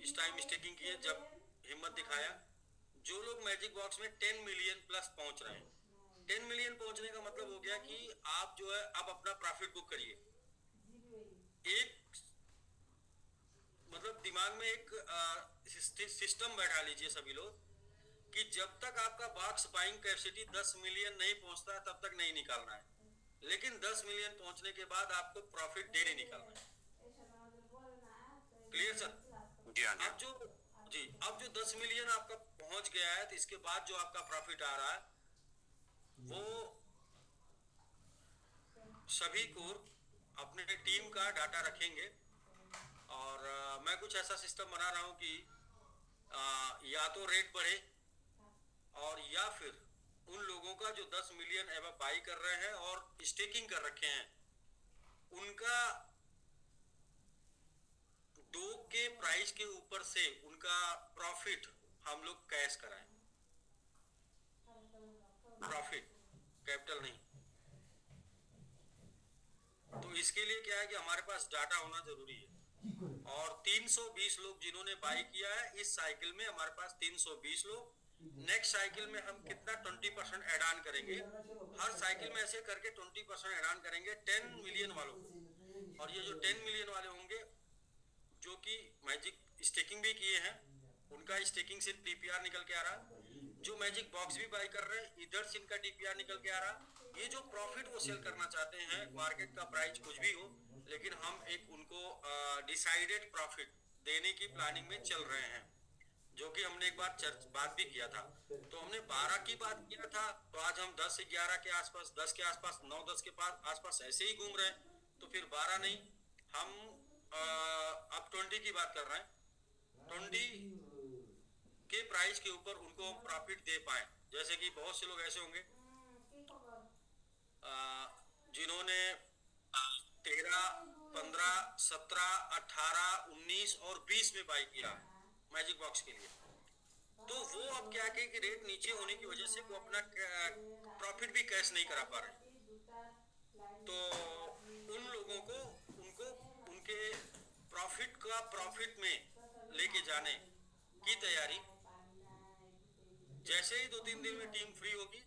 इस time staking किए जब हिम्मत दिखाया। जो लोग मैजिक बॉक्स में 10 मिलियन प्लस पहुंच रहे हैं, 10 मिलियन पहुंचने का मतलब हो गया कि आप जो है अब अपना प्रॉफिट बुक करिए। एक मतलब दिमाग में एक सिस्टम बैठा लीजिए सभी लोग कि जब तक आपका बॉक्स बाइंग कैपेसिटी 10 मिलियन नहीं पहुंचता तब तक नहीं निकालना है, लेकिन 10 मिलियन पहुंचने के बाद आपको प्रॉफिट डेली निकालना है। Clear sir? जी हाँ, जी हाँ। अब जो जी अब जो 10 मिलियन आपका पहुंच गया है तो इसके बाद जो आपका प्रॉफिट आ रहा है वो सभी को अपने टीम का डाटा रखेंगे। और मैं कुछ ऐसा सिस्टम बना रहा हूं कि या तो रेट बढ़े और या फिर उन लोगों का जो 10 मिलियन एवं बाई कर रहे हैं और स्टेकिंग कर रखे हैं उनका दो के प्राइस के ऊपर से उनका प्रॉफिट हम लोग कैश कराएं। प्रॉफिट, कैपिटल नहीं। तो इसके लिए क्या है कि हमारे पास डाटा होना जरूरी है। और 320 लोग जिन्होंने बाई किया है इस साइकिल में, हमारे पास 320 लोग। नेक्स्ट साइकिल में हम कितना 20% एड ऑन करेंगे, हर साइकिल में ऐसे करके 20% एड ऑन करेंगे 10 मिलियन वालों को। और ये जो 10 मिलियन वाले होंगे जो कि मैजिक स्टेकिंग भी किए हैं, उनका स्टेकिंग से डीपीआर निकल के आ रहा। जो मैजिक बॉक्स भी बाई कर रहे हैं इधर से इनका डीपीआर निकल के आ रहा। ये जो प्रॉफिट वो सेल करना चाहते हैं, मार्केट का प्राइस कुछ भी हो, लेकिन हम एक उनको डिसाइडेड प्रॉफिट देने की प्लानिंग में चल रहे हैं, जो कि हमने एक बार बात भी किया था। तो हमने 12 की बात किया था, तो आज हम 10 से 11 के आसपास, 10 के आसपास, 9 10 के पास आसपास ऐसे ही घूम रहे हैं। तो फिर 12 नहीं, हम अब 20 की बात कर रहे हैं। 20 के प्राइस के ऊपर उनको हम प्रॉफिट दे पाए। जैसे कि बहुत से लोग ऐसे होंगे जिन्होंने 13, 15, 17, 18, 19 और 20 में बाई किया मैजिक बॉक्स के लिए। तो वो अब क्या कि रेट नीचे होने की वजह से वो अपना प्रॉफिट भी कैश नहीं करा पा रहे। तो उन लोगों को उनको उनके प्रॉफिट का प्रॉफिट में लेके जाने की तैयारी। जैसे ही 2-3 दिन में टीम फ्री होगी,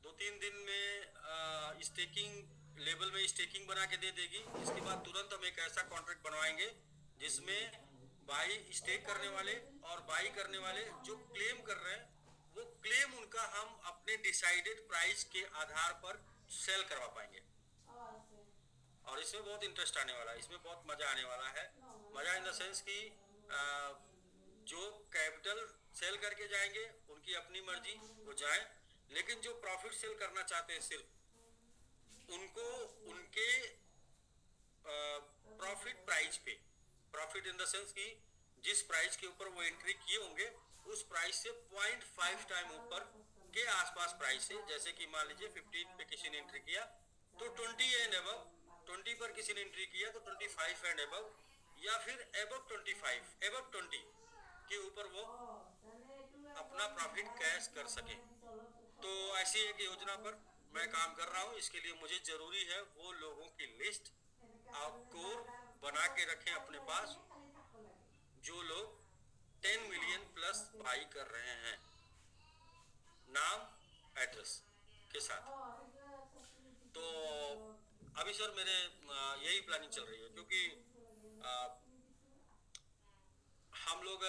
2-3 दिन में स्टेकिंग लेवल में स्टेकिंग बना के दे देगी। इसके बाद तुरंत हम एक ऐसा कॉन्ट्रैक्ट बनवाएंगे जिसमें बाई स्टेक करने वाले और बाई करने वाले जो क्लेम कर रहे हैं वो क्लेम उनका हम अपने डिसाइडेड प्राइस के आधार पर सेल करवा पाएंगे। और इसमें बहुत इंटरेस्ट आने वाला है, इसमें बहुत मजा आने वाला है। मजा इन द सेंस कि जो कैपिटल सेल करके जाएंगे उनकी अपनी मर्जी, वो जाए। लेकिन जो प्रॉफिट सेल करना चाहते हैं सिर्फ उनको उनके प्रॉफिट प्राइस पे, प्रॉफिट इन द सेंस कि जिस प्राइस के ऊपर वो एंट्री किए होंगे उस प्राइस से 0.5 टाइम ऊपर के आसपास प्राइस है। जैसे कि मान लीजिए 15 पे किसी ने एंट्री किया तो 20 एंड अबव, 20 पर किसी ने एंट्री किया तो 25 एंड अबव, या फिर अबव 25, अबव 20 के ऊपर वो अपना प्रॉफिट कैश कर सके। तो ऐसी एक योजना पर मैं काम कर रहा हूँ। इसके लिए मुझे जरूरी है वो लोगों की लिस्ट आपको बना के रखें अपने पास जो लोग 10 मिलियन प्लस बाई कर रहे हैं, नाम एड्रेस के साथ। तो अभी सर मेरे यही प्लानिंग चल रही है, क्योंकि आ, हम लोग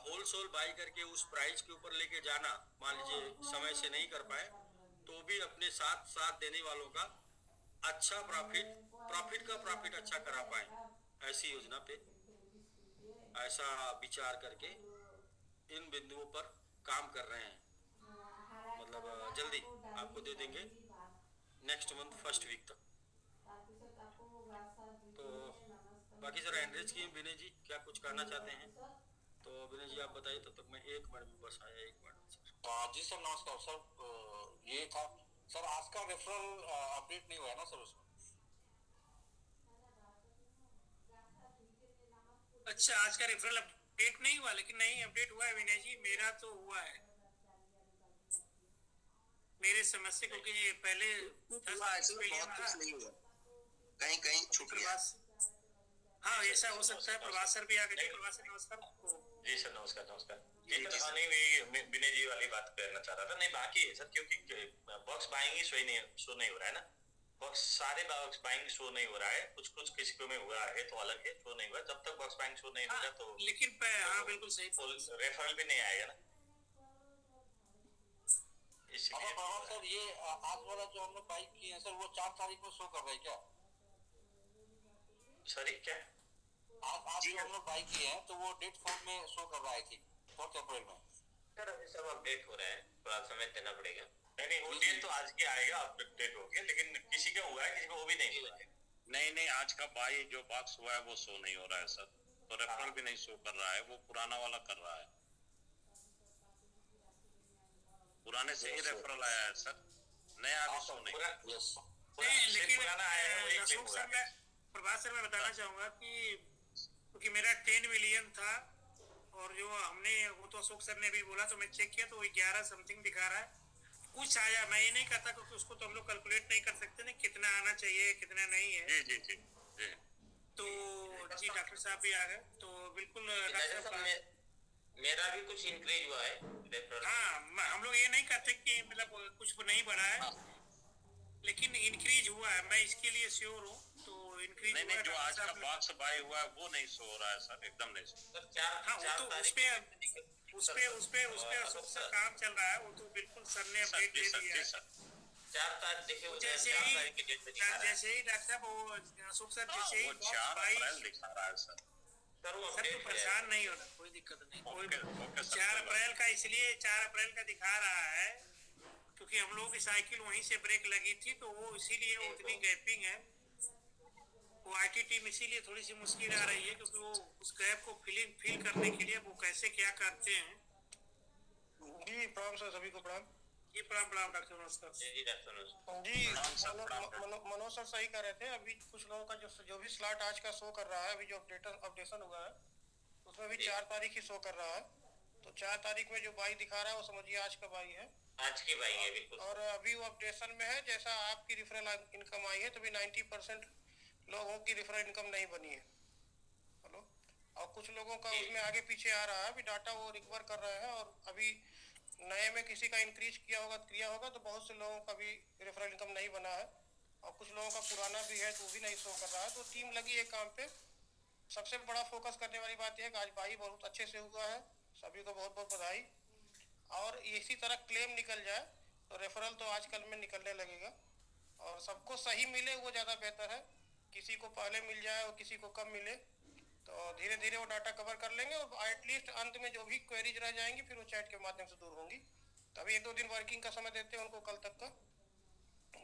होलसेल बाई करके उस प्राइस के ऊपर लेके जाना मान लीजिए समय से नहीं कर पाए तो भी अपने साथ साथ देने वालों का अच्छा प्रॉफिट, प्रॉफिट का प्रॉफिट अच्छा करा पाए, ऐसी योजना पे ऐसा विचार करके इन बिंदुओं पर काम कर रहे हैं। मतलब जल्दी आपको दे देंगे नेक्स्ट मंथ फर्स्ट वीक तक। तो बाकी सर एंड्रेज की विनय जी क्या कुछ कहना चाहते हैं? तो विनय जी आप बताइए, तब तक मैं 1 मिनट में बस आया, 1 मिनट में सर। जी सर, नमस्कार सर। ये था सर, आज का रेफरल अपडेट नहीं हुआ है ना सर उसमें? अच्छा, आज का रेफरल अपडेट नहीं हुआ, लेकिन नहीं अपडेट हुआ है विनय जी, मेरा तो हुआ है मेरे समझ से, क्योंकि पहले हुआ है सर, बहुत कुछ नहीं हुआ, कहीं कहीं छूट गया। हाँ ऐसा हो सकता है। प्रभास सर भी आ गए। प्रभास सर नमस्कार। जी सर, नमस्कार नमस्कार जी सर। हाँ नहीं, मैं विनय जी वाली बात करना चाह रहा था। नहीं बाकी है सर, क्योंकि बॉक्स बाइंग ही शो नहीं हो रहा है ना। बॉक्स सारे बॉक्स बाइंग शो नहीं हो रहा है, कुछ कुछ किसी को में हुआ है तो अलग है, शो नहीं हुआ। जब तक बॉक्स बाइंग शो नहीं होगा तो लेकिन हाँ बिल्कुल सही। रेफरल भी नहीं आएगा ना, इसलिए। प्रभात सर, ये आज वाला जो हमने बाई किए हैं सर, वो 4 तारीख को शो कर रहा है क्या? सॉरी क्या? आज जो हमने बाई किए हैं तो वो डेट फॉर्म में शो कर रहा है थी 4 अप्रैल में। सर अभी सब अपडेट हो रहा है, थोड़ा समय देना पड़ेगा। नहीं वो डेट तो आज के आएगा, अपडेट हो गया, लेकिन किसी का हुआ है, किसी का वो भी नहीं हुआ है। नहीं आज का बाई जो बॉक्स हुआ है वो शो नहीं हो रहा है सर, तो रेफरल भी नहीं शो कर रहा है, वो पुराना वाला कर रहा है। पुराने से ही रेफरल आया है सर, नया अभी शो नहीं। लेकिन अशोक सर, मैं प्रभास सर मैं बताना चाहूंगा कि क्योंकि मेरा 10 मिलियन था और जो हमने वो तो अशोक सर ने अभी बोला तो मैं चेक किया तो 11 समथिंग दिखा रहा है। कुछ आया, मैं ये नहीं कहता क्योंकि उसको तो हम लोग कैलकुलेट नहीं कर सकते ना कितना आना चाहिए कितना नहीं है। जी जी जी जी। तो जी डॉक्टर साहब भी आ गए तो बिल्कुल डॉक्टर साहब मेरा भी कुछ इंक्रीज हुआ है। हाँ हम लोग ये नहीं कहते कि मतलब कुछ नहीं बढ़ा है, लेकिन इंक्रीज हुआ है, मैं इसके लिए श्योर हूँ। तो इंक्रीज नहीं जो आज का बॉक्स बाई हुआ है वो नहीं शो हो रहा है सर, एकदम नहीं शो। हाँ वो तो उसपे अशोक सर काम चल रहा है, वो तो बिल्कुल सर ने अपडेट दे दिया है। 4 तारीख देखिए, जैसे ही डॉक्टर साहब वो अशोक सर जैसे ही 4 अप्रैल दिखा रहा है सर। सर वो सर तो परेशान नहीं होना, कोई दिक्कत नहीं। कोई ओके 4 अप्रैल का इसलिए 4 अप्रैल का दिखा रहा है क्योंकि हम लोगों की साइकिल वहीं से ब्रेक लगी थी तो वो इसीलिए उतनी गैपिंग है। वो आईटी टीम इसीलिए थोड़ी सी मुश्किल आ रही है क्योंकि वो उस गैप को फिल करने के लिए वो कैसे क्या करते हैं। जी प्रणाम सर, सभी को प्रणाम। जी प्रणाम डॉक्टर नमस्कार। जी डॉक्टर जी मनोज सर सही कह रहे थे। अभी कुछ लोगों का जो भी स्लॉट आज का शो कर रहा है, अभी जो अपडेशन हुआ है उसमें भी 4 तारीख ही शो कर रहा है। तो 4 तारीख में जो बाई दिखा रहा है वो समझिए आज का बाई है, आज की बाई है बिल्कुल। और अभी वो अपडेशन में है। जैसा आपकी रेफरल इनकम आई है तो भी 90% लोगों की रेफरल इनकम नहीं बनी है। हेलो, और कुछ लोगों का उसमें आगे पीछे आ रहा है, अभी डाटा वो रिकवर कर रहे हैं। और अभी नए में किसी का इंक्रीज किया होगा तो बहुत से लोगों का भी रेफरल इनकम नहीं बना है, और कुछ लोगों का पुराना भी है तो वो भी नहीं शो कर रहा है। तो टीम लगी है काम पे। सबसे बड़ा फोकस करने वाली बात यह है कि आज बाई बहुत अच्छे से हुआ है, सभी को बहुत बहुत बधाई। और इसी तरह क्लेम निकल जाए तो रेफरल तो आजकल में निकलने लगेगा, और सबको सही मिले वो ज़्यादा बेहतर है। किसी को पहले मिल जाए और किसी को कम मिले तो धीरे धीरे वो डाटा कवर कर लेंगे, और एटलीस्ट अंत में जो भी क्वेरीज रह जाएंगी फिर वो चैट के माध्यम से दूर होंगी। तभी 1-2 दिन वर्किंग का समय देते हैं उनको कल तक का।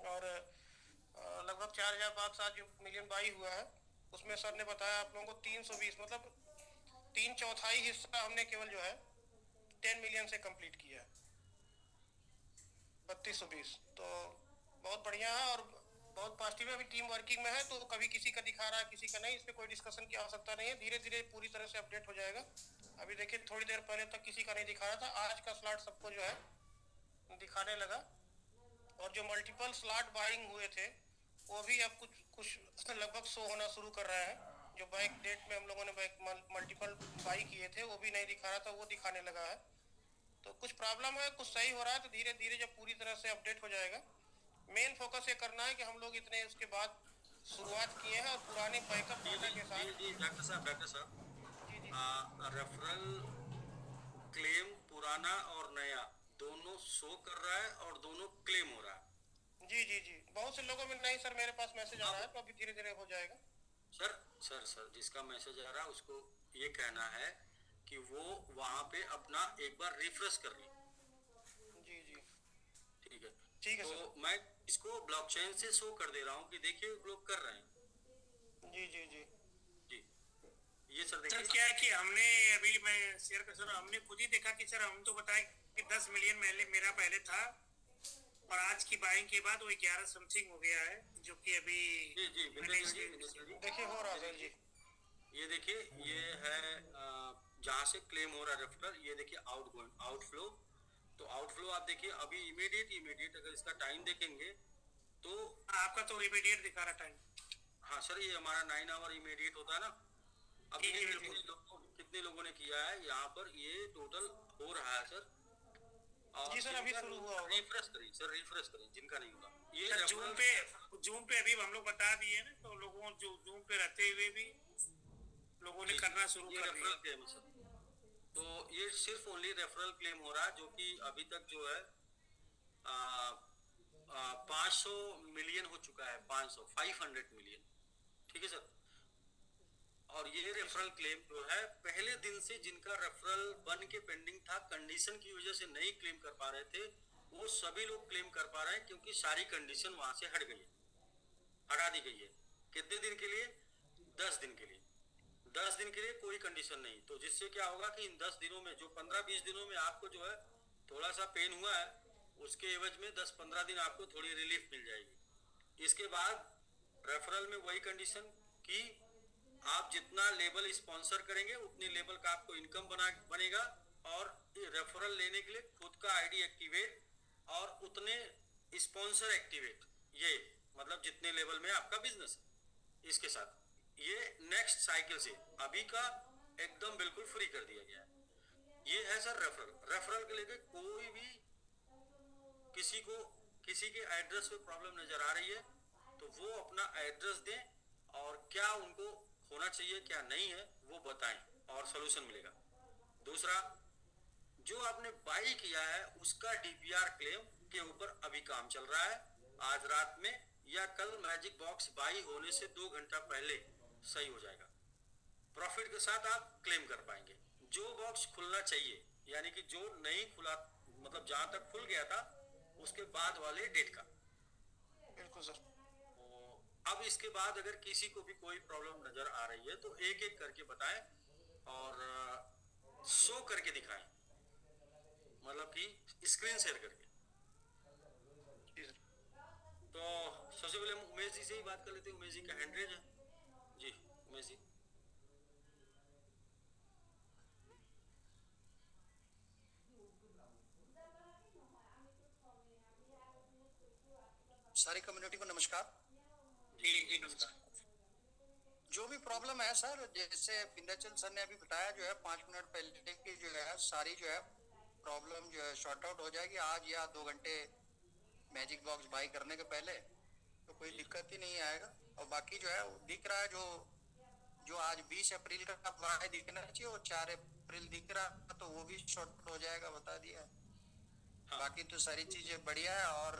और लगभग 4000 बॉक्स आज जो मिलियन बाई हुआ है उसमें सर ने बताया आप लोगों को 320 मतलब 3/4 हिस्सा हमने केवल जो है 10 मिलियन से कंप्लीट किया है, 3220। तो बहुत बढ़िया है और बहुत पॉजिटिव है। अभी टीम वर्किंग में है तो कभी किसी का दिखा रहा है किसी का नहीं, इस पर कोई डिस्कशन की आवश्यकता नहीं है। धीरे धीरे पूरी तरह से अपडेट हो जाएगा। अभी देखिए थोड़ी देर पहले तक किसी का नहीं दिखा रहा था, आज का स्लॉट सबको जो है दिखाने लगा। और जो मल्टीपल स्लॉट बाइंग हुए थे वो भी अब कुछ लगभग शो होना शुरू कर रहे हैं। जो बैक डेट में हम लोगों ने मल्टीपल बाई किए थे वो भी नहीं दिखा रहा था, वो दिखाने लगा है। तो कुछ प्रॉब्लम है, कुछ सही हो रहा है। तो धीरे धीरे जब पूरी तरह से अपडेट हो जाएगा, मेन फोकस ये करना है कि हम लोग इतने उसके बाद शुरुआत किए हैं और पुराने बैकअप डाटा के साथ। जी डॉक्टर साहब जी जी रेफरल क्लेम पुराना और नया दोनों शो कर रहा है और दोनों क्लेम हो रहा है। जी जी जी बहुत से लोगों में नहीं सर, मेरे पास मैसेज आ रहा है तो अभी धीरे धीरे हो जाएगा। सर जिसका मैसेज आ रहा है उसको ये कहना है कि वो वहाँ पे अपना एक बार रिफ्रेश कर ले। जी जी ठीक है ठीक है तो सर। मैं इसको ब्लॉकचेन से शो कर दे रहा हूँ कि देखिए लोग कर रहे हैं। जी जी जी जी ये सर सर देखिए क्या है कि हमने अभी मैं शेयर कर सर हमने खुद ही देखा कि सर हम तो बताए कि 10 मिलियन मेरा पहले था और आज की बाइंग के बाद वो 11 समथिंग हो गया है, जो कि अभी जी देखिए हो रहा है सर जी। ये देखिए ये है जहाँ से क्लेम हो रहा है रेफरल, ये देखिए आउटफ्लो। तो आउटफ्लो आप देखिए अभी इमीडिएट अगर इसका टाइम देखेंगे तो आपका तो इमीडिएट दिखा रहा टाइम। हाँ सर, ये हमारा 9 आवर इमीडिएट होता है ना। अब जी, ये जी, बिल्कुल। कितने लोगों ने किया है यहाँ पर, ये टोटल हो रहा है सर। और जी सर, अभी जिनका शुरू नहीं हुआ होगा, होगा। रिफ्रेश करिए सर, रिफ्रेश करिए जिनका नहीं होगा। ये सर रेफरल जूम पे अभी हम लोग बता दिए ना, तो लोगों जो जूम पे रहते हुए भी लोगों ने जी, करना शुरू ये कर रेफरल दिया। क्लेम है सर। तो ये सिर्फ ओनली रेफरल क्लेम हो रहा है, जो कि अभी तक जो है 500 मिलियन हो चुका है। 500 मिलियन, ठीक है सर। और ये रेफरल क्लेम जो है, पहले दिन से जिनका रेफरल बन के पेंडिंग था, कंडीशन की वजह से नहीं क्लेम कर पा रहे थे, वो सभी लोग क्लेम कर पा रहे हैं, क्योंकि सारी कंडीशन वहां से हट गई है, हटा दी गई है। कितने दिन के लिए? 10 दिन के लिए। 10 दिन के लिए कोई कंडीशन नहीं। तो जिससे क्या होगा कि इन 10 दिनों में, जो 15-20 दिनों में आपको जो है थोड़ा सा पेन हुआ है, उसके एवज में 10-15 दिन आपको थोड़ी रिलीफ मिल जाएगी। इसके बाद रेफरल में वही कंडीशन कि आप जितना लेबल स्पॉन्सर करेंगे, उतनी लेबल का आपको इनकम बनेगा। और रेफरल लेने के लिए खुद का आईडी एक्टिवेट, और उतने स्पॉन्सर एक्टिवेट, ये मतलब जितने लेवल में आपका बिजनेस है, इसके साथ ये नेक्स्ट साइकिल से अभी का एकदम बिल्कुल फ्री कर दिया गया है। ये है सर रेफरल। रेफरल के लेके कोई भी किसी को किसी के एड्रेस पे प्रॉब्लम नजर आ रही है, तो वो अपना एड्रेस दें, और क्या उनको होना चाहिए क्या नहीं है वो बताएं, और सोल्यूशन मिलेगा। दूसरा, जो आपने बाई किया है उसका डीपीआर क्लेम के ऊपर अभी काम चल रहा है। आज रात में या कल मैजिक बॉक्स बाई होने से 2 घंटा पहले सही हो जाएगा। प्रॉफिट के साथ आप क्लेम कर पाएंगे। जो बॉक्स खुलना चाहिए, यानी कि जो नहीं खुला, मतलब जहां तक खुल गया था उसके बाद वाले डेट का। बिल्कुल सर। अब इसके बाद अगर किसी को भी कोई प्रॉब्लम नजर आ रही है, तो एक एक करके बताएं और शो करके दिखाएं, मतलब कि स्क्रीन शेयर करके। तो सबसे पहले हम उमेश जी से ही बात कर लेते हैं। उमेश जी का हैंड रेज है जी। उमेश जी। सारी कम्युनिटी को नमस्कार। जी जी नमस्कार। जो भी प्रॉब्लम है सर, जैसे विंध्याचल सर ने अभी बताया, जो है 5 मिनट पहले की जो है सारी जो है प्रॉब्लम जो है शॉर्ट आउट हो जाएगी आज या 2 घंटे मैजिक बॉक्स बाई करने के पहले, तो कोई दिक्कत ही नहीं आएगा। और बाकी जो है वो दिख रहा है, जो आज 20 अप्रैल का बाई दिखना चाहिए वो 4 अप्रैल दिख रहा, तो वो भी शॉर्ट आउट हो जाएगा, बता दिया है। हाँ। बाकी तो सारी चीजें बढ़िया है। और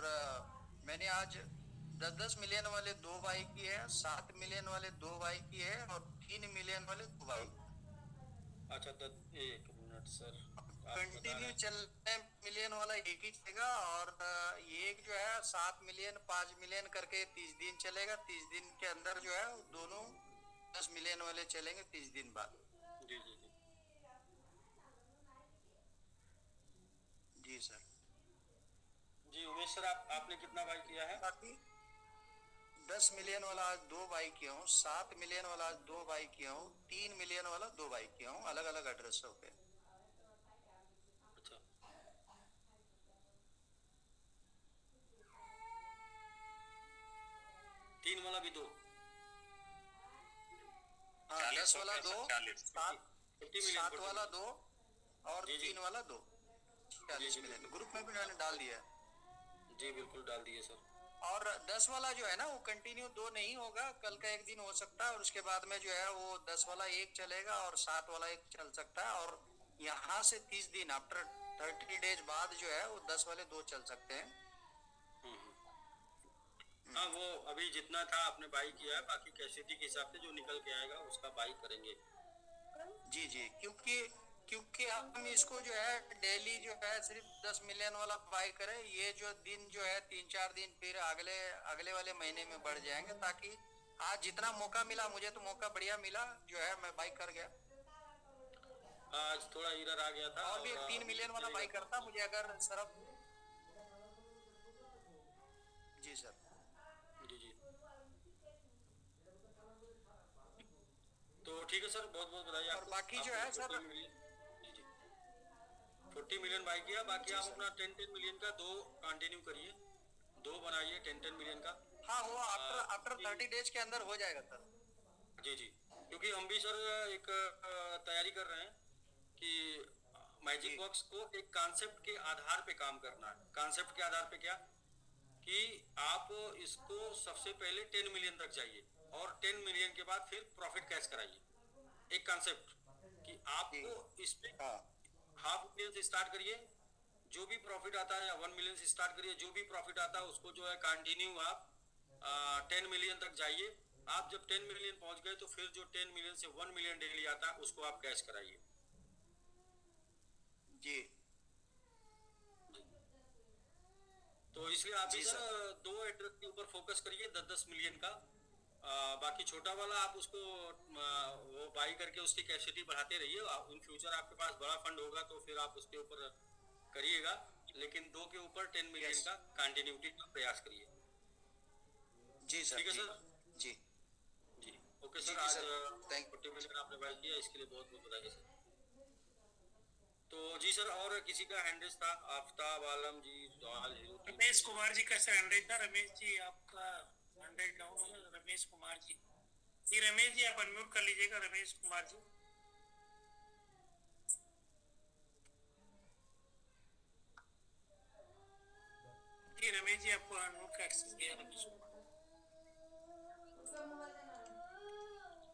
मैंने आज 10-10 मिलियन वाले 2 बाई की है, 7 मिलियन वाले 2 बाई की है, और 3 मिलियन वाले 2 बाई। अच्छा, तो 1 मिनट सर, कंटिन्यू चलने मिलियन वाला एक ही चलेगा, और ये एक जो है 7 मिलियन 5 मिलियन करके 30 दिन चलेगा। 30 दिन के अंदर जो है दोनों 10 मिलियन वाले चलेंगे 30 दिन बाद। जी जी जी जी सर। जी। उमेश सर, आपने कितना बाई किया है? बाकी 10 मिलियन वाला आज 2 बाई किया हूँ, 7 मिलियन वाला आज 2 बाई किया हूँ, 3 मिलियन वाला 2 बाई किया हूँ, अलग अलग एड्रेसों पे। अच्छा, 3 वाला भी 2? हाँ, 40 10 वाला 2, 40 50 मिलियन 7 वाला 2, और जी, जी। 3 वाला 2, 40 जी, मिलियन। ग्रुप में भी मैंने डाल दिया है। जी बिल्कुल डाल दिए सर। और 10 वाला जो है ना वो कंटिन्यू 2 नहीं होगा, कल का एक दिन हो सकता है, और उसके बाद में जो है वो 10 वाला एक चलेगा और 7 वाला एक चल सकता है। और यहाँ से 30 दिन आफ्टर 30 डेज बाद जो है वो 10 वाले 2 चल सकते हैं। हाँ, वो अभी जितना था आपने बाई किया है, बाकी कैपेसिटी के हिसाब से जो निकल के आएगा उसका बाई करेंगे। जी जी, क्योंकि हम इसको जो है डेली जो है सिर्फ 10 मिलियन वाला बाई करें, ये जो दिन जो है 3-4 दिन फिर अगले वाले महीने में बढ़ जाएंगे, ताकि आज जितना मौका मिला, मुझे तो मौका बढ़िया मिला, जो है मैं बाई कर गया। आज थोड़ा इधर आ गया था, और भी 3 मिलियन वाला बाई करता मुझे अगर सरफ। जी सर। जी जी। तो ठीक है सर, बहुत बहुत बधाई और आपको। बाकी जो आपने है सर, 40 मिलियन, जी जी, 40 मिलियन बाई किया। बाकी आप अपना 10 मिलियन का 2 कंटिन्यू करिए, 2 बनाइए 10 मिलियन का। हाँ वो आफ्टर 30 डेज के अंदर हो जाएगा सर। जी जी, क्योंकि हम भी सर एक तैयारी कर रहे हैं कि मैजिक बॉक्स को एक कॉन्सेप्ट के आधार पे काम करना है। कॉन्सेप्ट के आधार पे क्या कि आप इसको सबसे पहले 10 मिलियन तक जाइए और 10 मिलियन के बाद फिर प्रॉफिट कैश कराइए। एक कॉन्सेप्ट कि आपको इस पे हाफ मिलियन से स्टार्ट करिए, जो भी प्रॉफिट आता है, या 1 मिलियन से स्टार्ट करिए, जो भी प्रॉफिट आता है उसको जो है कंटिन्यू आप 10 मिलियन तक जाइए। आप जब 10 मिलियन पहुंच गए तो फिर जो 10 मिलियन से 1 मिलियन डेली आता है उसको आप कैश कराइए। जी तो इसलिए आप भी सर 2 एड्रेस के ऊपर फोकस करिए 10-10 मिलियन का। बाकी छोटा वाला आप उसको वो बाई करके उसकी कैपेसिटी बढ़ाते रहिए। इन फ्यूचर आपके पास बड़ा फंड होगा तो फिर आप उसके ऊपर करिएगा, लेकिन 2 के ऊपर 10 मिलियन का कंटिन्यूटी का प्रयास करिए। जी सर। ठीक है सर। जी जी ओके जी सर। आज थैंक 40 मिनट आपने बात किया, इसके लिए बहुत बहुत बधाई सर। तो जी सर, और किसी का हैंडरेज था? आफ्ताब आलम जी, रमेश कुमार जी का सर 100 था। रमेश जी आपका 100 डाउन है। रमेश कुमार जी, जी रमेश जी आप अनम्यूट कर लीजिएगा। रमेश कुमार जी, जी रमेश जी आपको अनम्यूट का एक्सेस दिया। Ramesh Kumar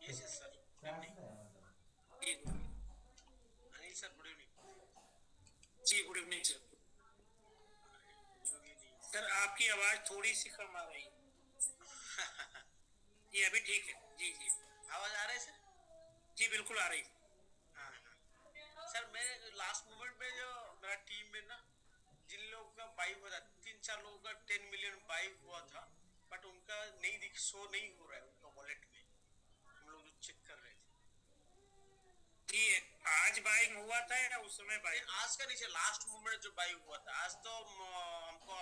yes yes sir. जी अनिल सर गुड इवनिंग। जी गुड इवनिंग सर। सर आपकी आवाज थोड़ी सी कम आ रही है। जी अभी ठीक है। जी जी आवाज आ रहा है सर? जी बिल्कुल आ रही है। हाँ हाँ सर, मेरे लास्ट मोमेंट में जो मेरा टीम में ना जिन लोगों का बाई हुआ था, 3-4 लोगों का 10 मिलियन बाई हुआ था, बट उनका नहीं शो नहीं हो रहा है उनका वॉलेट में। हम लोग जो चेक कर रहे थे जी आज बाइंग हुआ था या उस समय बाइंग? आज का नहीं, लास्ट मोमेंट जो बाई हुआ था। आज तो हमको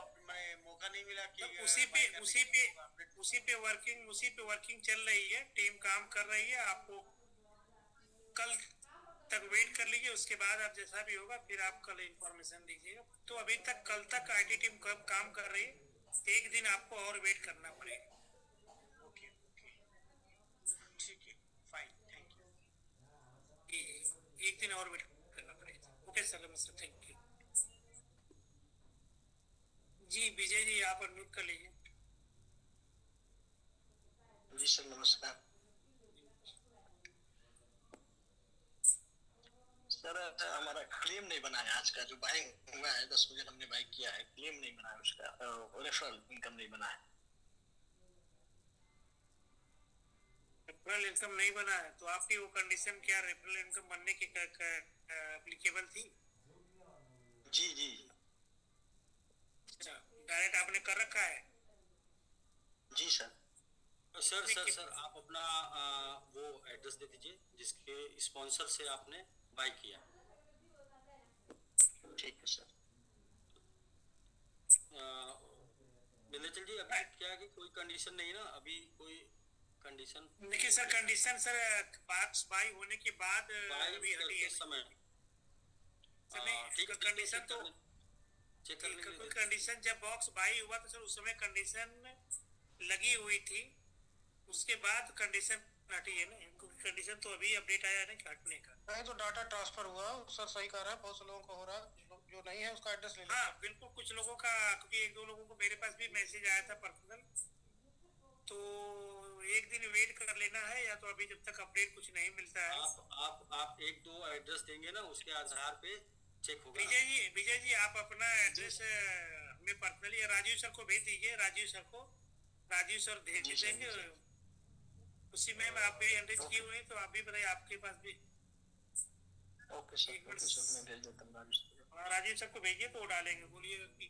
मौका नहीं मिला कि तो उसी पे वर्किंग चल रही है। टीम काम कर रही है। आपको कल तक वेट कर लीजिए, उसके बाद आप जैसा भी होगा फिर आप कल इंफॉर्मेशन दीजिएगा। तो अभी तक कल तक आईटी टीम कब काम कर रही है, एक दिन आपको और वेट करना पड़ेगा। ओके ओके ठीक है, फाइन, थैंक यू। एक दिन और वेट करना पड़ेगा। ओके सर, नमस्ते, थैंक यू। जी विजय जी आप अनम्यूट कर लीजिए। जी सर नमस्कार। सर हमारा क्लेम नहीं बना है। आज का जो बाइंग हुआ है 10 मिलियन हमने बाई किया है, क्लेम नहीं बना है उसका, रेफरल इनकम नहीं बना है। रेफरल इनकम नहीं बना है तो आपकी वो कंडीशन क्या रेफरल इनकम बनने की एप्लीकेबल थी? जी जी अच्छा, डायरेक्ट आपने कर रखा है? जी सर। सर आप अपना वो एड्रेस दे दीजिए जिसके स्पॉन्सर से आपने बाई किया। ठीक है सर। विंध्याचल जी, अभी क्या है कि कोई कंडीशन नहीं ना, अभी कोई कंडीशन देखिए sir, condition sir box by होने के बाद अभी हटी है समय। ठीक है, कंडीशन तो चेक करने के कोई लिए कंडीशन जब बॉक्स बाई हुआ तो सर उस समय कंडीशन लगी हुई थी, उसके बाद कंडीशन हटी है ना। कंडीशन तो अभी अपडेट आया है ना हटने का। नहीं तो डाटा ट्रांसफर हुआ सर, सही कह रहा है। बहुत से लोगों को हो रहा है, जो नहीं है उसका एड्रेस ले लो। हाँ बिल्कुल, कुछ लोगों का, क्योंकि 1-2 लोगों को मेरे पास भी मैसेज आया था पर्सनल। तो एक दिन वेट कर लेना है, या तो अभी जब तक अपडेट कुछ नहीं मिलता है। आप 1-2 एड्रेस देंगे ना, उसके आधार पे चेक होगा। विजय जी आप अपना एड्रेस हमें पर्सनली राजीव सर को भेज दीजिए। राजीव सर भेज देंगे। उसी में आप भी एंट्रीज किए हुए हैं तो आप भी बताइए, आपके पास भी। ओके सर, मैं भेज देता हूँ। राजीव सर को भेजिए तो वो डालेंगे। बोलिएगा कि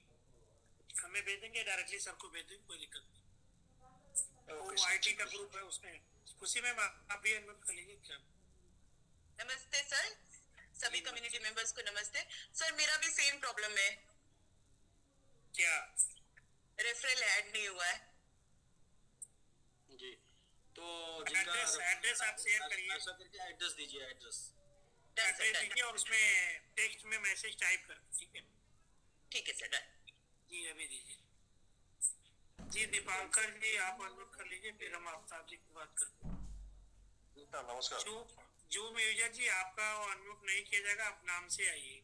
हमें भेज देंगे, डायरेक्टली सर को भेज देंगे, कोई दिक्कत नहीं। वो आईटी का ग्रुप है उसमें, उसी में आप भी एनरोल कर लीजिए। क्या नमस्ते सर, सभी कम्युनिटी मेंबर्स को नमस्ते। सर मेरा भी सेम प्रॉब्लम है। क्या रेफरल ऐड नहीं हुआ है जी, तो जिनका एड्रेस आप शेयर करिए। ऐसा करके एड्रेस दीजिए। एड्रेस दीजिए और उसमें टेक्स्ट में मैसेज टाइप कर। ठीक है ठीक है सर, डन। जी अभी दीजिए। जी दीपांकर जी आप अनम्यूट कर लीजिए, फिर हम आफ्ताब जी की बात करते हैं। नमस्कार जूम यूजर जी आपका अनम्यूट नहीं किया जाएगा, आप नाम से आइए।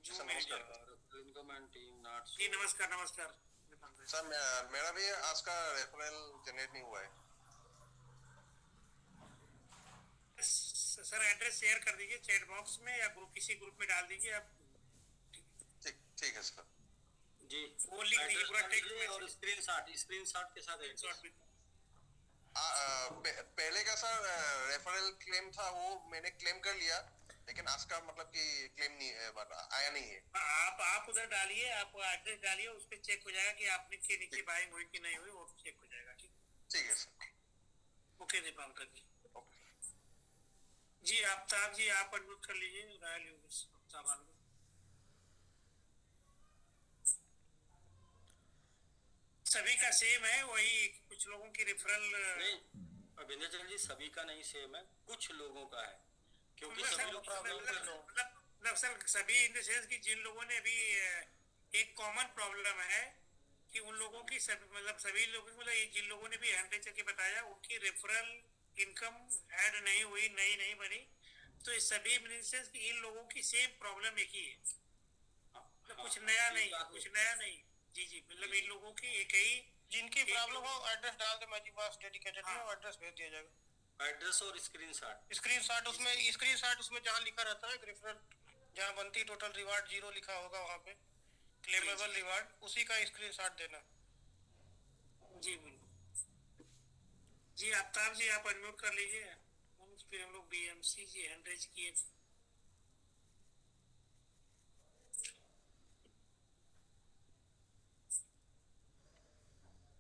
जूम यूजर जी नमस्कार नमस्कार दीपांकर सर। मेरा भी आज का रेफरल जनरेट नहीं हुआ है सर। एड्रेस शेयर कर दीजिए चैट बॉक्स में या किसी ग्रुप में डाल दीजिए आप। ठीक है सर जी, वो लिख दीजिए पूरा टेक्स्ट में और स्क्रीनशॉट के साथ स्क्रीनशॉट भी। पहले का सर रेफरल क्लेम था वो मैंने क्लेम कर लिया, लेकिन आज का मतलब कि क्लेम नहीं आया नहीं है। आप उधर डालिए, आप एड्रेस डालिए, उस पर चेक हो जाएगा कि आपने के नीचे बाइंग हुई कि नहीं हुई, वो चेक हो जाएगा। ठीक है सर। ओके दीपांकर जी। जी आफ्ताब जी आप अनम्यूट कर लीजिए, रायल आफ्ताब। सभी का सेम है वही, कुछ लोगों की रेफरल नहीं विंध्याचल जी, सभी का नहीं सेम है, कुछ लोगों का है, क्योंकि सभी लोग मतलब सर सभी इन द सेंस कि जिन लोगों ने अभी एक कॉमन प्रॉब्लम है कि उन लोगों की सभी लोगों मतलब जिन लोगों ने भी हैंड रेज करके बताया उनकी रेफरल इनकम ऐड नहीं हुई, नहीं बनी, तो इस सभी सेंस कि इन लोगों की सेम प्रॉब्लम एक ही है, मतलब कुछ नया नहीं। जी मतलब इन लोगों की एक ही जिनकी प्रॉब्लम हो एड्रेस डाल दे, मेरे पास डेडिकेटेड है, वो एड्रेस भेज दिया जाएगा। एड्रेस और स्क्रीनशॉट उसमें जहाँ लिखा रहता है रेफरल, जहाँ बनती टोटल रिवार्ड 0 लिखा होगा वहाँ पे क्लेमेबल रिवार्ड, उसी का स्क्रीनशॉट देना। जी बिल्कुल जी। आफ्ताब जी आप अनम्यूट कर लीजिए, फिर हम लोग बीएमसी जी हैंड रेज किए।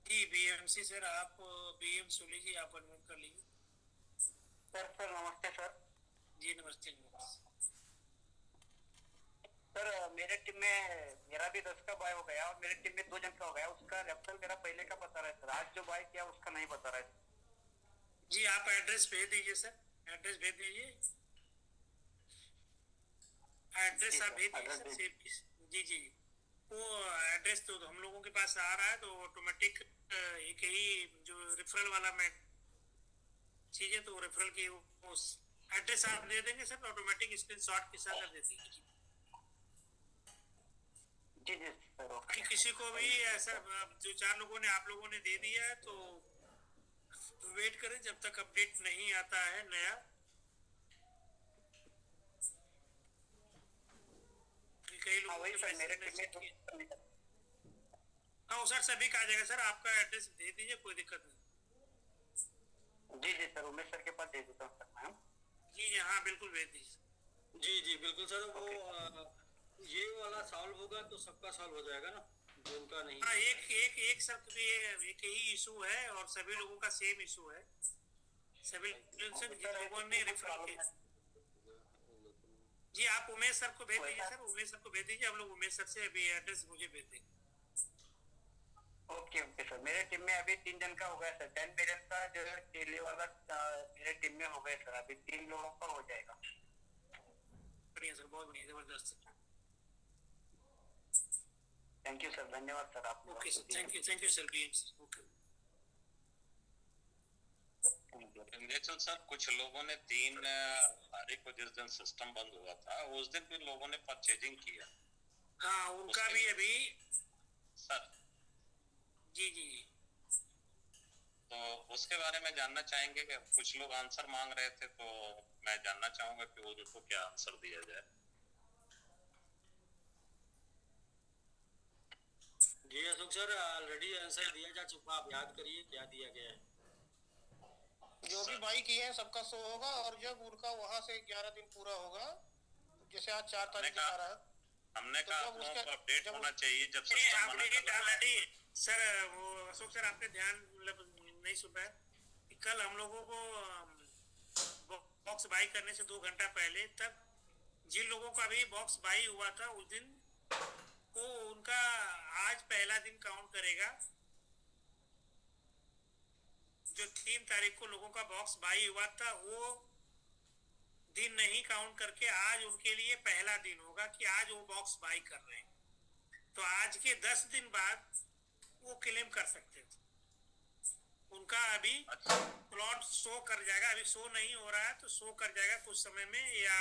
जी बीएमसी सर आप बीएम सोली जी आप अनम्यूट कर लीजिए। सर नमस्ते सर। जी नमस्ते। सर मेरे टीम में मेरा भी 10 का बाय हो गया और मेरे टीम में 2 जन का हो गया, उसका रेफरल मेरा पहले का बता रहा है सर, आज जो बाय किया उसका नहीं बता रहा है। जी आप एड्रेस भेज दीजिए सर, एड्रेस भेज दीजिए, एड्रेस आप भेज दीजिए। जी वो एड्रेस तो हम लोगों के पास आ रहा है, तो ऑटोमेटिक एक ही जो रेफरल वाला में चीज है, तो रेफरल की वो एड्रेस आप दे देंगे सर, ऑटोमेटिक स्क्रीनशॉट के साथ दे दीजिए। जी सर। कि किसी को भी ऐसा जो 4 लोगों ने आप लोगों ने दे दिया है तो वेट करें जब तक अपडेट नहीं आता है नया। कई लोगों ने हाँ सर सभी का आ जाएगा सर, आपका एड्रेस दे दीजिए, कोई दिक्कत नहीं। जी सर उमेश सर के पास दे देता हूँ सर। मैम जी हाँ बिल्कुल भेज दीजिए। जी बिल्कुल सर। वो ये वाला सॉल्व होगा तो सबका सॉल्व हो जाएगा ना, जो उनका नहीं। हाँ एक सर एक ही इशू है और सभी लोगों का सेम इशू है, सभी लोगों ने रेफर किया। जी आप उमेश सर को भेज दीजिए सर, उमेश सर को भेज दीजिए, हम लोग उमेश सर से अभी एड्रेस मुझे भेज देंगे। Okay sir. मेरे टीम में अभी 3 जन का हो गया सर, 10 मिलियन का जो है डेली वाला मेरे टीम में हो गया सर, अभी 3 लोगों का हो जाएगा। बढ़िया सर, बहुत बढ़िया, जबरदस्त। थैंक यू सर, धन्यवाद सर आप। Okay sir, thank you sir BM sir. Okay नेचल सर कुछ लोगों ने 3 तारीख को जिस दिन सिस्टम बंद हुआ था उस दिन भी लोगों ने परचेजिंग किया। हाँ उनका भी अभी सर। जी तो उसके बारे में जानना चाहेंगे कि कुछ लोग आंसर मांग रहे थे, तो मैं जानना चाहूंगा कि उनको क्या आंसर दिया जाए। जी अशोक सर ऑलरेडी आंसर दिया जा चुका, आप याद करिए क्या दिया गया है। जो भी बाई किए हैं सबका शो होगा, और जब उनका वहां से 11 दिन पूरा होगा, जैसे आज 4 तारीख दिखा रहा है, हमने कहा तो उसका अपडेट होना चाहिए जब सर वो अशोक सर आपने ध्यान मतलब नहीं सुना है कि कल हम लोगों को बॉक्स बाई करने से 2 घंटा पहले तक जिन लोगों का भी बॉक्स बाई हुआ था उस दिन को उनका आज पहला दिन काउंट करेगा। जो 3 तारीख को लोगों का बॉक्स बाई हुआ था वो दिन नहीं काउंट करके आज उनके लिए पहला दिन होगा कि आज वो बॉक्स बाई कर रहे हैं। तो आज के 10 दिन बाद वो क्लेम कर सकते थे। उनका अभी प्लॉट शो कर जाएगा, अभी शो नहीं हो रहा है तो शो कर जाएगा कुछ समय में, या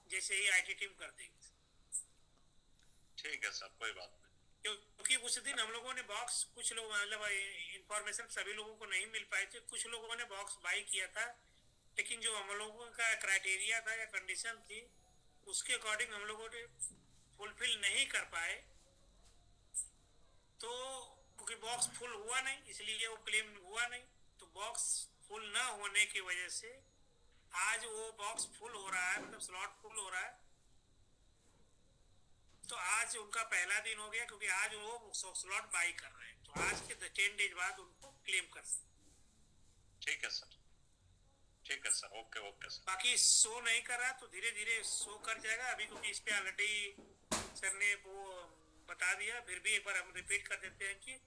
जैसे ही आईटी टीम कर देगी। ठीक है सर, कोई बात नहीं। क्योंकि उस दिन हम लोगों ने बॉक्स, कुछ लोग मतलब इंफॉर्मेशन सभी लोगों को नहीं मिल पाए थे, कुछ लोगों ने बॉक्स बाई किया था, लेकिन जो हम लोगों का क्राइटेरिया था या कंडीशन थी उसके अकॉर्डिंग हम लोगों ने फुलफिल नहीं कर पाए, तो क्योंकि बॉक्स फुल हुआ नहीं इसलिए वो क्लेम हुआ नहीं। तो बॉक्स फुल ना होने की वजह से आज वो बॉक्स फुल हो रहा है, मतलब स्लॉट फुल हो रहा है। तो आज उनका पहला दिन हो गया, क्योंकि आज वो स्लॉट बाई कर रहे हैं, तो आज के 10 डेज बाद उनको क्लेम कर सकते। ठीक है सर, ठीक है सर, ओके ओके सर। बाकी शो नहीं कर रहा तो धीरे धीरे शो कर जाएगा अभी, क्योंकि इस पे ऑलरेडी सर ने वो बता दिया। फिर भी एक बार हम रिपीट कर देते हैं कि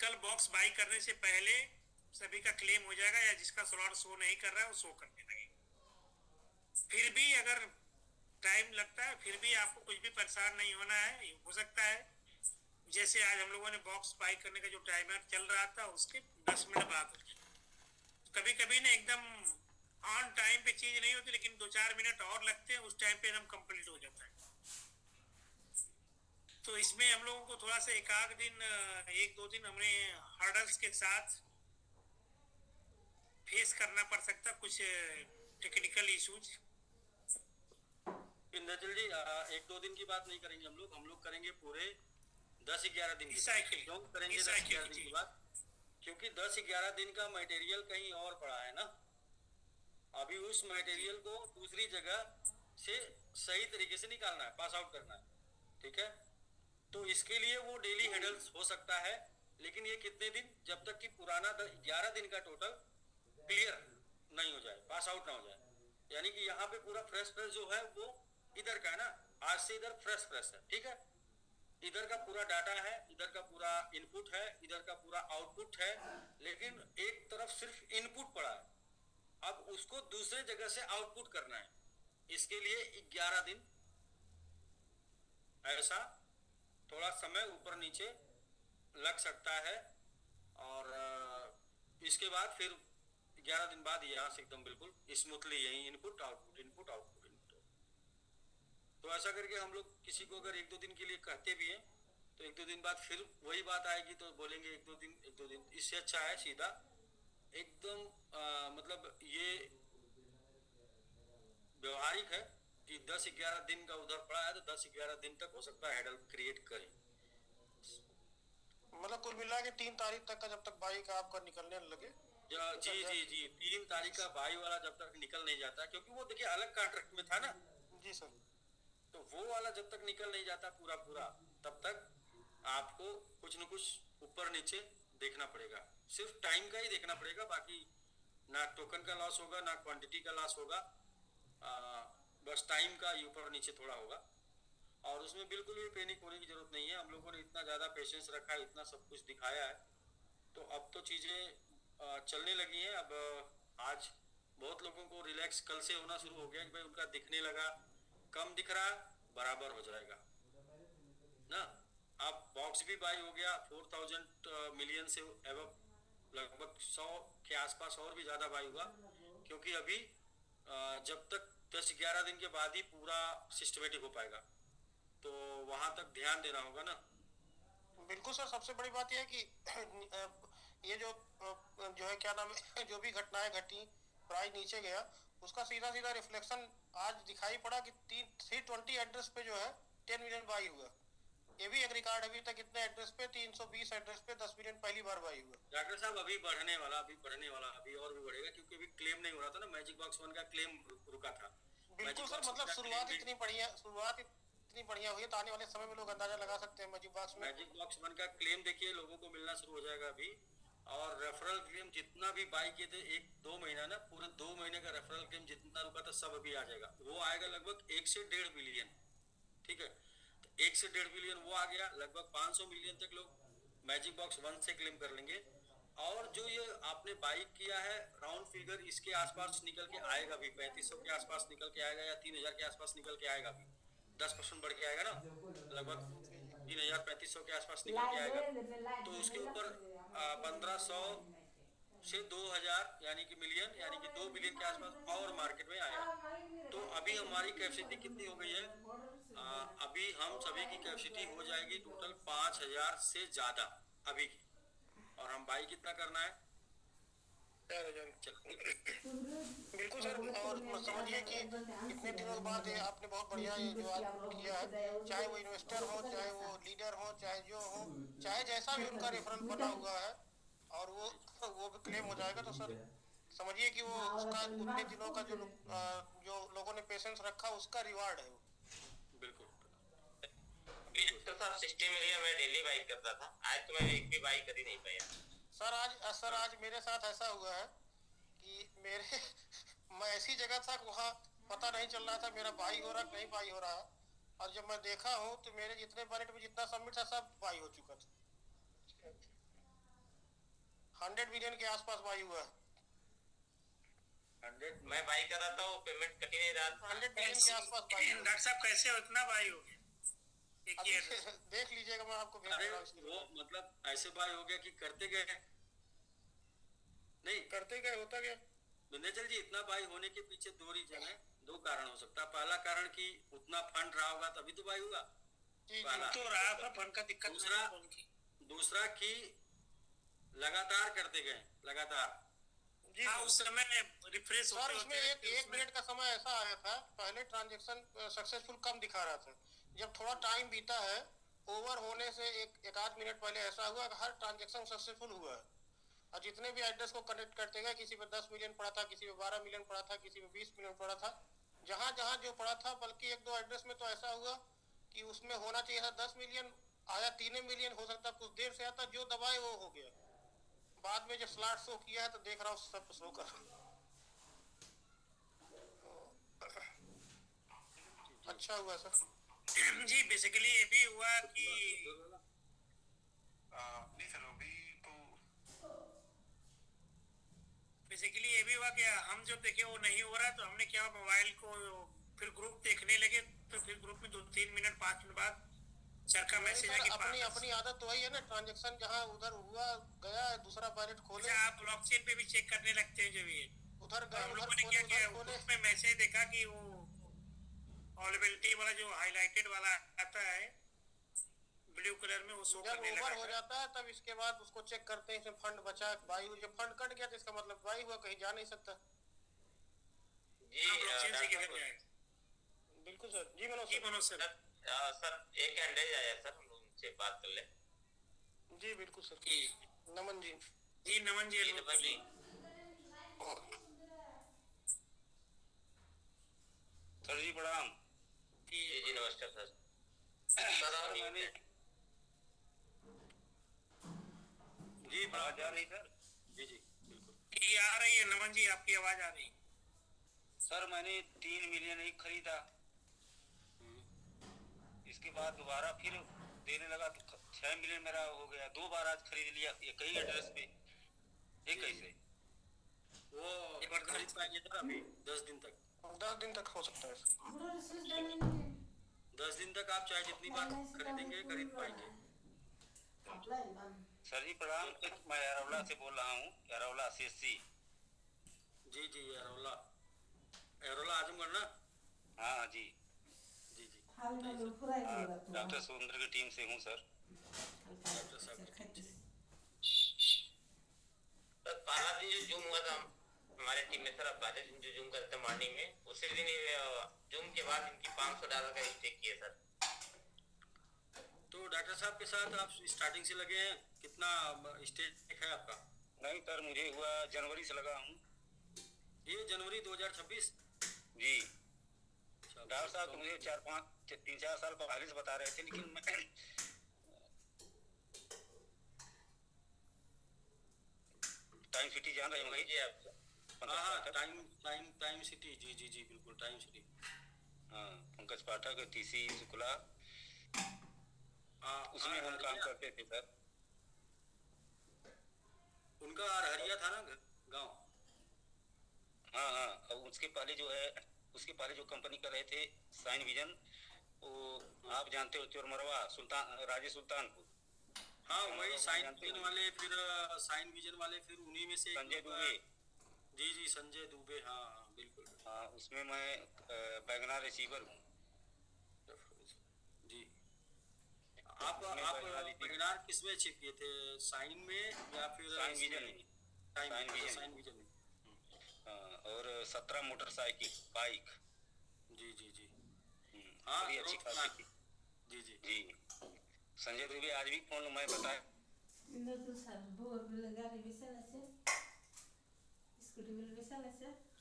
कल बॉक्स बाई करने से पहले सभी का क्लेम हो जाएगा, या जिसका स्लॉट शो नहीं कर रहा है वो शो करने लगेगा। फिर भी अगर टाइम लगता है, फिर भी आपको कुछ भी परेशान नहीं होना है। हो सकता है जैसे आज हम लोगों ने बॉक्स बाई करने का जो टाइमर चल रहा था उसके 10 मिनट बाद हो जाए। कभी कभी ना एकदम ऑन टाइम पे चीज नहीं होती, लेकिन 2-4 मिनट और लगते हैं, उस टाइम पे एकदम कंप्लीट हो जाता है। तो इसमें हम लोगों को थोड़ा सा एक आध दिन, 1-2 दिन हमने हर्डल्स के साथ फेस करना पड़ सकता, कुछ टेक्निकल इश्यूज। विंध्याचल जी 1-2 दिन की बात नहीं करेंगे हम लोग करेंगे पूरे 10-11 दिन की साइकिल क्यों करेंगे 10-11 दिन की बात, क्योंकि 10-11 दिन का मटेरियल कहीं और पड़ा है ना। अभी उस मटेरियल को दूसरी जगह से सही तरीके से निकालना है, पास आउट करना है, ठीक है। तो इसके लिए वो डेली हेडल्स हो सकता है, लेकिन ये कितने दिन, जब तक कि पुराना 11 दिन का टोटल क्लियर नहीं हो जाए, पास आउट ना हो जाए। यानी कि यहाँ पे पूरा फ्रेश जो है वो इधर का है ना, आज से इधर फ्रेश है, ठीक है। इधर का पूरा डाटा है, इधर का पूरा इनपुट है, इधर का पूरा आउटपुट है, लेकिन एक तरफ सिर्फ इनपुट पड़ा है। अब उसको दूसरे जगह से आउटपुट करना है, इसके लिए 11 दिन ऐसा थोड़ा समय ऊपर नीचे लग सकता है। और इसके बाद फिर 11 दिन बाद यहाँ से एकदम बिल्कुल स्मूथली यही input output input output input. तो ऐसा करके हम लोग किसी को अगर 1-2 दिन के लिए कहते भी हैं तो 1-2 दिन बाद फिर वही बात आएगी, तो बोलेंगे 1-2 दिन। इससे अच्छा है सीधा एकदम मतलब ये व्यवहारिक है कि 10-11 दिन का उधर पड़ा है तो 10-11 दिन तक हो सकता है हैंडल क्रिएट करें। मतलब कुल मिला के 3 तारीख तक का जब तक बाई का आपका निकलने लगे। जी 3 तारीख का बाई वाला जब तक निकल नहीं जाता, क्योंकि वो देखिए अलग कॉन्ट्रैक्ट में था ना। जी सर। तो वो वाला जब तक निकल नहीं जाता पूरा तब तक आपको कुछ न कुछ ऊपर नीचे देखना पड़ेगा, सिर्फ टाइम का ही देखना पड़ेगा। बाकी ना टोकन का लॉस होगा ना क्वांटिटी का लॉस होगा, बस टाइम का ऊपर नीचे थोड़ा होगा। और उसमें बिल्कुल भी पैनिक होने की जरूरत नहीं है। हम लोगों ने इतना ज़्यादा पेशेंस रखा है, इतना सब कुछ दिखाया है, तो अब तो चीज़ें चलने लगी हैं। अब आज बहुत लोगों को रिलैक्स कल से होना शुरू हो गया कि भाई उनका दिखने लगा, कम दिख रहा बराबर हो जाएगा ना। अब बॉक्स भी बाई हो गया, 4000 मिलियन से एवं लगभग 100 के आसपास और भी ज़्यादा बाई हुआ, क्योंकि अभी जब तक 10-11 दिन के बाद ही पूरा सिस्टमेटिक हो पाएगा, तो वहां तक ध्यान देना होगा ना। बिल्कुल सर, सबसे बड़ी बात यह है कि ये जो है क्या नाम है, जो भी घटनाएं घटी, प्राइस नीचे गया, उसका सीधा रिफ्लेक्शन आज दिखाई पड़ा कि 320 एड्रेस पे जो है 10 मिलियन बाई हुआ। ये भी एक रिकॉर्ड अभी तक इतने एड्रेस पे 320 एड्रेस पे 10 मिलियन पहली बार बाई हुआ। डॉक्टर साहब अभी बढ़ने वाला अभी और भी बढ़ेगा, क्योंकि अभी क्लेम नहीं हो रहा था ना, मैजिक बॉक्स 1 का क्लेम रुका था। बिल्कुल सर, मतलब शुरुआत इतनी बढ़िया हुई है, तो आने वाले समय में लोग अंदाजा लगा सकते हैं मैजिक बॉक्स 1 का क्लेम देखिए लोगों को मिलना शुरू हो जाएगा अभी। और रेफरल क्लेम जितना भी बाई किए थे 1-2 महीना ना, पूरे 2 महीने का रेफरल क्लेम जितना रुका था सब अभी आ जाएगा। वो आएगा लगभग 1 से 1.5 बिलियन, ठीक है। तो 1 से 1.5 बिलियन वो आ गया, लगभग 500 मिलियन तक लोग मैजिक बॉक्स 1 से क्लेम कर लेंगे। और जो ये आपने बाई किया है राउंड फिगर इसके आसपास निकल के आएगा भी, 3500 के आसपास निकल के आएगा या 3000 के आसपास निकल के आएगा भी, 10% बढ़ के आएगा ना लगभग। 3,000-3,500 के आसपास निकल के आएगा। तो उसके ऊपर 1,500 से 2,000 यानी कि मिलियन यानी कि 2 बिलियन के आसपास और मार्केट में आया। तो अभी हमारी कैपेसिटी कितनी हो गई है? अभी हम सभी की कैपेसिटी हो जाएगी टोटल 5,000 से ज्यादा अभी की। और हम बाई कितना करना है? 4,000। बिल्कुल सर, और समझिए कि इतने दिनों बाद ये आपने बहुत बढ़िया ये जो आप किया है, चाहे वो इन्वेस्टर हो, चाहे वो लीडर हो, चाहे जो हो, चाहे जैसा भी उनका रेफरल बना हुआ है और वो भी क्लेम हो जाएगा, तो सर समझिए कि वो उसका उतने दिनों का जो लोगों ने पेशेंस रखा उसका रिवार्ड है वो। बिल्कुल तो सर 60 मिलियन मैं डेली बाई करता था, आज तो मैं एक भी बाई कर ही नहीं पाया। सर आज मेरे साथ ऐसा हुआ है कि मैं ऐसी जगह था वहाँ पता नहीं चल रहा था मेरा बाई हो रहा नहीं बाई हो रहा, और जब मैं देखा हूँ तो मेरे जितने वॉलेट में जितना सबमिट था सब बाई हो चुका था। 100 मिलियन के आसपास बाई हुआ है। 100 मैं बाई कर रहा था, वो पेमेंट कट ही नहीं रहा था। 100 मिलियन के आसपास बाई हुआ। डॉक्टर साहब कैसे उतना बाई हो गया? देख लीजिएगा, मैं आपको भेज रहा हूँ। वो मतलब ऐसे बाई हो गया कि करते गए नहीं करते गए होता गया। विंध्याचल जी, इतना बाई होने के पीछे दो रीजन है, दो कारण हो सकता है। पहला कारण कि उतना फंड रहा होगा तभी तो बाई हुआ, पहला तो रहा था फंड का दिक्कत। दूसरा कि लगातार करते गए, लगातार। हाँ, उस समय रिफ्रेश सर उसमें एक मिनट का समय ऐसा आया था, पहले ट्रांजैक्शन सक्सेसफुल कम दिखा रहा था, जब थोड़ा टाइम बीता है ओवर होने से एक आध मिनट पहले ऐसा हुआ कि हर ट्रांजैक्शन सक्सेसफुल हुआ है, और जितने भी एड्रेस को कनेक्ट करते गए, किसी पे 10 मिलियन पड़ा था, किसी पे 12 मिलियन पड़ा था, किसी पे 20 मिलियन पड़ा था, जहां जहां जो पड़ा था। बल्कि एक दो एड्रेस में तो ऐसा हुआ कि उसमें होना चाहिए था 10 मिलियन, आया 3 मिलियन, हो सकता कुछ देर से आता, जो दबाए वो हो गया। बाद में जब स्लॉट शो किया है तो देख रहा हूँ सब शो कर। अच्छा हुआ सर। जी बेसिकली ये भी हुआ कि नहीं सर अभी तो बेसिकली ये भी हुआ कि हम जो देखे वो नहीं हो रहा, तो हमने क्या मोबाइल को फिर ग्रुप देखने लगे, तो फिर ग्रुप में 2-3 मिनट 5 मिनट बाद सर का मैसेज है कि अपनी आदत तो वही है ना, ट्रांजैक्शन जहाँ उधर हुआ गया दूसरा वॉलेट खोले। आप ब्लॉकचेन पे भी चेक करने लगते हैं, जो भी उधर गए हम लोगों ने क्या किया, उसमें मैसेज देखा कि वो अवेलेबिलिटी वाला जो हाईलाइटेड वाला आता है ब्लू कलर में, वो शो करने लगा हो जाता है, तब इसके बाद उसको चेक करते हैं इसमें फंड बचा, बाई हुई। जब फंड कट गया तो इसका मतलब बाई हुआ, कहीं जा नहीं सकता। बिल्कुल सर। जी मनोज सर। सर एक कैंडिडेट आया सर, उनसे बात कर ले। जी बिल्कुल सर। नमन जी। जी नमन जी। नमन जी। सर जी प्रणाम। जी नमस्कार सर। सर जी आवाज आ रही सर? जी जी बिल्कुल जी आ रही है नमन जी, आपकी आवाज आ रही। सर मैंने 3 मिलियन ही खरीदा, इसके बाद दोबारा फिर देने लगा तो 6 मिलियन मेरा हो गया। 2 बार आज खरीद लिया एक ही एड्रेस पे। ये कैसे? वो एक बार खरीद पाएंगे सर अभी 10 दिन तक। 10 दिन तक हो सकता है। 10 दिन तक आप चाहे जितनी बार खरीदेंगे खरीद पाएंगे। सर जी प्रणाम, मैं अरौला से बोल रहा हूँ, अरौला CSC। जी जी अरौला आजमगढ़ ना? हाँ जी जी जी डॉक्टर सुरेंद्र की टीम से हूँ सर। डॉक्टर साहब पहला दिन जो जूम हुआ था हमारे टीम में सर, पहले दिन जो जूम करते मॉर्निंग में, उसी दिन जूम के बाद इनकी $500 का स्टेक किया सर। तो डॉक्टर साहब के साथ आप स्टार्टिंग से लगे हैं, कितना स्टेक है आपका? नहीं सर, मुझे हुआ जनवरी से लगा हूँ। ये जनवरी 2026? जी डॉक्टर साहब तो मुझे 3-4 साल पहले से बता रहे थे, लेकिन मैं टाइम सिटी जान रहे होंगे जी आप? हाँ टाइम सिटी। जी जी जी बिल्कुल टाइम सिटी। हाँ पंकज पाठक TC शुक्ला, उसमें हम काम करते थे सर। उनका अरहरिया था ना गांव? हाँ। अब उसके पहले जो कंपनी कर रहे थे साइन विजन, वो आप जानते हो चोरमरवा सुल्तान राजे सुल्तानपुर, हाँ वही साइन जानते विजन हो? वाले, फिर साइन विजन वाले, फिर उन्हीं में से एक संजय लोग, दुबे। जी जी संजय दुबे, हाँ हाँ बिल्कुल। हाँ, उसमें मैं वैगनर रिसीवर हूँ। जी आप उसमें वैगनर रिसीवर, वेगनार किस में अचीव किए थे, साइन में या फिर साइन इसमें? विजन में। साइन विजन, साइन विजन में। और 17 मोटरसाइकिल बाइक। जी जी जी हाँ बड़ी अच्छी ग्रोथ खासी प्लान। थी। जी जी जी, संजय दुबे आज भी फोन मैं बताया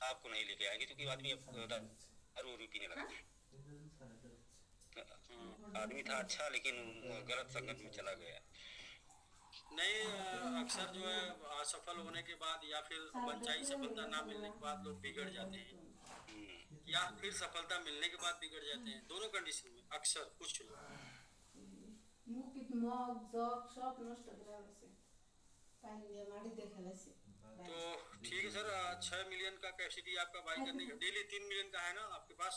आपको नहीं लेके आएंगे क्योंकि आदमी अब दारू पीने लगा। आदमी था अच्छा लेकिन गलत संगत में चला गया। नहीं अक्सर जो है असफल होने के बाद या फिर मनचाही सफलता ना मिलने के बाद लोग बिगड़ जाते हैं, या फिर सफलता मिलने के बाद बिगड़ जाते हैं, दोनों कंडीशन में अक्सर कुछ लोग। तो ठीक है सर, 6 मिलियन का कैपेसिटी आपका बाई करने का, डेली 3 मिलियन का है ना आपके पास?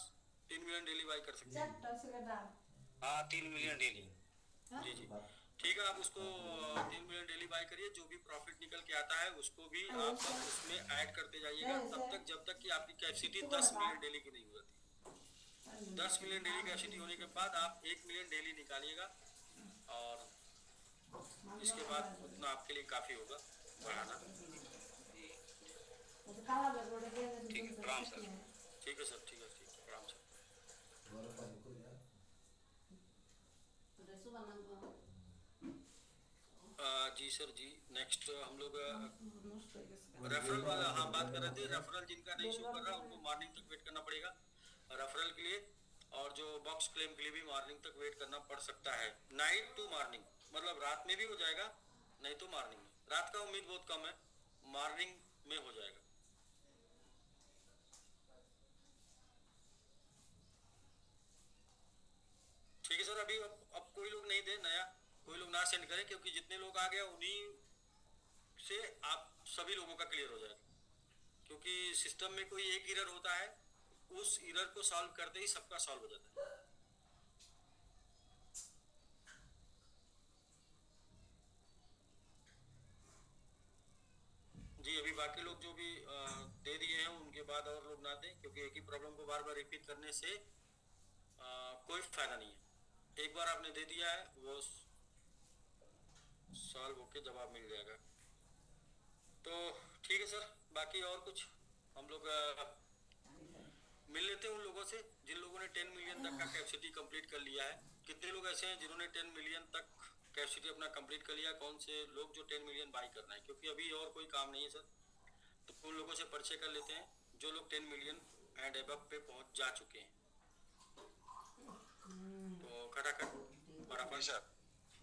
3 मिलियन डेली बाई कर सकते हैं। हाँ 3 मिलियन डेली। जी जी ठीक है, आप उसको 3 मिलियन डेली बाई करिए, जो भी प्रॉफिट निकल के आता है उसको भी आप उसमें ऐड करते जाइएगा, तब तक जब तक कि आपकी कैपेसिटी 10 मिलियन डेली की नहीं हो जाती। 10 मिलियन डेली कैपेसिटी होने के बाद आप 1 मिलियन डेली निकालिएगा, और इसके बाद उतना आपके लिए काफ़ी होगा बढ़ाना। ठीक है, प्रणाम सर। ठीक है सर, ठीक है, ठीक है, प्रणाम सर। जी सर जी, नेक्स्ट हम लोग रेफरल वाला, हाँ बात कर रहे थे, रेफरल जिनका नहीं शो कर रहा उनको मॉर्निंग तक वेट करना पड़ेगा रेफरल के लिए, और जो बॉक्स क्लेम के लिए भी मॉर्निंग तक वेट करना पड़ सकता है। नाइट टू मॉर्निंग, मतलब रात में भी हो जाएगा, नहीं तो मॉर्निंग में। रात का उम्मीद बहुत कम है, मॉर्निंग में हो जाएगा। ठीक है सर, अभी अब कोई लोग नहीं दे नया, कोई लोग ना सेंड करें, क्योंकि जितने लोग आ गए उन्हीं से आप सभी लोगों का क्लियर हो जाएगा, क्योंकि सिस्टम में कोई एक एरर होता है, उस एरर को सॉल्व करते ही सबका सॉल्व हो जाता है। जी अभी बाकी लोग जो भी दे दिए हैं उनके बाद और लोग ना दें, क्योंकि एक ही प्रॉब्लम को बार बार रिपीट करने से कोई फायदा नहीं है। एक बार आपने दे दिया है वो सॉल्व होके जवाब मिल जाएगा। तो ठीक है सर, बाकी और कुछ हम लोग मिल लेते हैं उन लोगों से जिन लोगों ने 10 मिलियन तक का कैपेसिटी कंप्लीट कर लिया है। कितने लोग ऐसे हैं जिन्होंने 10 मिलियन तक कैपेसिटी अपना कंप्लीट कर लिया? कौन से लोग जो 10 मिलियन बाई करना है, क्योंकि अभी और कोई काम नहीं है सर, तो उन लोगों से परिचय कर लेते हैं जो लोग 10 मिलियन एंड एबव पे पहुंच जा चुके हैं। तो खटाखट फटाफट सर,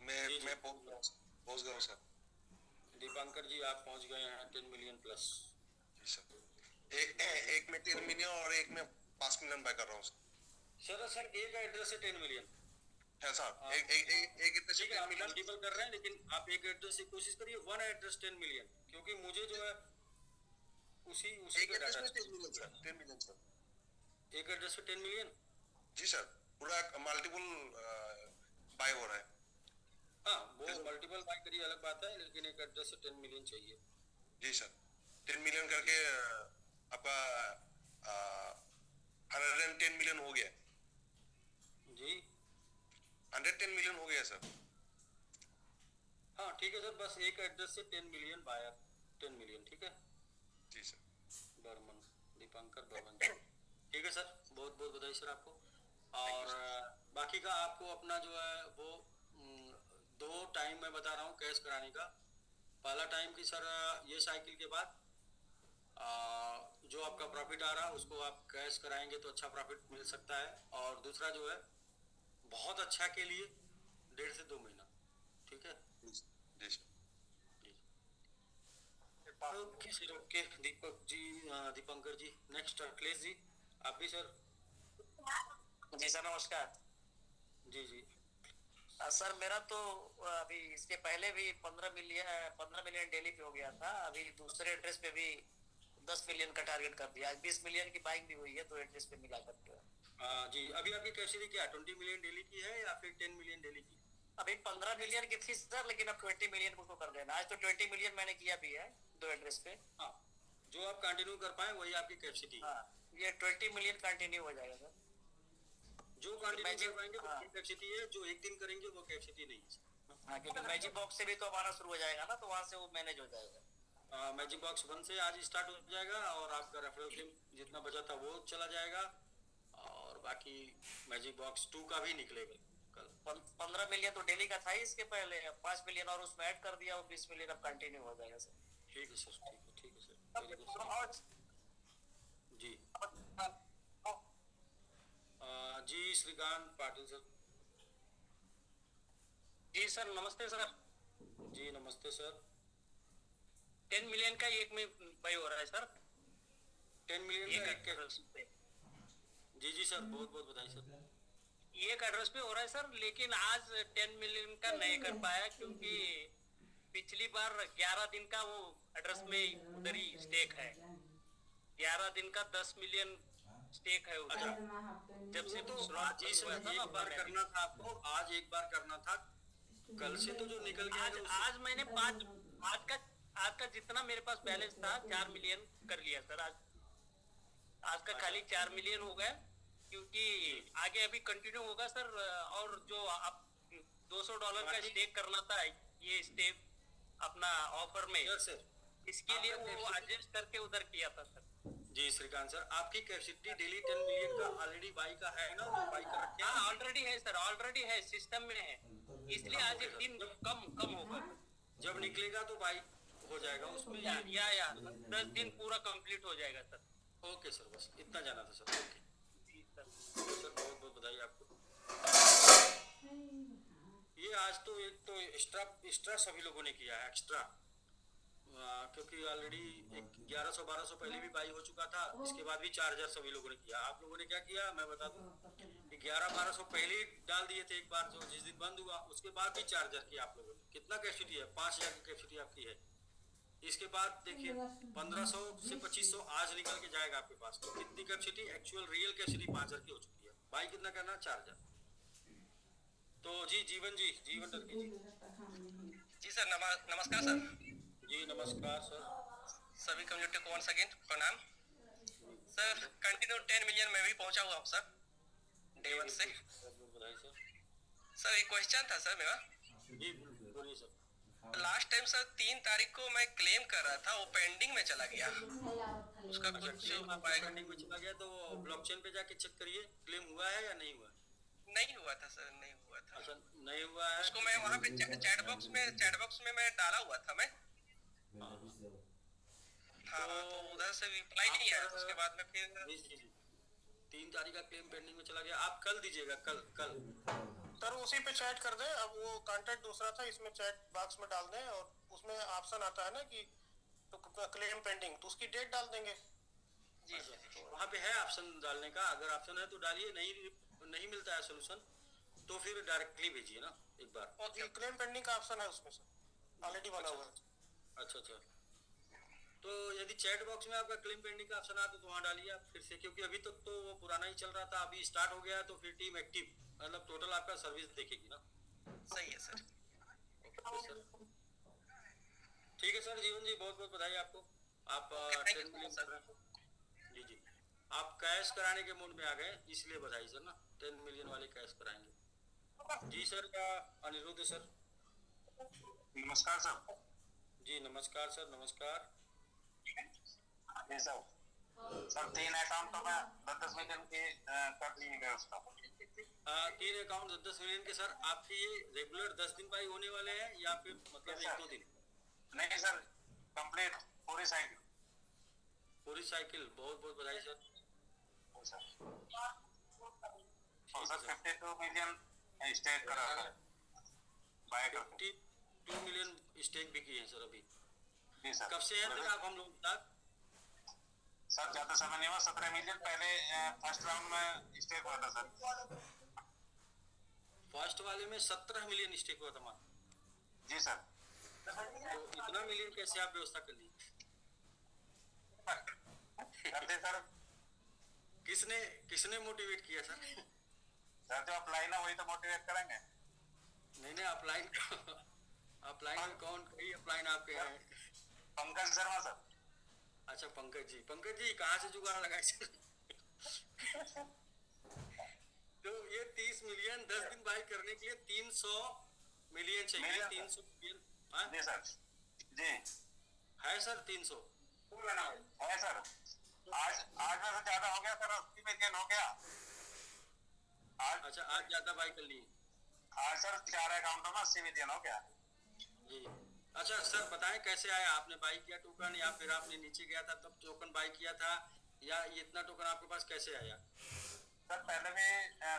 मैं पहुंच गया हूं सर। दीपांकर जी आप पहुंच गए हैं 10 मिलियन प्लस। जी सर, एक में 10 मिलियन और एक में 5 मिलियन बाय कर रहा हूँ सर एक एड्रेस से 10 मिलियन है सर। एक एड्रेस से 10 मिलियन मल्टीपल कर रहे हैं, लेकिन आप एक एड्रेस से कोशिश करिए, वन एड्रेस 10 मिलियन, क्योंकि मुझे जो है उसी एक पे एड्रेस डाटा में 10 मिलियन सर, 10 मिलियन सर। एक एड्रेस पे 10 मिलियन। जी सर, पूरा मल्टीपल बाय हो रहा है। हाँ वो मल्टीपल बाय करिए अलग बात है, लेकिन एक एड्रेस से 10 मिलियन चाहिए। जी सर, 10 मिलियन करके आपका 110 मिलियन हो गया जी। 110 मिलियन हो गया सर। हाँ ठीक है सर, बस एक एड्रेस से 10 मिलियन बायर 10 मिलियन, ठीक है। जी सर। बर्मन, दीपांकर बर्मन जी, ठीक है सर, बहुत बहुत बधाई सर आपको। और बाकी का आपको अपना जो है वो 2 टाइम मैं बता रहा हूँ कैश कराने का। पहला टाइम की सर ये साइकिल के बाद जो आपका प्रॉफिट आ रहा है उसको आप कैश कराएंगे तो अच्छा प्रॉफिट मिल सकता है, और दूसरा जो है बहुत अच्छा के लिए 1.5 से 2 महीना, ठीक है। जी sir. Okay sir, okay Deepak ji, Dipankar जी, नेक्स्ट अखिलेश जी आप भी सर। जी सर नमस्कार। जी जी सर मेरा तो अभी इसके पहले भी 15 मिलियन डेली पे हो गया था। अभी दूसरे एड्रेस पे भी 10 मिलियन का टारगेट कर दिया। 20 मिलियन की बाइक भी हुई है 2 एड्रेस पे मिला करके। जी अभी आपकी कैपेसिटी क्या है? 20 मिलियन डेली की है या फिर 10 मिलियन डेली की? अभी 15 मिलियन की थी सर, लेकिन अब 20 मिलियन मुझको कर देना। आज तो 20 मिलियन मैंने किया भी है 2 एड्रेस पे। हाँ, जो आप कंटिन्यू कर पाए वही आपकी कैपेसिटी है। हाँ, ये 20 मिलियन कंटिन्यू हो जाएगा सर। जो कंटिन्यू कर मैजिक- पाएंगे वो हाँ। कैपेसिटी है, जो एक दिन करेंगे वो कैपेसिटी नहीं है। हाँ, क्योंकि मैजिक बॉक्स से भी तो हमारा शुरू हो जाएगा ना, तो वहाँ से वो मैनेज हो जाएगा। मैजिक बॉक्स 1 से आज स्टार्ट हो जाएगा और आपका रेफरल क्लेम जितना बचा था वो चला जाएगा और बाकी मैजिक बॉक्स 2 का भी निकलेगा कल। 15 मिलियन तो डेली का था ही इसके पहले, 5 मिलियन और उसमें ऐड कर दिया, और 20 मिलियन अब कंटिन्यू हो जाएगा सर। ठीक है सर, ठीक है सर, वेरी गुड सर। जी जी श्रीकांत पाटिल सर। जी सर, नमस्ते सर। जी नमस्ते सर। 10 मिलियन का एक में बाई हो रहा है सर। 10 मिलियन एक का एक एड्रेस पे, जी सर, बहुत बहुत बधाई सर। एक एड्रेस पे हो रहा है सर, लेकिन आज 10 मिलियन का नहीं कर पाया, क्योंकि पिछली बार 11 दिन का वो एड्रेस में उधर ही स्टेक है। 11 दिन का 10 मिलियन स्टेक है उधर। जब से तो आज ही सर एक बार करना था आपको, आज एक बार करना था, कल से तो जो निकल गया है आज मैंने आज का जितना मेरे पास बैलेंस था 4 मिलियन कर लिया सर। आज का खाली 4 मिलियन हो गया, क्योंकि आगे अभी कंटिन्यू होगा सर। और जो आप $200 का स्टेक करना था, ये स्टेक अपना ऑफर में, सर इसके लिए वो एडजस्ट करके उधर किया था सर। जी श्रीकांत सर, आपकी कैपेसिटी डेली 10 मिलियन का ऑलरेडी बाई का है ना? बाई कर रखे हैं? हाँ, ऑलरेडी है सर, ऑलरेडी है, सिस्टम में है, इसलिए आज एक दिन कम होगा। जब निकलेगा तो बाई हो जाएगा उसमें। या 10 दिन पूरा कंप्लीट हो जाएगा सर। ओके सर, बस इतना जाना था सर। ओके जी सर। सर, बहुत बहुत बधाई आपको। ये आज तो एक तो एक्स्ट्रा सभी लोगों ने किया है, एक्स्ट्रा, क्योंकि ऑलरेडी 1100-1200 पहले भी बाई हो चुका था, इसके बाद भी 4000 सभी लोगों ने किया। आप लोगों ने क्या किया मैं बता दूं कि 11-1200 पहले ही डाल दिए थे एक बार, जो जिस दिन बंद हुआ उसके बाद भी 4000 किया आप लोगों ने। कितना कैपेसिटी है? 5000 की कैपेसिटी आपकी है। इसके बाद देखिए 1500 से 2500 आज निकल के जाएगा आपके पास। तो कितनी कैपेसिटी, एक्चुअल रियल कैपेसिटी 5000 की हो चुकी है। बाई कितना करना? 4000। तो जी जीवन टर्की जी सर, नमस्कार सर। जी नमस्कार सर। सभी कम्युनिटी को वंस अगेन प्रणाम सर। कंटिन्यू 10 मिलियन में भी पहुंचा हुआ हूँ सर, डे 1 से। बधाई सर। सर एक क्वेश्चन था सर मेरा। जी बोलिए सर। लास्ट टाइम सर 3 तारीख को मैं क्लेम कर रहा था, वो पेंडिंग में चला गया। उसका कुछ उपाय पेंडिंग में चला गया तो ब्लॉकचेन पे जाके चेक करिए क्लेम हुआ है या नहीं हुआ। नहीं हुआ था सर, नहीं हुआ था। अच्छा नहीं हुआ है। उसको मैं वहाँ पे चैट बॉक्स में मैं डाला हुआ था मैं। हाँ, तो उधर से रिप्लाई नहीं आया। उसके बाद में फिर 3 तारीख का क्लेम पेंडिंग में चला गया। आप कल दीजिएगा, कल सर उसी पे चैट कर दें। अब वो कांटेक्ट दूसरा था, इसमें चैट बॉक्स में डाल दें और उसमें ऑप्शन आता है ना कि तो क्लेम पेंडिंग, तो उसकी डेट डाल देंगे। जी वहाँ पे है ऑप्शन डालने का, अगर ऑप्शन है तो डालिए, नहीं मिलता है सोल्यूशन तो फिर डायरेक्टली भेजिए ना एक बार। और जी क्लेम पेंडिंग का ऑप्शन है उसमें सर, ऑलरेडी बना हुआ है। अच्छा तो यदि चैट बॉक्स में आपका क्लेम पेंडिंग का ऑप्शन आता तो वहाँ डालिए आप फिर से, क्योंकि अभी तक तो वो पुराना ही चल रहा था, अभी स्टार्ट हो गया तो फिर टीम एक्टिव, मतलब टोटल आपका सर्विस देखेगी ना। सही है सर। ओके सर, ठीक है सर। जीवन जी बहुत बहुत बधाई आपको। आप 10 मिलियन जी आप कैश कराने के मूड में आ गए, इसलिए बधाई सर ना। 10 मिलियन वाले कैश कराएंगे। जी सर, क्या अनिरुद्ध सर। नमस्कार सर। जी नमस्कार सर, नमस्कार। जी सर, 3 अकाउंट तो मैं 10 मिलियन के कर दिए गए उसका। 3 अकाउंट 10 मिलियन के सर। आपके ये रेगुलर 10 दिन बाई होने वाले हैं या फिर मतलब 1-2 दिन? नहीं सर, कंप्लीट पूरी साइकिल। बहुत बहुत बधाई सर। सर 52 मिलियन स्टेक करा है, बाय करके 52 मिलियन स्टेक भी किए हैं सर अभी। जी सर। कब से हैं सर आप हम लोग तक? सर ज्यादा समय नहीं हुआ, 17 मिलियन पहले फर्स्ट राउंड में स्टेक हुआ था सर। फर्स्ट वाले में 17 मिलियन स्टेक हुआ था हमारा। जी सर। तो इतना मिलियन कैसे आप व्यवस्था कर ली? करते सर। किस किसने किसने मोटिवेट किया सर? सर जो अपलाइन है वही तो मोटिवेट करेंगे। नहीं अपलाइन अपलाइन कौन कई अपलाइन आपके हैं? पंकज शर्मा सर। अच्छा पंकज जी कहाँ से जुगाड़ लगाए सर? तो ये 30 मिलियन 10 दिन बाई करने के लिए 300 मिलियन चाहिए। 300 मिलियन जी सर जी है सर 300 है सर। आज में से ज्यादा हो गया सर, 80 मिलियन हो गया आज। अच्छा आज ज्यादा बाई कर ली आज सर 4 अकाउंटों में 80 मिलियन हो गया जी। अच्छा सर बताएं कैसे आया, आपने बाई किया टोकन या फिर आपने नीचे गया था तब टोकन बाई किया था, या ये इतना टोकन आपके पास कैसे आया? सर पहले भी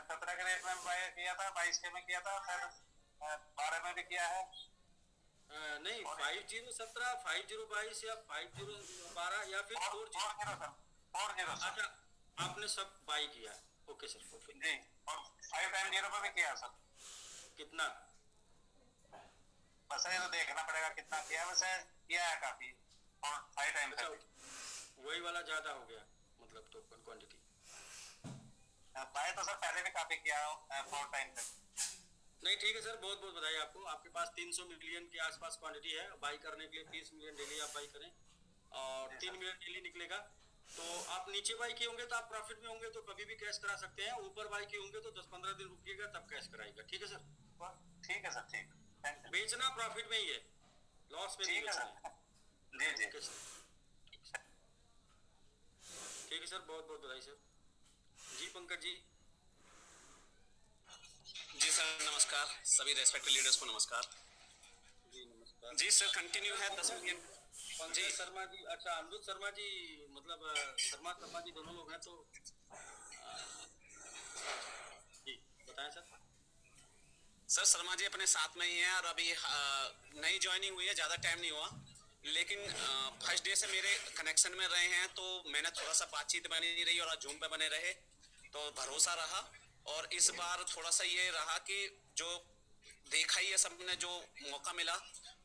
17 के रेट में बाय किया था, 22 के में किया था, फिर 12 में भी किया है। नहीं 5017 5022 या 5012 या फिर 40 अच्छा आपने सब बाई किया। ओके सर ओके जी। और 510 पे भी किया सर। कितना? बस ये तो देखना पड़ेगा कितना किया, वैसे किया है काफी। और 5 टाइम अच्छा वही वाला ज्यादा हो गया मतलब टोकन क्वांटिटी। बाय तो सर पहले भी काफी किया 4 टाइम तक। नहीं ठीक है सर, बहुत बहुत बधाई आपको। आपके पास 300 मिलियन के आसपास क्वांटिटी है, बाई करने के लिए 30 मिलियन डेली आप बाई करें और 3 मिलियन डेली निकलेगा। तो आप नीचे बाई किए होंगे तो आप प्रॉफिट में होंगे तो कभी भी कैश करा सकते हैं, ऊपर बाई किए होंगे तो 10-15 दिन रुकिएगा तब कैश कराएगा। ठीक है सर? ठीक है सर ठीक। बेचना प्रॉफिट में ही है, लॉस में नहीं बेचना। जी जी ठीक है सर, बहुत बहुत बधाई सर। जी पंकज जी। जी सर नमस्कार, सभी रेस्पेक्टेड लीडर्स को नमस्कार। जी नमस्कार जी सर कंटिन्यू है 10 मिलियन जी। शर्मा जी, अच्छा अमृत शर्मा जी मतलब शर्मा जी दोनों लोग हैं तो जी बताएं सर। सर शर्मा जी अपने साथ में ही हैं और अभी नई ज्वाइनिंग हुई है, ज़्यादा टाइम नहीं हुआ, लेकिन फर्स्ट डे से मेरे कनेक्शन में रहे हैं तो मैंने थोड़ा सा बातचीत बनी नहीं रही और आज जूम पे बने रहे तो भरोसा रहा। और इस बार थोड़ा सा ये रहा कि जो देखा ही है सबने, जो मौका मिला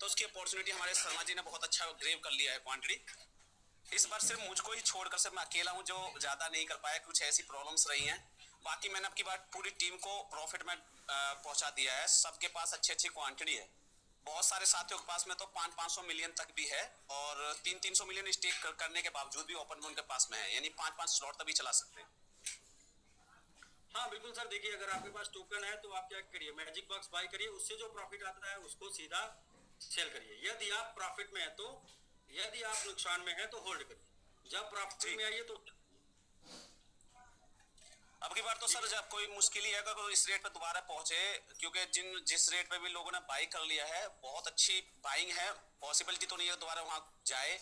तो उसकी अपॉर्चुनिटी हमारे शर्मा जी ने बहुत अच्छा ग्रेव कर लिया है क्वांटिटी। इस बार सिर्फ मुझको ही छोड़कर सिर्फ मैं अकेला हूँ जो ज़्यादा नहीं कर पाया, कुछ ऐसी प्रॉब्लम्स रही हैं। बाकी मैंने अब की बार पूरी टीम को प्रॉफिट में पहुंचा दिया है। सबके पास अच्छी क्वांटिटी है, बहुत सारे साथियों के पास में तो 500 मिलियन तक भी है और 300 मिलियन स्टेक करने के बावजूद भी ओपन में उनके पास में है, यानी 5 स्लॉट तक भी चला सकते हैं। हाँ बिल्कुल सर, देखिए अगर आपके पास टोकन है तो आप क्या करिए, मैजिक बॉक्स बाय करिए, उससे जो प्रॉफिट आता है उसको सीधा सेल करिए। यदि आप प्रॉफिट में है तो, यदि आप नुकसान में है तो होल्ड करिए, जब प्रॉफिट में आइए तो। अब की बार तो सर जब कोई मुश्किल ही है अगर इस रेट पे दोबारा पहुंचे, क्योंकि जिस रेट पे भी लोगों ने बाई कर लिया है बहुत अच्छी बाइंग है, पॉसिबिलिटी तो नहीं है दोबारा वहां जाए,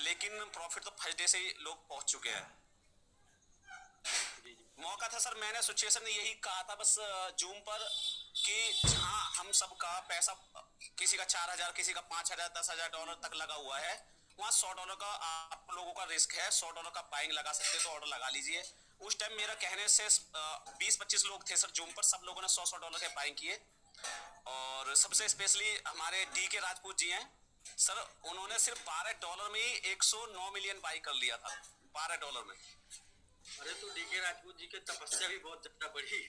लेकिन प्रॉफिट तो फर्स्ट डे से ही लोग पहुंच चुके हैं। मौका था सर, मैंने सिचुएशन यही कहा था बस जूम पर कि जहां हम सबका पैसा किसी का 4000 किसी का 5000 $10,000 तक लगा हुआ है, वहाँ $100 का आप लोगों का रिस्क है, $100 का बाइंग लगा सकते तो ऑर्डर लगा लीजिए। उस टाइम मेरा कहने से 20-25 लोग थे सर जूम पर, सब लोगों ने $100 के बाइंग किए और सबसे स्पेशली हमारे डी के राजपूत जी हैं सर, उन्होंने सिर्फ $12 में ही 109 मिलियन बाई कर लिया था, $12 में। अरे तो डी के राजपूत जी की तपस्या भी बहुत ज्यादा बढ़ी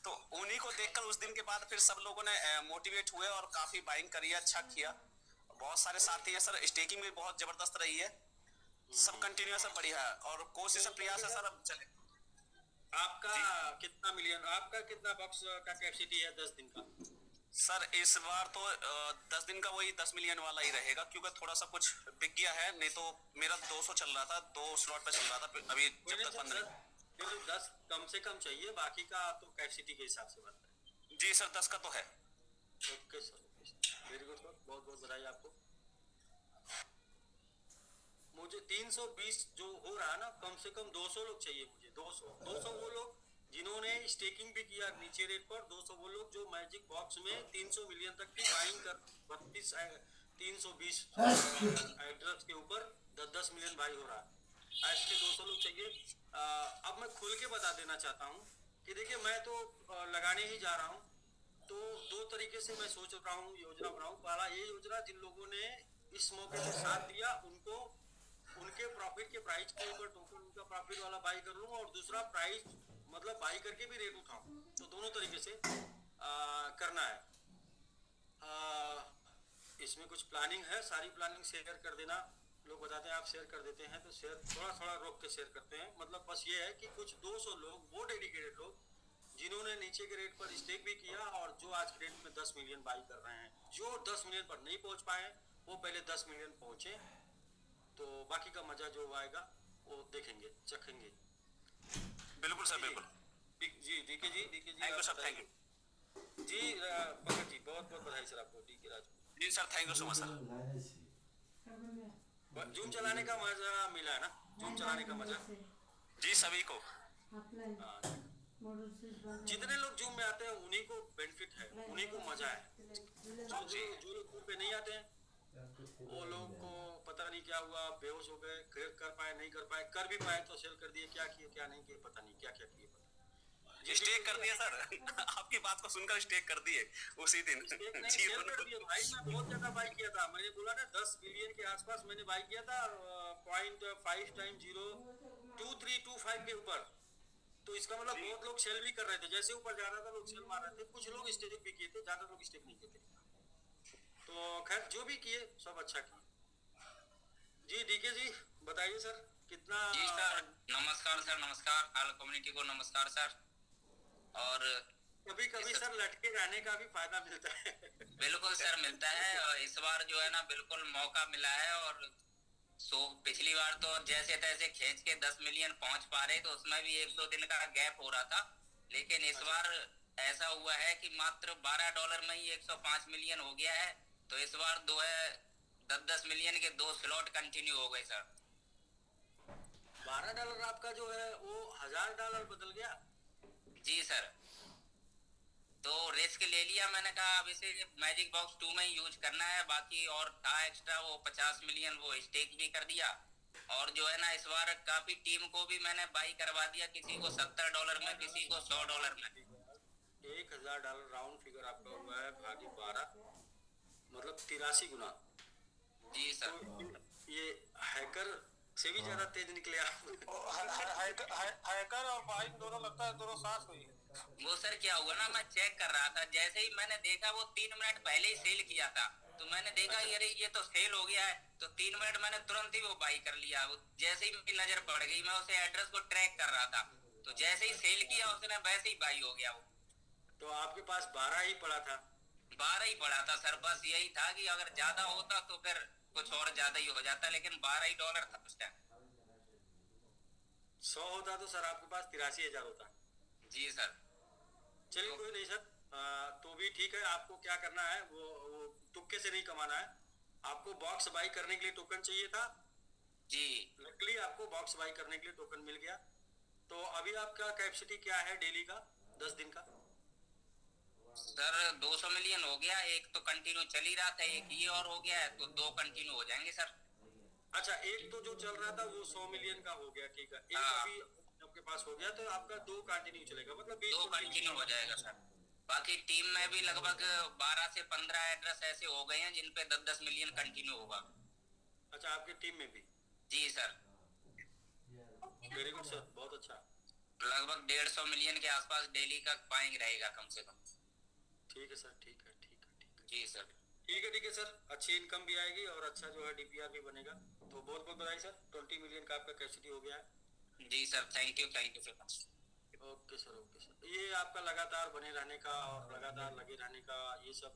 तो उन्हीं को देखकर उस दिन के बाद फिर सब लोगों ने मोटिवेट हुए और काफी बाइंग करी, अच्छा किया। बहुत सारे साथी है सर, स्टेकिंग भी बहुत जबरदस्त रही है, सब कंटिन्यूअस है, बढ़िया है और कोशिश प्रयास है सर अब चले। आपका कितना मिलियन, आपका कितना बॉक्स का कैपेसिटी है 10 दिन का? सर इस बार तो 10 दिन का वही 10 मिलियन वाला ही रहेगा, क्योंकि थोड़ा सा कुछ बिक गया है, नहीं तो मेरा 200 चल रहा था, 2 स्लॉट पे चल रहा था अभी जब तक 15। 10 कम से कम चाहिए, बाकी का तो कैपेसिटी के हिसाब से बनता है। जी सर 10 का तो है। Okay sir, very good sir, बहुत बहुत बधाई आपको। मुझे 320 जो हो रहा है ना, कम से कम 200 लोग चाहिए मुझे, 200 वो लोग जिन्होंने स्टेकिंग भी किया नीचे रेट पर, 200 वो लोग जो मैजिक बॉक्स में 300 मिलियन तक की बाइंग कर 320 एड्रेस के ऊपर 10 मिलियन बाई हो रहा है, ऐसे 200 लोग चाहिए। अब मैं खुल के बता देना चाहता हूँ कि देखिए मैं तो लगाने ही जा रहा हूँ, तो 2 तरीके से मैं सोच रहा हूँ, योजना बनाऊँ। पहला ये योजना, जिन लोगों ने इस मौके पर साथ दिया उनको उनके उनके प्रॉफिट के प्राइस के ऊपर टोकन उनका प्रॉफिट वाला बाई कर लूँ और दूसरा प्राइस मतलब बाई करके भी रेट उठाऊं, तो दोनों तरीके से करना है। इसमें कुछ प्लानिंग है, सारी प्लानिंग शेयर कर देना। लोग बताते हैं आप शेयर कर देते हैं, तो शेयर थोड़ा थोड़ा रोक के शेयर करते हैं। मतलब बस ये है कि कुछ 200 लोग वो डेडिकेटेड लोग जिन्होंने नीचे के रेट पर स्टेक भी किया और जो आज के रेट में 10 मिलियन बाई कर रहे हैं, जो 10 मिलियन पर नहीं पहुंच पाए वो पहले 10 मिलियन पहुंचे, तो बाकी का मजा जो आएगा वो देखेंगे, चखेंगे। बिल्कुल सर, बिल्कुल जी। DK ji thank you sir, thank you जी। पंकज जी बहुत बहुत बधाई सर आपको, DK Raj ji sir, thank you so much sir. Zoom चलाने का मजा मिला है ना, जूम चलाने का मजा जी सभी को। जितने लोग जूम में आते हैं उन्हीं को बेनिफिट है, उन्हीं को मजा है। जो लोग जूम पे नहीं आते हैं वो लोग को पता नहीं क्या हुआ, बेहोश हो गए, कर पाए नहीं कर पाए, कर भी पाए तो सेल कर दिए, क्या किए क्या नहीं किए पता नहीं, क्या क्या किए स्टेक कर दिया सर। आपकी बात को सुनकर स्टेक कर दिए उसी दिन। कर दिए भाई। मैं बहुत ज्यादा बाई किया था, मैंने बोला ना 10 बिलियन के आसपास मैंने बाई किया था 0.5 टाइम 0.2325 के ऊपर। तो इसका मतलब बहुत लोग सेल भी कर रहे थे, जैसे ऊपर जा रहा था लोग सेल मार रहे थे, कुछ लोग स्टेक भी किए थे, ज्यादा लोग स्टेक नहीं किए थे। तो खैर जो भी किए सब अच्छा किए। जी डीके जी बताइए सर कितना। जी सर नमस्कार सर, नमस्कार ऑल कम्युनिटी को नमस्कार सर। और कभी कभी सर लटके रहने का भी फायदा मिलता है। बिल्कुल सर मिलता है, और इस बार जो है ना बिल्कुल मौका मिला है। और पिछली बार तो जैसे तैसे खींच के 10 मिलियन पहुंच पा रहे, तो उसमें भी 1-2 दिन का गैप हो रहा था। लेकिन इस बार ऐसा हुआ है कि मात्र $12 में ही 105 मिलियन हो गया है। तो इस बार 10 मिलियन के 2 स्लॉट कंटिन्यू हो गए सर। $12 आपका जो है वो $1000 बदल गया। जी सर, तो रिस्क ले लिया, मैंने कहा अब इसे मैजिक बॉक्स 2 में यूज करना है। बाकी और था एक्स्ट्रा वो 50 मिलियन वो स्टेक भी कर दिया। और जो है ना इस बार काफी टीम को भी मैंने बाई करवा दिया, किसी को $70 में, किसी को $100 में। $1000 राउंड फिगर आपका हुआ है भागी 12, मतलब 83 गुना। जी सर, तो ये हैकर से भी ज्यादा तेज निकले आप। हैकर और बाइक दोनों लगता है दोनों साथ हुई है। वो सर क्या हुआ ना, मैं चेक कर रहा था, जैसे ही मैंने देखा वो 3 मिनट पहले ही सेल किया था, तो मैंने देखा अरे ये तो सेल हो गया है। तो 3 मिनट मैंने तुरंत ही वो बाई कर लिया। जैसे ही मेरी नजर पड़ गई, मैं उसे एड्रेस को ट्रैक कर रहा था, तो जैसे ही सेल किया उसने वैसे ही बाई हो गया वो। तो आपके पास 12 ही पड़ा था? 12 ही पड़ा था सर। बस यही था कि अगर ज्यादा होता तो फिर कुछ और ज्यादा ही हो जाता, लेकिन $12 था उस टाइम। 100 होता तो सर आपके पास 83,000 होता। जी सर। चलिए कोई नहीं सर, तो भी ठीक है। आपको क्या करना है वो तुक्के से नहीं कमाना है, आपको बॉक्स बाई करने के लिए टोकन चाहिए था जी। लकली आपको बॉक्स बाई करने के लिए टोकन मिल गया। तो अभी आपका कैपेसिटी क्या है डेली का 10 दिन का? सर 200 मिलियन हो गया, एक तो कंटिन्यू चल ही रहा था, एक ये और हो गया है, तो 2 कंटिन्यू हो जाएंगे सर। अच्छा, एक तो जो चल रहा था वो 100 मिलियन का हो गया, ठीक है। एक अभी आपके पास हो गया, तो आपका 2 कंटिन्यू चलेगा, मतलब 2 कंटिन्यू हो जाएगा सर। बाकी टीम में भी लगभग 12 से 15 एड्रेस ऐसे हो गए हैं जिन पे 10-10 मिलियन कंटिन्यू होगा। अच्छा, आपकी टीम में भी? जी सर। वेरी गुड सर, बहुत अच्छा। लगभग 150 मिलियन के आसपास डेली का बाइंग रहेगा कम से कम। ठीक है सर, ठीक है। जी सर। ठीक है सर, अच्छी इनकम भी आएगी और अच्छा जो है डीपीआर भी बनेगा। तो बहुत बहुत बधाई सर, 20 मिलियन का आपका कैपेसिटी हो गया है। जी sir, thank you so much. Okay sir, okay sir. ये आपका लगातार बने रहने का और लगातार लगे रहने का ये सब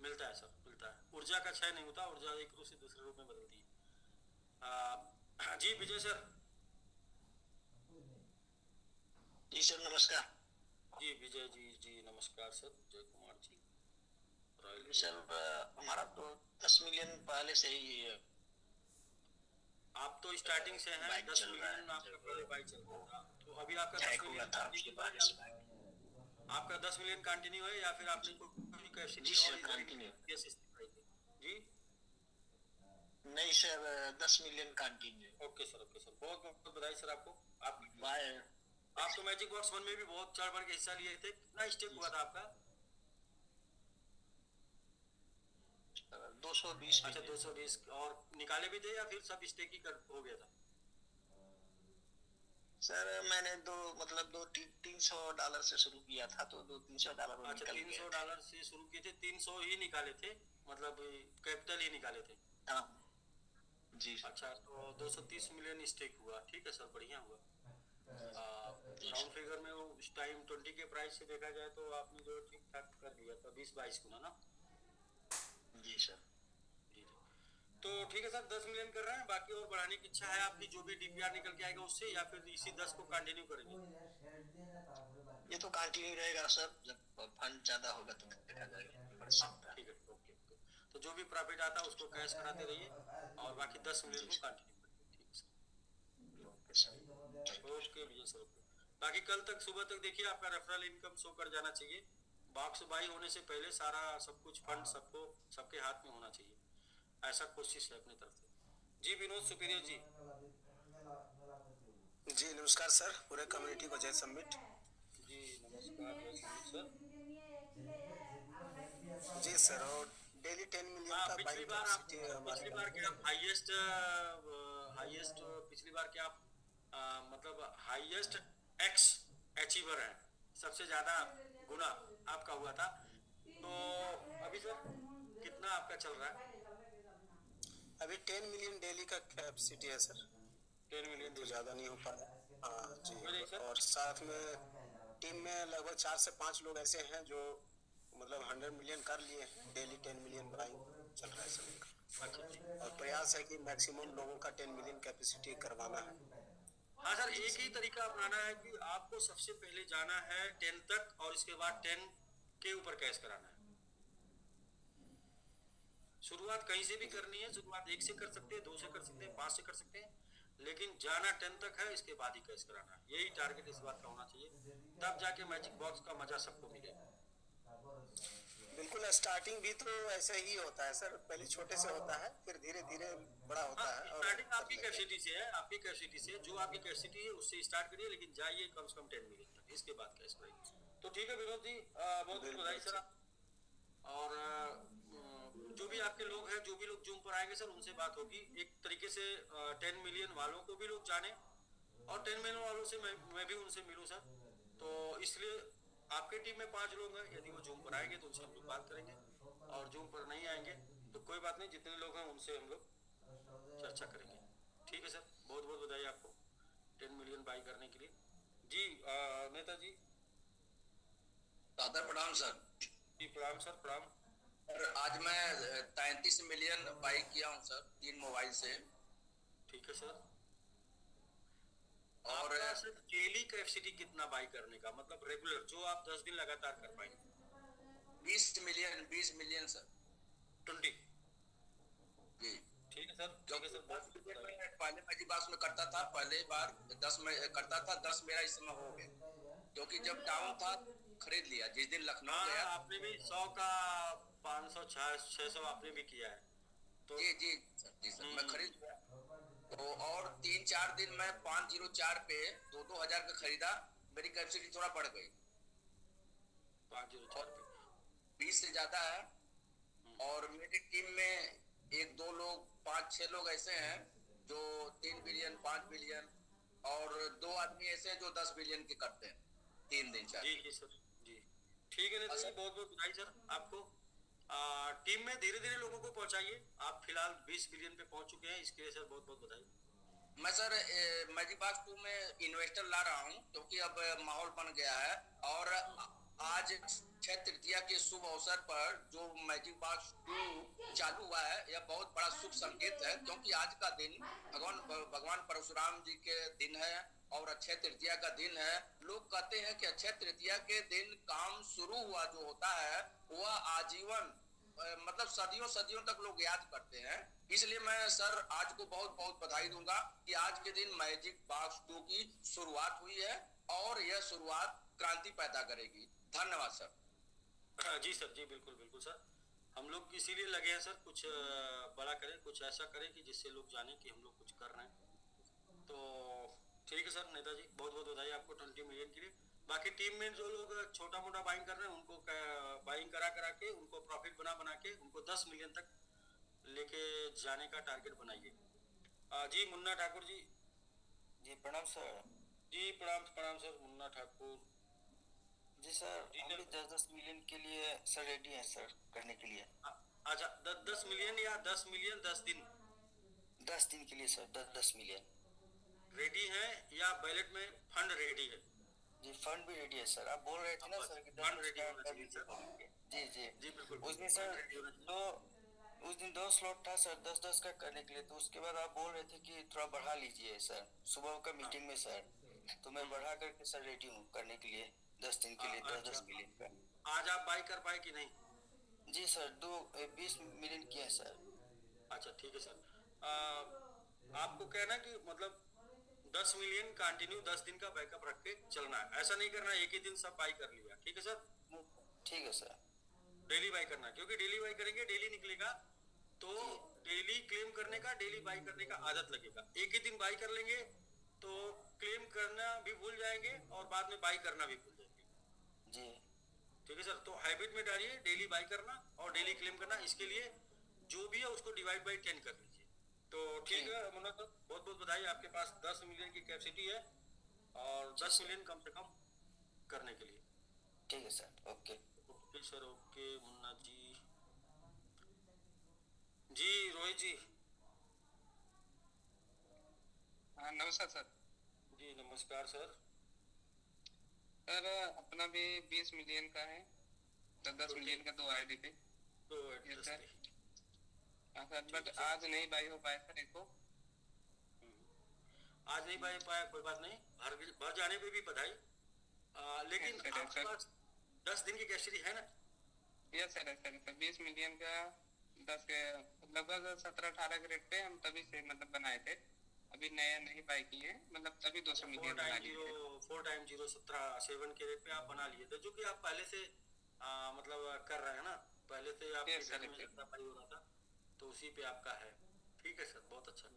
मिलता है सर, मिलता है। ऊर्जा का क्षय नहीं होता, ऊर्जा एक रूप से दूसरे रूप में बदलती है। जी विजय सर। जी सर नमस्कार। जी विजय जी नमस्कार सर। जय कुमार जी सर, हमारा तो 10 मिलियन पहले से ही है। आप तो स्टार्टिंग से हैं, 10 मिलियन आपका पहले बाइक चल रहा था, तो अभी आपका 10 मिलियन था उसके बाद से आपका 10 मिलियन कंटिन्यू है या फिर आपने कोई कैपेसिटी और कंटिन्यू? जी नहीं sir, 10 million continue. Okay sir, okay sir, बहुत बहुत बधाई सर आपको। आप तो मैजिक बॉक्स 1 में भी बहुत चढ़ बढ़ के हिस्सा लिए थे, कितना स्टेक हुआ था आपका? 220 अच्छा 220 और निकाले भी थे या फिर सब स्टेक ही कर हो गया था? सर मैंने $300 से शुरू किया था, तो $300 अच्छा $300 से शुरू किए थे, 300 ही निकाले थे, मतलब कैपिटल ही निकाले थे। हाँ जी। अच्छा तो 230 मिलियन स्टेक हुआ, ठीक है सर, बढ़िया हुआ। राउंड फिगर में वो उस टाइम 20 के प्राइस से देखा जाए तो आपने जो ठीक ठाक कर दिया था, 20-22 गुना ना। जी सर। जी जी, तो ठीक है सर, 10 मिलियन कर रहे हैं, बाकी और बढ़ाने की इच्छा है आपकी, जो भी डीपीआर निकल के आएगा उससे, या फिर इसी 10 को कंटिन्यू करेंगे? ये तो कंटिन्यू रहेगा सर, जब फंड ज्यादा होगा तो देखा जाएगा। ठीक है, ओके ओके, तो जो भी प्रॉफिट आता है उसको कैश कराते रहिए और बाकी 10 मिलियन को कंटिन्यू करिए, ठीक है सर। ओके भैया सर, ओके। बाकी कल तक सुबह तक देखिए आपका रेफरल इनकम शो कर जाना चाहिए, बॉक्स बाई होने से पहले सारा सब कुछ फंड सबको सबके हाथ में होना चाहिए, ऐसा कोशिश है अपनी तरफ से। जी विनोद सुपीरियर जी। जी नमस्कार सर, पूरे कम्युनिटी को जय समिट। जी नमस्कार, जय समिट सर। जी सर, और डेली 10 मिलियन का पिछली बार के आप हाईएस्ट पिछली बार के आप मतलब हाईएस्ट एक्स अचीवर हैं, सबसे ज्यादा गुना आपका हुआ था, तो अभी सर कितना आपका चल रहा है? अभी 10 मिलियन डेली का कैपेसिटी है सर। 10 मिलियन तो ज्यादा नहीं हो पाया। हाँ जी, और साथ में टीम में लगभग 4 से 5 लोग ऐसे हैं जो मतलब 100 मिलियन कर लिए हैं, डेली 10 मिलियन बाइंग चल रहा है सभी का। और प्रयास है कि मैक्सिमम लोगों का 10 मिलियन कैपेसिटी करवाना है। हाँ सर, एक ही तरीका अपनाना है कि आपको सबसे पहले जाना है 10 तक और इसके बाद 10 के ऊपर कैश कराना है। शुरुआत कहीं से भी करनी है, शुरुआत 1 से कर सकते हैं, 2 से कर सकते हैं, 5 से कर सकते हैं, लेकिन जाना 10 तक है, इसके बाद ही कैश कराना है। यही टारगेट इस बात का होना चाहिए, तब जाके मैजिक बॉक्स का मजा सबको मिलेगा। बिल्कुल, स्टार्टिंग भी तो ऐसा ही होता है सर, पहले छोटे से होता है, फिर धीरे धीरे बड़ा होता है। स्टार्टिंग आपकी कैपेसिटी से है, आपकी कैपेसिटी से, जो आपकी कैपेसिटी है उससे स्टार्ट करिए, लेकिन जाइए कम से कम 10 मिलियन तक, इसके बाद कैश कराइए। तो ठीक है विनोद जी, बहुत बहुत बधाई सर आप। और जो भी आपके लोग हैं, जो भी लोग जूम पर आएंगे सर, उनसे बात होगी एक तरीके से। 10 मिलियन वालों को भी लोग जाने और 10 मिलियन वालों से मैं भी उनसे मिलूं सर, तो इसलिए आपके टीम में 5 लोग हैं, यदि वो जूम पर आएंगे तो उनसे हम लोग बात करेंगे, और जूम पर नहीं आएंगे तो कोई बात नहीं, जितने लोग हैं उनसे हम लोग चर्चा करेंगे। ठीक है सर, बहुत बहुत बधाई आपको 10 मिलियन बाई करने के लिए। जी नेताजी। दादा प्रणाम सर। जी प्रणाम सर, प्रणाम। आज मैं 33 मिलियन बाई किया हूँ सर, 3 मोबाइल से। ठीक है सर। और सर डेली कैपेसिटी कितना बाई करने का, मतलब रेगुलर जो आप 10 दिन लगातार कर पाएंगे? 20 मिलियन सर। 20 जी ठीक है सर, ठीक है सर। पहले मैजिक बॉक्स में करता था, पहले बार 10 में करता था, 10 मेरा इस समय हो गया, क्योंकि जब डाउन था खरीद लिया। जिस दिन लखनऊ गया आपने भी 100 का 500 600 आपने भी किया है तो? जी सर, मैं खरीद लिया। तो और 3-4 दिन में 504 पे 2-2000 का खरीदा, मेरी कैपेसिटी थोड़ा बढ़ गई। 504 पे 20 से ज्यादा है। और मेरी टीम में 1-2 लोग 5-6 लोग ऐसे हैं जो 3 बिलियन 5 बिलियन, और 2 आदमी ऐसे हैं जो 10 बिलियन के करते हैं 3 दिन 4 दिन। जी सर, जी ठीक है नेता जी, बहुत बहुत बधाई सर आपको। टीम में धीरे धीरे लोगों को पहुंचाइए, आप फिलहाल 20 बिलियन पे पहुंच चुके हैं, इसके लिए सर बहुत बहुत बधाई। मैं सर मैजिक बॉक्स 2 में इन्वेस्टर ला रहा हूं, क्योंकि अब माहौल बन गया है। और आज अक्षय तृतीया के शुभ अवसर पर जो मैजिक बॉक्स 2 चालू हुआ है, यह बहुत बड़ा शुभ संकेत है, क्योंकि आज का दिन भगवान परशुराम जी के दिन है और अक्षय तृतीया का दिन है। लोग कहते हैं कि अक्षय तृतीया के दिन काम शुरू हुआ जो होता है वह आजीवन मतलब सदियों तक लोग याद करते हैं। इसलिए मैं सर आज को बहुत बहुत बधाई दूंगा कि आज के दिन मैजिक बॉक्स 2 की शुरुआत हुई है, और यह शुरुआत क्रांति पैदा करेगी। धन्यवाद सर। जी सर, जी बिल्कुल बिल्कुल सर, हम लोग इसीलिए लगे हैं सर, कुछ बड़ा करें, कुछ ऐसा करें कि जिससे लोग जाने कि हम लोग कुछ कर रहे हैं। तो ठीक है सर नेताजी, बहुत बहुत बधाई आपको 20 मिलियन के लिए। बाकी टीम में जो लोग छोटा मोटा बाइंग कर रहे हैं उनको बाइंग करा के उनको प्रॉफिट बना के उनको 10 मिलियन तक लेके जाने का टारगेट बनाइए। जी मुन्ना ठाकुर जी। जी प्रणाम सर। जी प्रणाम प्रणाम सर मुन्ना ठाकुर जी सर, हम भी 10-10 मिलियन के लिए सर रेडी हैं सर करने के लिए। अच्छा 10 मिलियन या 10 मिलियन 10 दिन? 10 दिन के लिए सर, 10-10 मिलियन रेडी है या बैलेट में फंड रेडी है? जी फंड भी रेडी है सर। आप बोल रहे थे ना सर कि फंड रेडी होना चाहिए सर। जी जी जी बिल्कुल। उस दिन सर उस दिन 2 स्लॉट था सर 10-10 का करने के लिए, तो उसके बाद आप बोल रहे थे कि थोड़ा बढ़ा लीजिए सर सुबह का मीटिंग में सर, तो मैं बढ़ा करके सर रेडी हूँ करने के लिए 10 दिन के लिए 10-10 मिलियन का। आज आप बाई कर पाए कि नहीं? जी सर 20 मिलियन किए हैं सर। अच्छा ठीक है सर। आपको कहना कि मतलब 10 मिलियन कंटिन्यू 10 दिन का बैकअप रख के चलना है, ऐसा नहीं करना एक ही दिन सब बाई कर लिया। ठीक है सर? ठीक है सर। डेली बाई करना, क्योंकि डेली बाई करेंगे डेली निकलेगा तो डेली क्लेम करने का डेली बाई करने का आदत लगेगा। एक ही दिन बाई कर लेंगे तो क्लेम करना भी भूल जाएंगे और बाद में बाई करना भी भूल जाएंगे। जी ठीक है सर। तो हैबिट में डालिए डेली बाई करना और डेली क्लेम करना। इसके लिए जो भी है उसको डिवाइड बाई 10 कर लीजिए। तो ठीक है मुन्ना सर, बहुत बहुत बधाई, आपके पास 10 मिलियन की कैपेसिटी है और 10 मिलियन कम से कम करने के लिए। ठीक है sir. Okay okay sir. Okay Munna ji. जी रोहित जी। हाँ नमस्कार सर। जी नमस्कार सर। सर अपना भी 20 मिलियन का है, 10 मिलियन का 2 आईडी पे। तो सर हाँ सर, बट आज नहीं बाई हो पाया सर इसको। आज नहीं बाई पाया, कोई बात नहीं, भर जाने पे भी बधाई। लेकिन आपके पास 10 दिन की कैपेसिटी है ना? यस सर सर 20 मिलियन का 10 लगभग 17-18 के रेट पे हम तभी से मतलब बनाए थे, अभी नया नहीं बाई किए, मतलब तभी 200 मिलियन बना लिए थे। 4 टाइम 0 17 के रेट पे आप बना लिए थे, जो कि आप पहले से मतलब कर रहे हैं ना, पहले से आपके घर में जितना बाई हो रहा था तो उसी पे आपका है। ठीक है सर, बहुत अच्छा।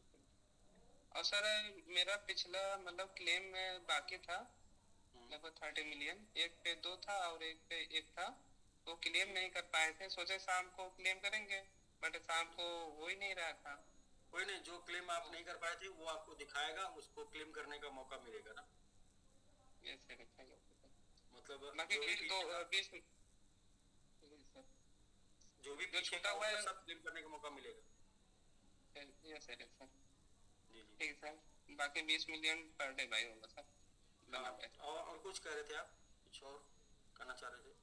और सर मेरा पिछला मतलब क्लेम में बाकी था लगभग 30 मिलियन, एक पे 2 था और एक पे 1 था, तो क्लेम नहीं कर पाए थे। सोचे शाम को क्लेम करेंगे बट शाम को हो ही नहीं रहा था। कोई नहीं, जो क्लेम आप नहीं कर पाए थे वो आपको दिखाएगा, उसको क्लेम करने का मौका मिलेगा ना। यस सर मतलब बाकी जो भी पीछे का हुआ है सब क्लेम करने का मौका मिलेगा। यस सर सर ठीक है सर। बाकी 20 मिलियन पर डे बाई होगा सर। और कुछ कह रहे थे आप, कुछ और कहना चाह रहे थे?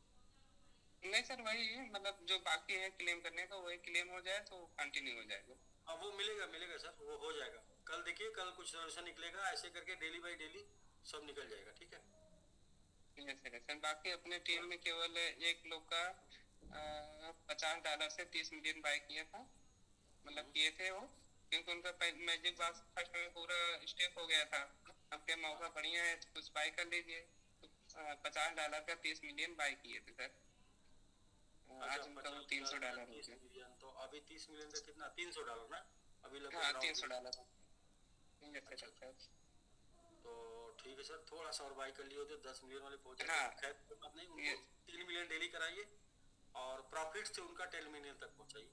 नहीं सर वही है, मतलब जो बाकी है क्लेम करने का वही क्लेम हो जाए तो कंटिन्यू हो जाएगा। हाँ वो मिलेगा सर, वो हो जाएगा। कल देखिए, कल कुछ सोल्यूशन निकलेगा, ऐसे करके डेली बाई डेली सब निकल जाएगा। ठीक है सर। बाकी अपने टीम में केवल एक लोग का $50 से 30 मिलियन बाई किया था, मतलब किए थे वो, क्योंकि उनका मैजिक बॉक्स फर्स्ट में पूरा स्टेप हो गया था। अब क्या मौका बढ़िया है तो कुछ बाई कर लीजिए, तो $50 का 30 मिलियन बाई किए थे सर। आज उनका वो $300 हो गया। तो अभी 30 मिलियन का कितना, $300 ना अभी लगभग? हाँ $300। तो ठीक है सर, थोड़ा सा और बाई कर लिए होते 10 मिलियन वाले पहुंचे। हाँ खैर कोई बात नहीं, उनको 3 मिलियन डेली कराइए और प्रॉफिट से उनका 10 मिलियन तक पहुंचाइए।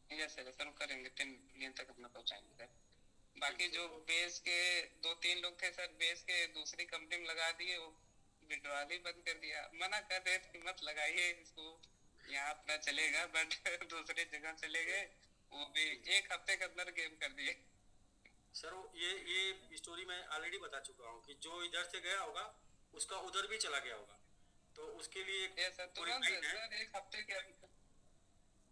यस सर सर करेंगे, 10 मिलियन तक अपना पहुंचाएंगे सर। बाकी जो बेस के 2-3 लोग थे सर, बेस के दूसरी कंपनी में लगा दिए, वो विड्रॉल ही बंद कर दिया। मना कर रहे थे मत लगाइए इसको, यहाँ अपना चलेगा, बट दूसरी जगह चले गए, वो भी 1 हफ्ते के अंदर गेम कर दिए। सर ये स्टोरी मैं ऑलरेडी बता चुका हूँ कि जो इधर से गया होगा उसका उधर भी चला गया होगा, तो उसके लिए सर तुरंत सर 1 हफ्ते के अंदर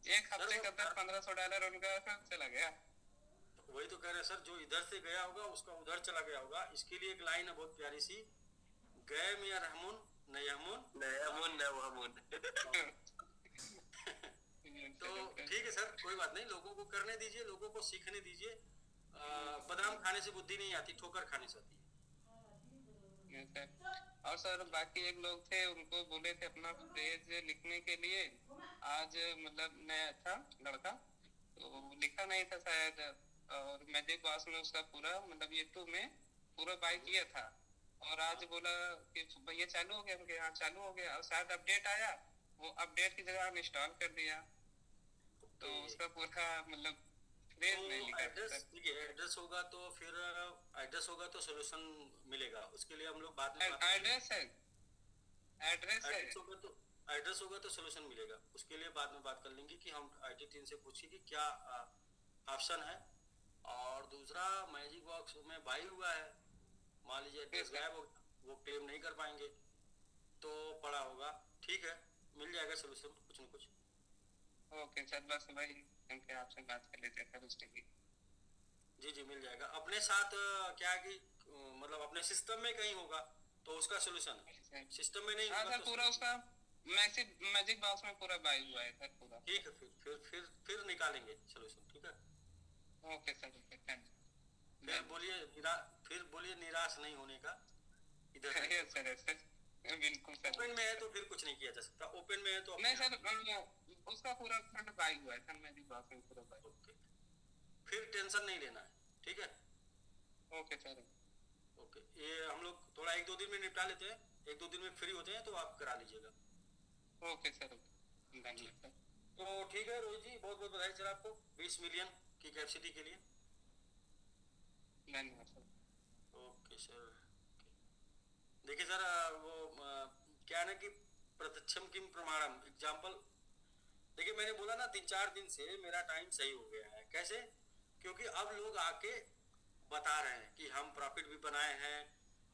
$1500 उनका चला गया। वही तो कह रहे हैं सर, जो इधर से गया होगा उसका उधर चला गया होगा। इसके लिए एक लाइन है बहुत प्यारी सी, गए मियां रहमुन न यहमुन। तो ठीक है सर, कोई बात नहीं, लोगों को करने दीजिए, लोगों को सीखने दीजिए। बादाम खाने से बुद्धि नहीं आती, ठोकर खाने से आती है। और सर बाकी एक लोग थे, उनको बोले थे अपना पेज लिखने के लिए, आज मतलब नया था लड़का, तो लिखा नहीं था शायद, और मैजिक बॉक्स में उसका पूरा मतलब ये 2 में पूरा बाई किया था, और आज बोला कि भैया चालू हो गया, उनके यहाँ चालू हो गया, और शायद अपडेट आया, वो अपडेट की जगह इंस्टॉल कर दिया। तो उसका पूरा मतलब रेट नहीं लिखा था एड्रेस सर। देखिए, एड्रेस होगा तो फिर एड्रेस होगा तो सोल्यूशन मिलेगा, उसके लिए हम लोग बाद में एड्रेस है, एड्रेस है, एड्रेस होगा तो सोल्यूशन मिलेगा, उसके लिए बाद में बात कर लेंगे कि हम आईटी टीम से पूछिए कि क्या ऑप्शन है। और दूसरा मैजिक बॉक्स में बाई हुआ है, मान लीजिए एड्रेस गायब हो, वो क्लेम नहीं कर पाएंगे तो पड़ा होगा, ठीक है, मिल जाएगा सोल्यूशन कुछ न कुछ। ओके सर, बस भाई उनके आपसे बात कर लेते हैं सर उसके लिए। जी जी मिल जाएगा। अपने साथ क्या है कि मतलब अपने सिस्टम में कहीं होगा तो उसका सोल्यूशन है, सिस्टम में नहीं हाँ होगा सर, तो पूरा उसका मैजिक बॉक्स में पूरा बाई हुआ है सर पूरा। ठीक है, फिर निकालेंगे सोल्यूशन, ठीक है। ओके सर, ओके, थैंक फिर बोलिए निराश नहीं होने का। इधर यस सर, यस सर, बिल्कुल सर। ओपन में है तो फिर कुछ नहीं किया जा सकता, ओपन में है तो नहीं सर, उसका पूरा फंड बाई हुआ है सर, मैजिक बॉक्स में पूरा बाई। ओके, फिर टेंशन नहीं लेना है, ठीक है। ओके सर, ओके, ये हम लोग थोड़ा 1-2 दिन में निपटा लेते हैं, 1-2 दिन में फ्री होते हैं तो आप करा लीजिएगा। ओके सर, धन्यवाद सर। तो ठीक है रोहित जी, बहुत बहुत बधाई सर आपको 20 मिलियन की कैपेसिटी के लिए। धन्यवाद सर। Okay sir. देखिए सर, वो क्या है ना कि प्रत्यक्षम किम प्रमाणम एग्जाम्पल, देखिए मैंने बोला ना 3-4 दिन से मेरा टाइम सही हो गया है। कैसे? क्योंकि अब लोग आके बता रहे हैं कि हम प्रॉफिट भी बनाए हैं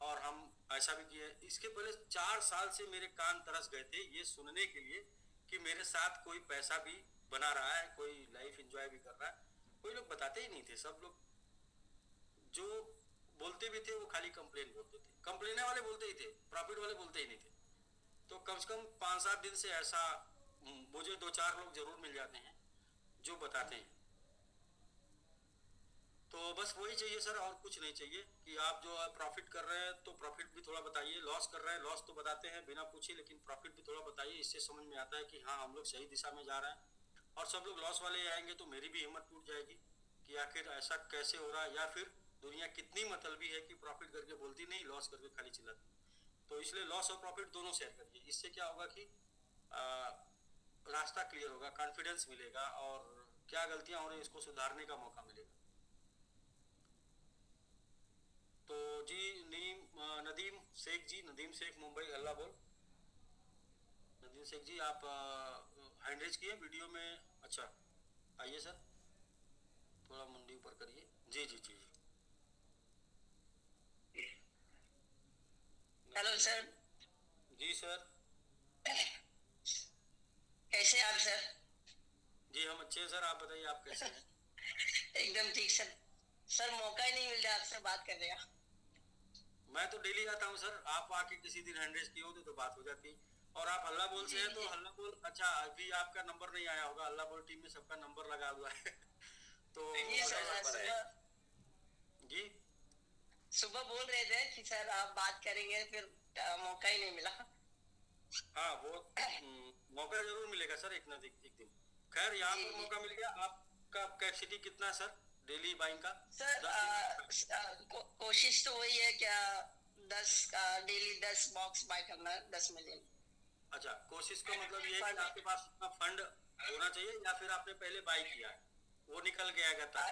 और हम ऐसा भी किए। इसके पहले 4 साल से मेरे कान तरस गए थे ये सुनने के लिए कि मेरे साथ कोई पैसा भी बना रहा है, कोई लाइफ एंजॉय भी कर रहा है। कोई लोग बताते ही नहीं थे, सब लोग जो बोलते भी थे वो खाली कंप्लेन बोलते थे, कंप्लेने वाले बोलते ही थे, प्रॉफिट वाले बोलते ही नहीं थे। तो कम से कम 5-7 दिन से ऐसा मुझे 2-4 लोग जरूर मिल जाते हैं जो बताते हैं। तो बस वही चाहिए सर, और कुछ नहीं चाहिए कि आप जो प्रॉफिट कर रहे हैं तो प्रॉफिट भी थोड़ा बताइए, लॉस कर रहे हैं लॉस तो बताते हैं बिना पूछे, लेकिन प्रॉफिट भी थोड़ा बताइए। इससे समझ में आता है कि हाँ हम लोग सही दिशा में जा रहे हैं। और सब लोग लॉस वाले आएंगे तो मेरी भी हिम्मत टूट जाएगी कि आखिर ऐसा कैसे हो रहा है, या फिर दुनिया कितनी मतलबी है कि प्रॉफिट करके बोलती नहीं, लॉस करके खाली चिल्लाती। तो इसलिए लॉस और प्रॉफिट दोनों शेयर करिए। इससे क्या होगा कि रास्ता क्लियर होगा, कॉन्फिडेंस मिलेगा और क्या गलतियां हो रही हैं इसको सुधारने का मौका मिलेगा। तो जी नदीम शेख जी, नदीम शेख मुंबई, अल्लाह बोल। नदीम शेख जी आप हैंड रेज किए वीडियो में, अच्छा आइए सर, थोड़ा मुंडी ऊपर करिए। जी जी जी हेलो सर। जी सर, कैसे आप सर? जी हम अच्छे हैं सर, आप बताइए आप कैसे हैं? एकदम ठीक सर। सर मौका ही नहीं मिल रहा आपसे बात करने का। मैं तो डेली आता हूँ सर, आप आके किसी दिन हैंड रेज किए होते तो बात हो जाती। और आप हल्ला बोल से हैं तो हल्ला बोल, अच्छा अभी आपका नंबर नहीं आया होगा, हल्ला बोल टीम में सबका नंबर लगा हुआ है तो जी सर, जी सुबह बोल रहे थे कि सर आप बात करेंगे, फिर मौका ही नहीं मिला। हाँ वो मौका जरूर मिलेगा सर एक दिन। खैर यहाँ पर मौका मिल गया। आपका कैपेसिटी कितना है सर डेली बाइंग का? सर कोशिश तो वही है क्या, 10 डेली 10 बॉक्स बाय करना है, 10 मिलियन। अच्छा, कोशिश का मतलब ये है कि आपके पास इतना फंड होना चाहिए, या फिर आपने पहले बाई किया है वो निकल गया था?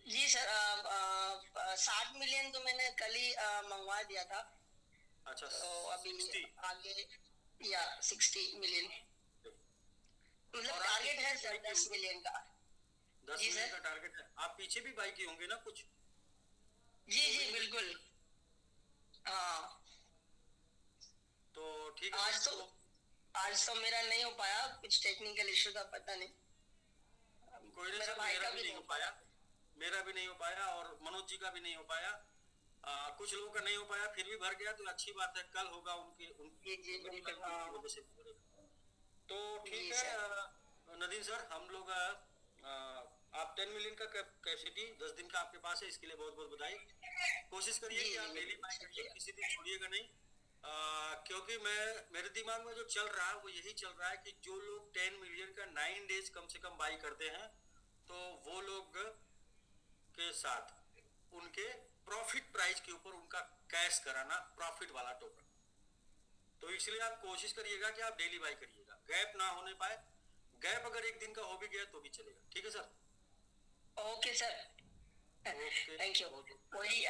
जी सर, 60 मिलियन तो मैंने कल ही मंगवा दिया था। अच्छा, तो अभी आगे या 60 मिलियन मतलब टारगेट है सर 10 मिलियन का। 10 मिलियन का टारगेट है। आप पीछे भी बाई की होंगे ना कुछ? जी जी बिल्कुल, हाँ। तो ठीक है, आज तो मेरा नहीं हो पाया, कुछ टेक्निकल इशू था, पता नहीं। कोई नहीं सर, मेरा भी नहीं हो पाया, मेरा भी नहीं हो पाया और मनोज जी का भी नहीं हो पाया। कुछ लोगों का नहीं हो पाया, फिर भी भर गया तो अच्छी बात है, कल होगा उनकी वजह से। तो ठीक है नदीम सर, हम लोग आप 10 मिलियन का कैपेसिटी 10 दिन का आपके पास है, इसके लिए बहुत बहुत बधाई। कोशिश करिए कि आप डेली बाय करिए, किसी दिन छोड़िएगा नहीं। क्योंकि मेरे दिमाग में जो चल रहा है वो यही चल रहा है कि जो लोग 10 मिलियन का 9 डेज कम से कम बाई करते हैं तो वो लोग के साथ उनके प्रॉफिट प्राइस के ऊपर उनका कैश कराना, प्रॉफिट वाला टोकन। तो इसलिए आप कोशिश करिएगा कि आप डेली बाई करिएगा, गैप ना होने पाए। गैप अगर एक दिन का हो भी गया तो भी चलेगा, ठीक है sir? Okay sir, thank you. वही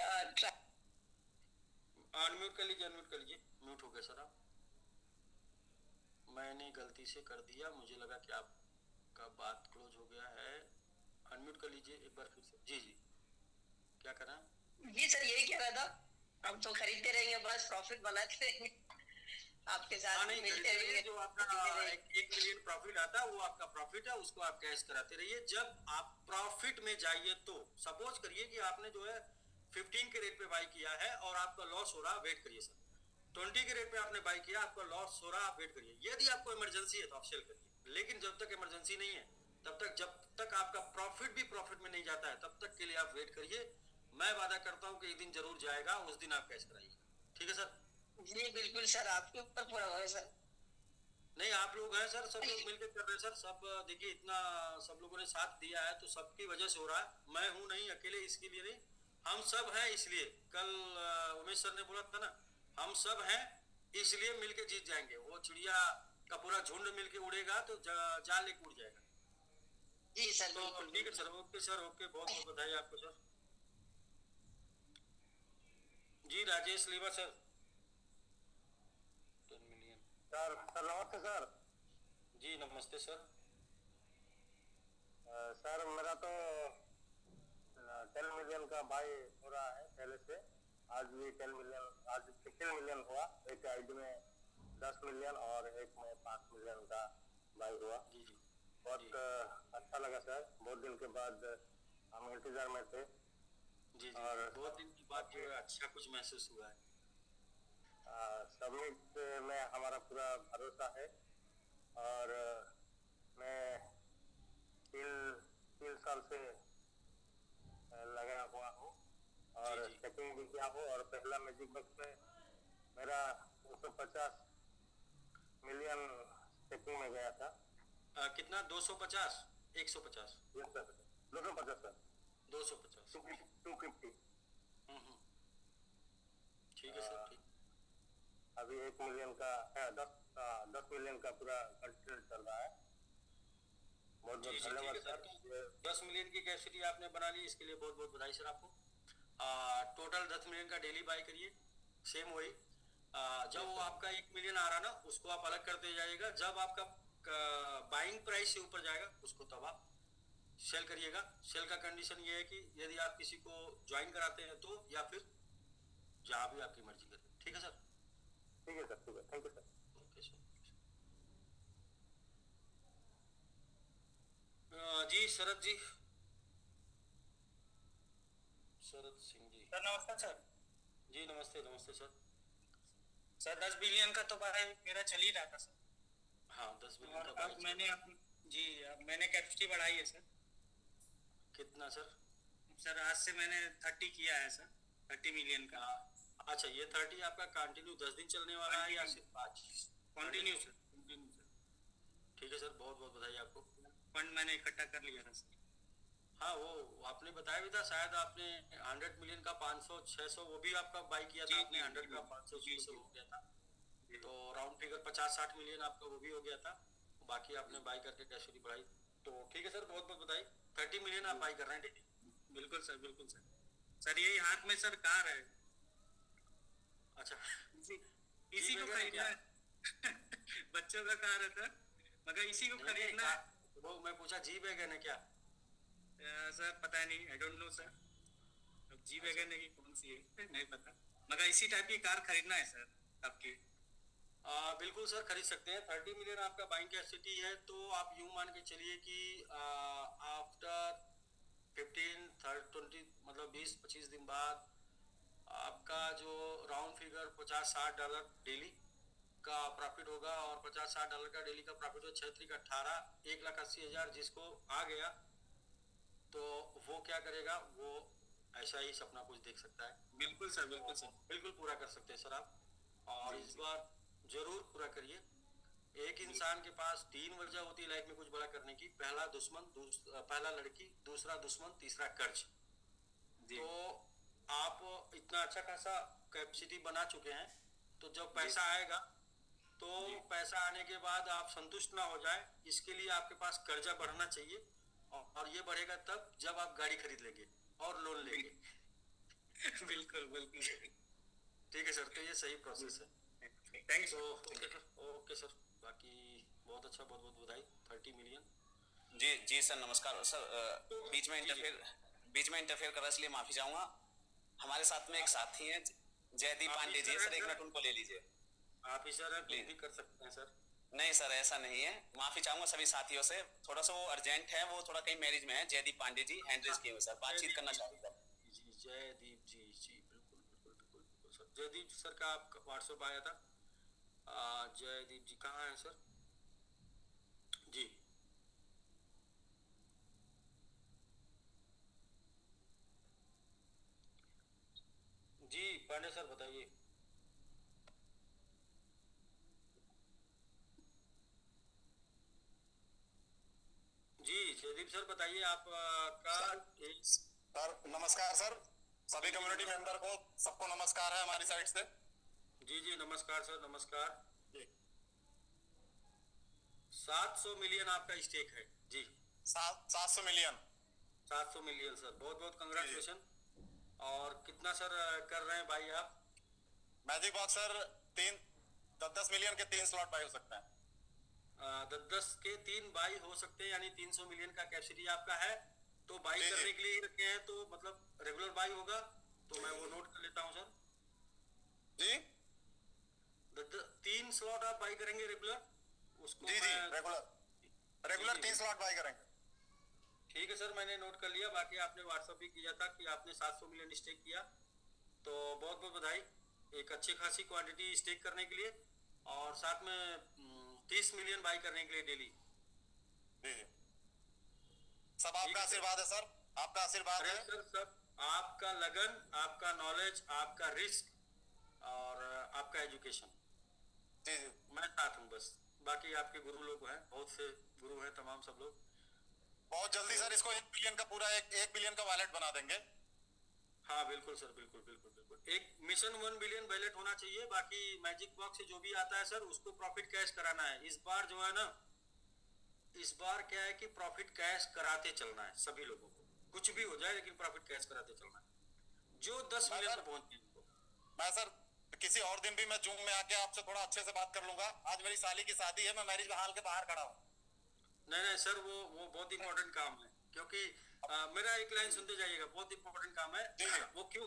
अनम्यूट कर लीजिए, अनम्यूट कर लीजिए। म्यूट हो गए सर आप। मैंने गलती से कर दिया, मुझे लगा कि आपका बात क्लोज हो गया है। अनम्यूट कर लीजिए एक बार फिर से। जी जी, क्या कर रहे हैं? जी सर, यही कह रहा था, हम तो खरीदते रहेंगे, बस प्रॉफिट बनाते रहेंगे आपके साथ नहीं, मिलते रहेंगे। जो आपका 1 मिलियन प्रॉफिट आता है वो आपका प्रॉफिट है, उसको आप कैश कराते रहिए। जब आप प्रॉफिट में जाइए तो सपोज करिए कि आपने जो है 15 के रेट पे बाई किया है और आपका लॉस हो रहा, वेट करिए सर। 20 के रेट पे आपने बाई किया, आपका लॉस हो रहा, आप वेट करिए। यदि आपको इमरजेंसी है तो आप सेल करिए, लेकिन जब तक इमरजेंसी नहीं है तब तक, जब तक आपका प्रॉफिट भी प्रॉफिट में नहीं जाता है तब तक के लिए आप वेट करिए। मैं वादा करता हूँ कि एक दिन जरूर जाएगा, उस दिन आप कैश कराइए, ठीक है सर? जी बिल्कुल सर, आपके ऊपर पूरा भरोसा सर। नहीं, आप लोग हैं सर, सब लोग मिलकर कर रहे हैं सर। सब देखिए, इतना सब लोगों ने साथ दिया है तो सबकी वजह से हो रहा है। मैं हूँ नहीं अकेले, इसके लिए नहीं, हम सब हैं इसलिए। कल उमेश सर ने बोला था ना, हम सब हैं इसलिए मिलके जीत जाएंगे। वो चिड़िया का पूरा झुंड मिलके उड़ेगा तो जाल लेके उड़ जाएगा। जी सर, तो ठीक है सर, ओके सर, ओके, बहुत बहुत बधाई आपको सर। जी Rajesh लीवा sir. 10 million sir. Sir नमस्ते सर। जी नमस्ते सर। सर मेरा तो 10 मिलियन का बाई हो रहा है पहले से। आज भी 10 मिलियन, आज 15 मिलियन हुआ। एक आईडी में 10 मिलियन और एक में 5 मिलियन का बाई हुआ। जी जी, बहुत अच्छा लगा सर। बहुत दिन के बाद हम इंतजार में थे। जी जी, और बहुत दिन की बात जो है अच्छा कुछ महसूस हुआ है। समिट में हमारा पूरा भरोसा है और मैं 3 साल से लगा हुआ हूँ और चेकिंग भी किया हूँ। और पहला मैजिक बॉक्स में मेरा 250 मिलियन चेकिंग में गया था। कितना? 250? 150? Yes sir, 250 sir. 250, 250। ठीक है सर, ठीक। अभी 1 मिलियन का 10 मिलियन का पूरा कंटिन्यू चल रहा है। बहुत बहुत धन्यवाद सर। 10 मिलियन की कैपेसिटी आपने बना ली, इसके लिए बहुत बहुत बधाई सर आपको। टोटल 10 मिलियन का डेली बाई करिए, सेम वही। जब वो आपका 1 मिलियन आ रहा ना, उसको आप अलग करते जाइएगा। जब आपका बाइंग प्राइस से ऊपर जाएगा उसको तब आप सेल करिएगा। सेल का कंडीशन ये है कि यदि आप किसी को ज्वाइन कराते हैं तो, या फिर जहाँ भी आपकी मर्जी करें, ठीक है सर? ठीक है सर, ठीक है, thank you sir. Okay sir. जी शरद जी, शरद सिंह जी। सर नमस्कार सर। जी नमस्ते, नमस्ते सर। सर 10 बिलियन का तो भाई मेरा चल ही रहा था सर। हाँ, 10 बिलियन का अब मैंने जी अब मैंने कैपेसिटी बढ़ाई है सर। कितना सर? सर आज से मैंने 30 किया है सर, 30 मिलियन का। अच्छा, ये 30 आपका कंटिन्यू 10 दिन चलने वाला है या सिर्फ 5? Continue sir, continue sir. ठीक है सर, बहुत बहुत बधाई आपको। फंड मैंने इकट्ठा कर लिया था सर। हाँ, वो आपने बताया भी था शायद, आपने 100 मिलियन का 500 600 वो भी आपका बाई किया था आपने। 100 का 500 600 हो गया था, तो राउंड फिगर 50-60 मिलियन आपका वो भी हो गया था। बाकी आपने बाई करके कैपेसिटी बढ़ाई, तो ठीक है सर, बहुत बहुत बधाई। 30 मिलियन आप बाई कर रहे हैं डेली। बिल्कुल सर, बिल्कुल सर। सर यही हाथ में सर कार है। अच्छा, इसी को खरीदना है। बच्चों का कार है सर, मगर इसी को खरीदना है। वो मैं पूछा जी वैगन है क्या? सर पता नहीं, आई डोंट नो सर। अब जी वैगन है कि कौन सी है नहीं पता, मगर इसी टाइप की कार खरीदना है सर आपकी। बिल्कुल सर, खरीद सकते हैं। 30 मिलियन आपका बाइंग कैपेसिटी है, तो आप यूं मान के चलिए कि आफ्टर 15-20 मतलब 20-25 दिन बाद आपका जो राउंड फिगर $50-60 डेली का प्रॉफिट होगा। और $50-60 का डेली का प्रॉफिट हो 6 3 18, 1,80,000 जिसको आ गया तो वो क्या करेगा, वो ऐसा ही सपना कुछ देख सकता है। बिल्कुल सर, बिल्कुल सर, बिल्कुल पूरा कर सकते हैं सर आप, और इस बार जरूर पूरा करिए। एक इंसान के पास 3 वजह होती है लाइफ में कुछ बड़ा करने की। पहला दुश्मन, पहला लड़की, दूसरा दुश्मन, तीसरा कर्ज। तो आप इतना अच्छा खासा कैपेसिटी बना चुके हैं, तो जब पैसा आएगा तो पैसा आने के बाद आप संतुष्ट ना हो जाए, इसके लिए आपके पास कर्जा बढ़ना चाहिए, और ये बढ़ेगा तब जब आप गाड़ी खरीद लेंगे और लोन लेंगे। बिल्कुल बिल्कुल ठीक है सर, तो ये सही प्रोसेस है। थैंक्स। ओके सर, बाकी बहुत अच्छा, बहुत बहुत बधाई। 30 मिलियन। जी जी सर, नमस्कार सर। बीच में इंटरफेयर करा इसलिए माफी चाहूंगा। हमारे साथ में एक साथी हैं जयदीप पांडे जी, सर एक मिनट उनको ले लीजिए। आप ही सर कुछ भी कर सकते हैं सर। नहीं सर, ऐसा नहीं है, माफी चाहूंगा सभी साथियों से। थोड़ा सा वो अर्जेंट है, वो थोड़ा कहीं मैरिज में है। जयदीप पांडे जी हैंड रेज किए हुए सर, बातचीत करना चाहते हैं। जी जयदीप जी, जी बिल्कुल बिल्कुल बिल्कुल बिल्कुल सर। जयदीप सर का आपका व्हाट्सएप आया था। जयदीप जी कहाँ हैं सर? जी जी पांडे सर बताइए। जी जयदीप सर बताइए आप का सर नमस्कार सर, सभी कम्युनिटी मेंबर को सबको नमस्कार है हमारी साइड से। जी जी नमस्कार सर, नमस्कार। 700 मिलियन आपका स्टेक है जी। 700 मिलियन। 700 मिलियन सर, बहुत बहुत कंग्रेचुलेशन। और कितना सर कर रहे हैं भाई आप? मैजिक बॉक्स सर 10 मिलियन के 3 स्लॉट बाई हो सकते हैं। 10 के 3 बाई हो सकते हैं, यानी 300 मिलियन का कैपेसिटी आपका है। तो बाई करने के लिए रखे हैं, तो मतलब रेगुलर बाई होगा, तो मैं वो नोट कर लेता हूं सर। जी 3 स्लॉट आप बाई करेंगे रेगुलर, उसको जी जी रेगुलर 3 स्लॉट बाई करेंगे। ठीक है सर, मैंने नोट कर लिया। बाकी आपने व्हाट्सएप भी किया था कि आपने 700 मिलियन स्टेक किया, तो बहुत बहुत बधाई एक अच्छी खासी क्वांटिटी स्टेक करने के लिए, और साथ में 30 मिलियन बाई करने के लिए डेली। जी जी सब आपका आशीर्वाद है सर, आपका आशीर्वाद है सर। सब आपका लगन, आपका नॉलेज, आपका रिस्क और आपका एजुकेशन। जी जी मैं साथ हूँ बस, बाकी आपके गुरु लोग हैं, बहुत से गुरु हैं तमाम सब लोग। बहुत जल्दी सर इसको 1 बिलियन का पूरा 1 बिलियन का वॉलेट बना देंगे। हाँ बिल्कुल सर, बिल्कुल बिल्कुल बिल्कुल। एक मिशन 1 बिलियन वैलेट होना चाहिए। बाकी मैजिक बॉक्स से जो भी आता है सर उसको प्रॉफिट कैश कराना है। इस बार जो है ना, इस बार क्या है कि प्रॉफिट कैश कराते चलना है सभी लोगों को, कुछ भी हो जाए लेकिन प्रॉफिट कैश कराते चलना है। जो 10 मिलियन पे पहुंच गए। मैं सर किसी और दिन भी मैं जूम में आके आपसे थोड़ा अच्छे से बात कर लूंगा। आज मेरी साली की शादी है, मैं मैरिज हॉल के बाहर खड़ा हूँ। नहीं सर, वो बहुत इंपॉर्टेंट काम है, क्योंकि मेरा एक लाइन सुनते जाइएगा, बहुत इंपॉर्टेंट काम है। वो क्यों?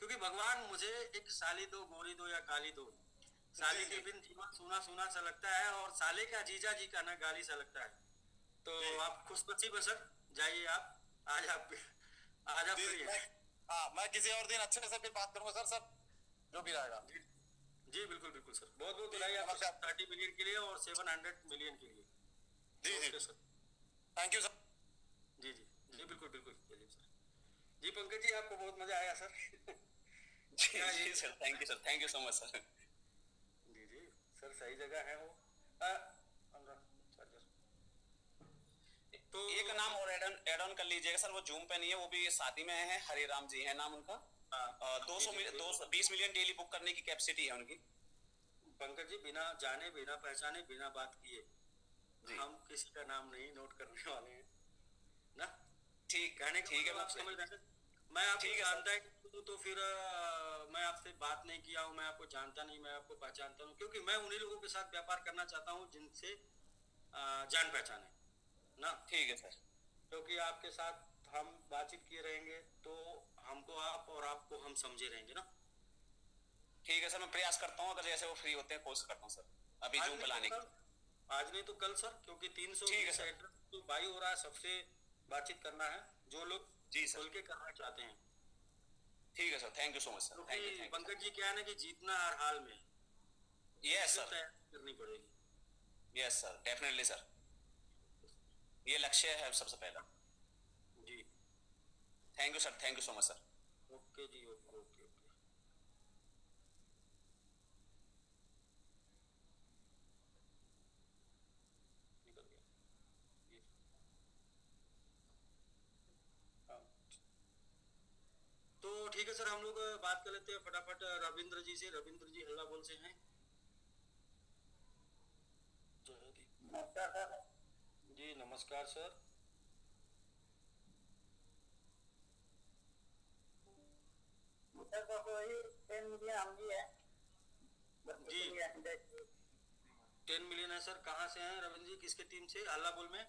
क्योंकि भगवान मुझे एक साली दो, गोरी दो या काली दो, साली के बिन जीवन सूना सूना सा लगता है, और साले का जीजा जी का ना गाली सा लगता है। तो आप खुशनसीब है सर, जाइए आप, आज आप फ्री हैं। हाँ मैं किसी और दिन अच्छे से फिर बात करूंगा सर, सब जो भी रहेगा। जी बिल्कुल बिल्कुल सर, बहुत बहुत बधाई आपको 30 मिलियन के लिए और 700 मिलियन के लिए। जी जी सर, थैंक यू सर। जी जी जी बिल्कुल बिल्कुल सर। जी पंकज जी, आपको बहुत मजा आया सर? जी sir, thank you sir, thank you so much sir. जी जी सर, सही जगह है वो। तो एक नाम और एड ऑन कर लीजिएगा सर, वो जूम पे नहीं है, वो भी शादी में है, हरे राम जी है नाम उनका। 220 मिलियन डेली बुक करने की कैपेसिटी है उनकी। पंकज जी, बिना जाने, बिना पहचाने, बिना बात किए हम किसी का नाम नहीं नोट करने वाले हैं ना। ठीक है, आप समझ रहे हैं। मैं आपको जानता है तो फिर मैं आपसे बात नहीं किया हूँ, मैं आपको जानता नहीं, मैं आपको पहचानता हूँ, क्योंकि मैं उन्हीं लोगों के साथ व्यापार करना चाहता हूँ जिनसे जान पहचान है ना। ठीक है सर, क्योंकि आपके साथ हम बातचीत किए रहेंगे तो हमको आप और आपको हम समझे रहेंगे ना। ठीक है सर, मैं प्रयास करता हूँ, अगर जैसे वो फ्री होते हैं कोशिश करता हूँ सर अभी जूम पे लाने की। आज नहीं तो कल सर, क्योंकि 300 एड्रेस तो बाई हो रहा है, सबसे बातचीत करना है जो लोग जी खोल के करना चाहते हैं। ठीक है sir, thank you so much sir. Thank you Pankaj ji, क्या है ना कि जीतना हर हाल में। यस सर, तैयारी करनी पड़ेगी। यस सर, डेफिनेटली सर, ये लक्ष्य है सबसे पहला। जी thank you sir, thank you so much sir. Okay जी, ओके ओके ओके। निकल गया ये। तो ठीक है सर, हम लोग बात कर लेते हैं फटाफट रविंद्र जी से। रविंद्र जी हल्ला बोल से हैं। नमस्कार सर। जी नमस्कार सर। सर तो वही 10 मिलियन हम भी है जी 10 मिलियन है सर। कहाँ से हैं रविंद्र जी, किसके टीम से? हल्ला बोल में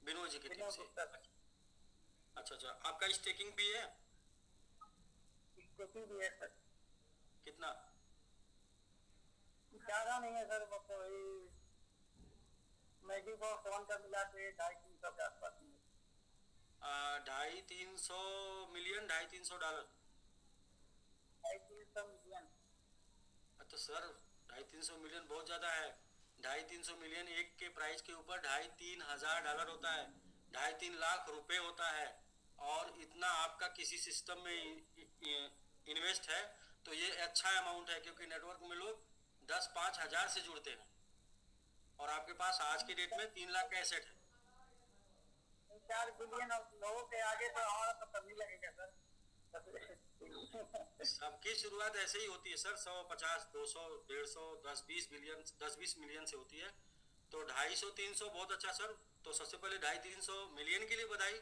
बिनोद जी की टीम से। अच्छा अच्छा, आपका स्टेकिंग भी है? स्टेकिंग भी है सर। कितना? ज्यादा नहीं है सर, बस वही मैजिक बॉक्स 1 का मिला के 250-300 के आसपास में। 250-300 मिलियन, $250-300। 250-300 मिलियन। अच्छा सर, 250-300 मिलियन बहुत ज्यादा है। 250-300 मिलियन एक के प्राइस के ऊपर $2,500 होता है, 2.5-3 लाख रुपए होता है। और इतना आपका किसी सिस्टम में इन्वेस्ट है तो ये अच्छा अमाउंट है, क्योंकि नेटवर्क में लोग 10-5 हजार से जुड़ते हैं और आपके पास आज की डेट में 3 लाख का एसेट है। 4 बिलियन लोगों के आगे तो हमारा तो कभी लगेगा सर। सबकी शुरुआत ऐसे ही होती है सर, 150, 200, 150, 10-20 मिलियन से होती है। तो 250-300 बहुत अच्छा सर। तो सबसे पहले 250-300 मिलियन के लिए बधाई,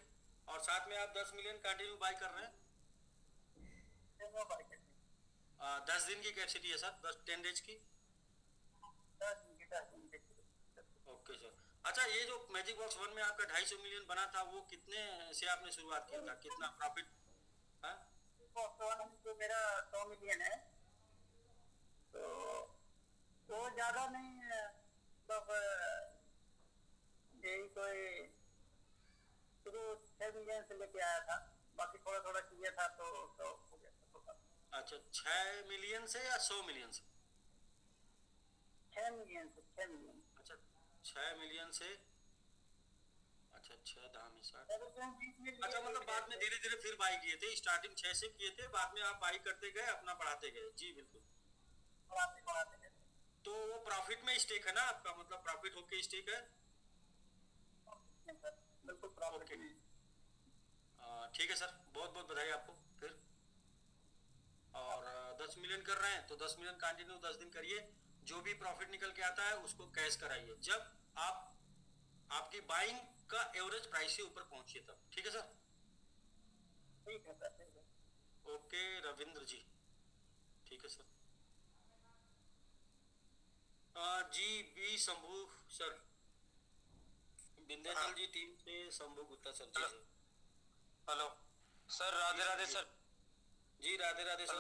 और साथ में आप 10 मिलियन कंटिन्यू बाय कर रहे हैं। 10 दिन की कैपेसिटी है सर, 10 डेज की। Okay sir. अच्छा, ये जो मैजिक बॉक्स 1 में आपका 250 मिलियन बना था, वो कितने से आपने शुरुआत किया था, कितना प्रॉफिट? तो मेरा 100 मिलियन है, तो वो ज्यादा नहीं है, मतलब यही कोई शुरू 6 मिलियन से लेके आया था, बाकी थोड़ा थोड़ा किया था तो हो गया। अच्छा, 6 मिलियन से या 100 मिलियन से? 6 मिलियन से। 6 मिलियन। अच्छा, 6 मिलियन से। अच्छा 6 दाम है 60। अच्छा, मतलब बाद में धीरे धीरे फिर बाई किए थे, स्टार्टिंग 6 से किए थे, बाद में आप बाई करते गए, अपना बढ़ाते गए। जी बिल्कुल, बढ़ाते गए। तो वो प्रॉफिट में स्टेक है ना आपका, मतलब प्रॉफिट होके स्टेक है? बिल्कुल प्रॉफिट में। ठीक है सर, बहुत बहुत बधाई आपको फिर। और 10 मिलियन कर रहे हैं तो 10 मिलियन कंटिन्यू 10 दिन करिए, जो भी प्रॉफिट निकल के आता है उसको कैश कराइए जब आपकी बाइंग का एवरेज प्राइस से ऊपर पहुंचिए तब। ठीक है सर? ठीक है सर, ठीक है। ओके रविंद्र जी, ठीक है सर। जी B Shambhu sir, Vindhyachal ji team से शंभू गुप्ता सर। जी sir. Hello sir, Radhe Radhe sir. जी राधे राधे सर।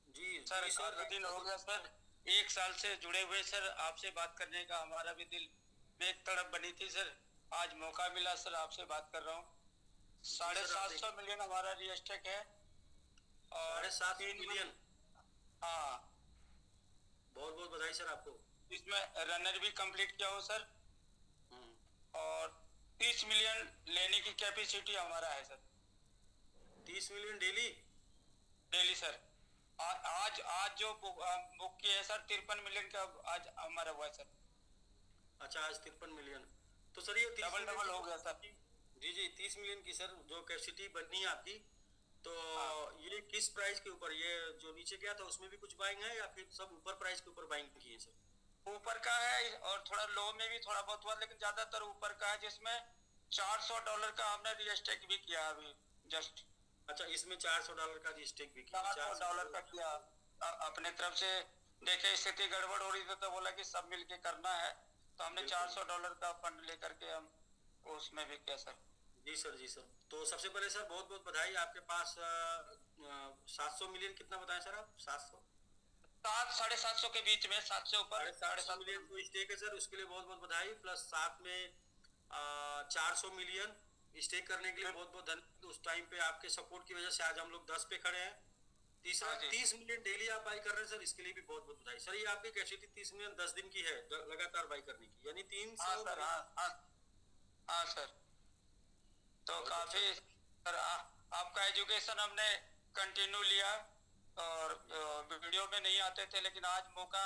जी सर, काफी दिन हो गया सर, 1 साल से जुड़े हुए सर, आपसे बात करने का हमारा भी दिल में एक तड़प बनी थी सर। आज मौका मिला सर, आपसे बात कर रहा हूँ। 750 मिलियन हमारा रिस्टेक है और 7.5 मिलियन। हाँ, बहुत बहुत बधाई सर आपको। इसमें रनर भी कंप्लीट किया हूँ सर, और 30 मिलियन लेने की कैपेसिटी हमारा है सर। 30 million daily sir. आज जो बुक किए है सर 53 मिलियन का आज हमारा हुआ है सर। अच्छा, आज 53 मिलियन। तो सर ये डबल हो गया सर। जी जी, 30 मिलियन की सर जो कैपेसिटी बननी है आपकी, तो ये किस प्राइस के ऊपर? ये जो नीचे गया था उसमें भी कुछ बाइंग है या फिर सब ऊपर प्राइस के ऊपर बाइंग की है सर? ऊपर का है और थोड़ा लो में भी थोड़ा बहुत हुआ, लेकिन ज्यादातर ऊपर का है, जिसमें $400 का हमने रिस्टेक भी किया अभी जस्ट। अच्छा, इसमें $400 का रिस्टेक भी किया? $400 का किया अपने तरफ से। देखे स्थिति गड़बड़ हो रही थी तो बोला कि सब मिलके करना है, तो हमने $400 का फंड लेकर के हम उसमें भी किया सर। जी सर, जी सर। तो सबसे पहले सर बहुत बहुत बधाई। आपके पास 700 मिलियन कितना बताएं सर आप? 700-750 के बीच में, 7 से ऊपर 750 मिलियन को स्टेक है सर, उसके लिए बहुत बहुत बधाई। प्लस साथ में 400 मिलियन स्टेक करने के लिए बहुत बहुत धन्यवाद। उस टाइम पे आपके सपोर्ट की वजह से आज हम लोग 10 पे खड़े हैं। तीसरा 30 मिलियन डेली आप बाई कर रहे हैं सर, इसके लिए भी बहुत बहुत बधाई सर। ये आपकी कैपेसिटी 30 मिलियन 10 दिन की है लगातार बाई करने की, यानी 300। हाँ सर, तो काफी सर आपका एजुकेशन हमने कंटिन्यू लिया, और वीडियो में नहीं आते थे, लेकिन आज मौका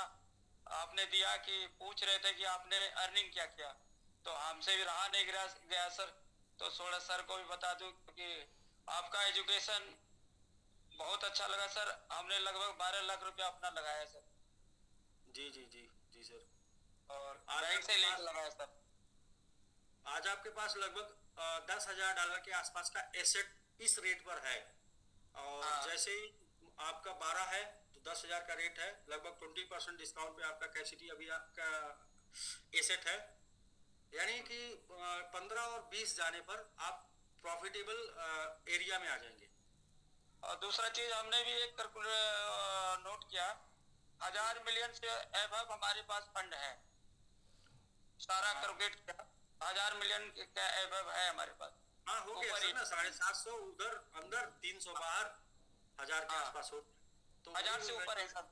आपने दिया कि पूछ रहे थे कि आपने अर्निंग क्या किया, तो हमसे भी रहा नहीं गया सर, तो थोड़ा सर को भी बता दूं कि आपका एजुकेशन बहुत अच्छा लगा सर। हमने लगभग 12 लाख रुपया अपना लगाया सर। जी जी जी जी सर। और आज बैंक से आपके लिंक पास लगाया सर। आज आपके पास लगभग $10,000 के आसपास का एसेट इस रेट पर है, और जैसे ही आपका 12 है तो 10,000 का रेट है, लगभग 20% डिस्काउंट पे आपका कैपेसिटी अभी आपका एसेट है, यानी कि 15 और 20 जाने पर आप प्रॉफिटेबल एरिया में आ जाएंगे। और दूसरा चीज हमने भी एक नोट किया, 1000 मिलियन से एबव हमारे पास फंड है, सारा कैलकुलेट किया 1000 मिलियन का एबव है हमारे पास। हाँ हो गया सर ना, 750 उधर अंदर 300 बाहर, 1000 के आसपास हो तो 1000 से ऊपर है सर।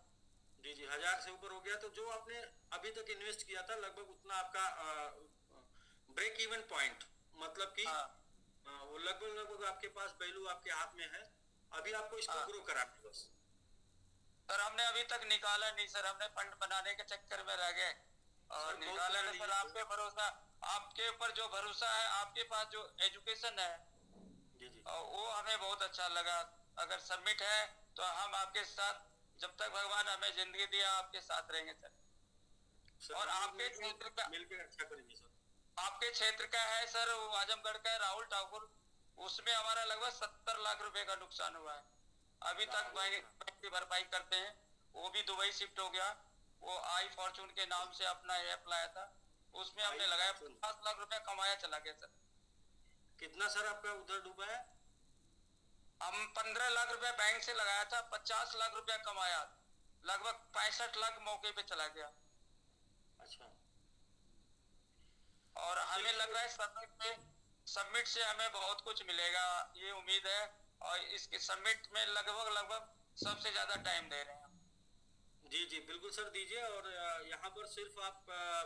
जी जी 1000 से ऊपर हो गया, तो जो आपने अभी तक इन्वेस्ट किया था लगभग उतना आपका ब्रेक इवन पॉइंट, मतलब कि वो लगभग आपके पास वैल्यू आपके हाथ में है, अभी आपको इसको ग्रो कराना है बस। सर हमने अभी तक निकाला नहीं सर, हमने फंड बनाने के चक्कर में रह गए और निकाला नहीं सर। आप पे भरोसा, आपके ऊपर जो भरोसा है, आपके पास जो एजुकेशन है जी जी वो हमें बहुत अच्छा लगा। अगर सबमिट है तो हम आपके साथ जब तक भगवान हमें जिंदगी दिया आपके साथ रहेंगे सर। और आपके क्षेत्र का मिलकर अच्छा करेंगे सर। आपके क्षेत्र का है सर, वो आजमगढ़ का है राहुल ठाकुर, उसमें हमारा लगभग 70 लाख रुपए का नुकसान हुआ है। अभी तक बैंक की भरपाई करते हैं, वो भी दुबई शिफ्ट हो गया। वो आई फॉर्चून के नाम से अपना ऐप लाया था, उसमें हमने लगाया 50 लाख रुपया कमाया चला गया सर। कितना सर आपका उधर डूबा है? हम 15 लाख रुपया बैंक से लगाया था, 50 लाख रुपया कमाया, लगभग 65 लाख मौके पे चला गया। अच्छा। और हमें लग रहा है सबमिट से हमें बहुत कुछ मिलेगा, ये उम्मीद है। और इसके सबमिट में लगभग सबसे ज्यादा टाइम दे रहे हैं। जी जी बिल्कुल सर दीजिए, और यहाँ पर सिर्फ आप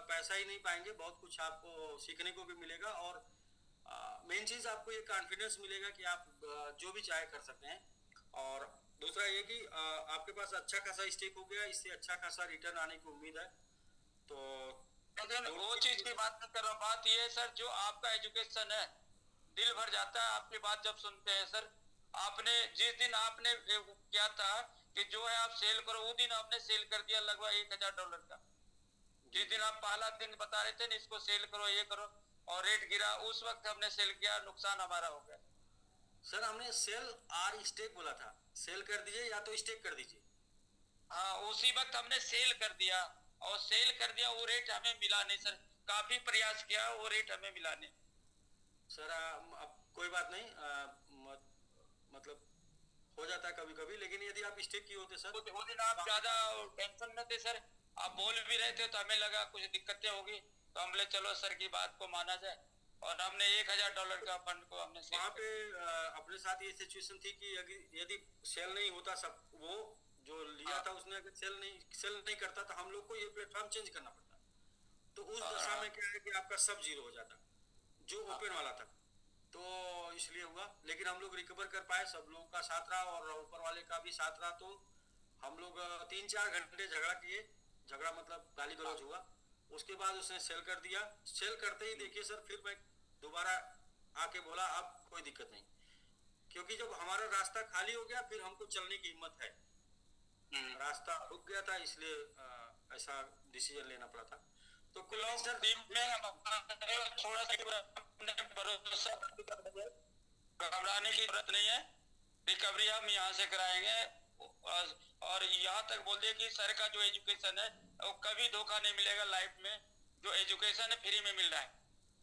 पैसा ही नहीं पाएंगे, बहुत कुछ आपको सीखने को भी मिलेगा, और मेन चीज आपको ये कॉन्फिडेंस मिलेगा कि आप जो भी चाहे कर सकते हैं। और दूसरा ये कि आपके पास अच्छा खासा स्टेक हो गया, इससे अच्छा खासा रिटर्न आने की उम्मीद है। तो लेकिन वो चीज की बात नहीं कर रहा हूँ, बात ये है सर, जो आपका एजुकेशन है दिल भर जाता है आपकी बात जब सुनते हैं सर। आपने जिस दिन आपने किया था कि जो है आप सेल करो, वो दिन आपने सेल कर दिया लगभग $1,000 का। जिस दिन आप पहला दिन बता रहे थे ना इसको सेल करो ये करो, और रेट गिरा, उस वक्त हमने सेल किया, नुकसान हमारा हो गया। सर हमने सेल और स्टेक बोला था, सेल कर दीजिए या तो स्टेक कर दीजिए। हाँ उसी वक्त हमने सेल कर दिया, और सेल कर दिया, वो रेट हमें मिला नहीं सर। काफी प्रयास किया, वो रेट हमें मिला नहीं सर। अब कोई बात नहीं, मतलब हो जाता है कभी कभी, लेकिन यदि आप स्टेक किए होते सर, वो दिन आप ज्यादा टेंशन में थे सर, आप बोल भी रहे थे तो हमें लगा कुछ दिक्कतें होगी, तो हम बोले चलो सर की बात को माना जाए, और हमने $1,000 का फंड को हमने वहाँ पे अपने साथ ये सिचुएशन थी कि यदि सेल नहीं होता, सब वो जो लिया था उसने अगर सेल नहीं करता तो हम लोग को ये प्लेटफॉर्म चेंज करना पड़ता। तो उस दशा में क्या है कि आपका सब जीरो हो जाता जो ओपन वाला था, तो इसलिए हुआ। लेकिन हम लोग रिकवर कर पाए, सब लोगों का साथ रहा और ऊपर वाले का भी साथ रहा। तो हम लोग 3-4 घंटे झगड़ा किए, झगड़ा मतलब गाली गलौज हुआ, उसके बाद उसने सेल कर दिया। सेल करते ही देखिए सर, फिर मैं दोबारा आके बोला अब कोई दिक्कत नहीं, क्योंकि जब हमारा रास्ता खाली हो गया फिर हमको चलने की हिम्मत है, रास्ता रुक गया था, इसलिए ऐसा डिसीजन लेना पड़ा था। तो कुल सर थोड़ा सा भरोसा, घबराने की जरूरत नहीं है, रिकवरी हम यहाँ से कराएंगे। और यहाँ तक बोल दिए कि सर का जो एजुकेशन है वो कभी धोखा नहीं मिलेगा लाइफ में, जो एजुकेशन है फ्री में मिल रहा है।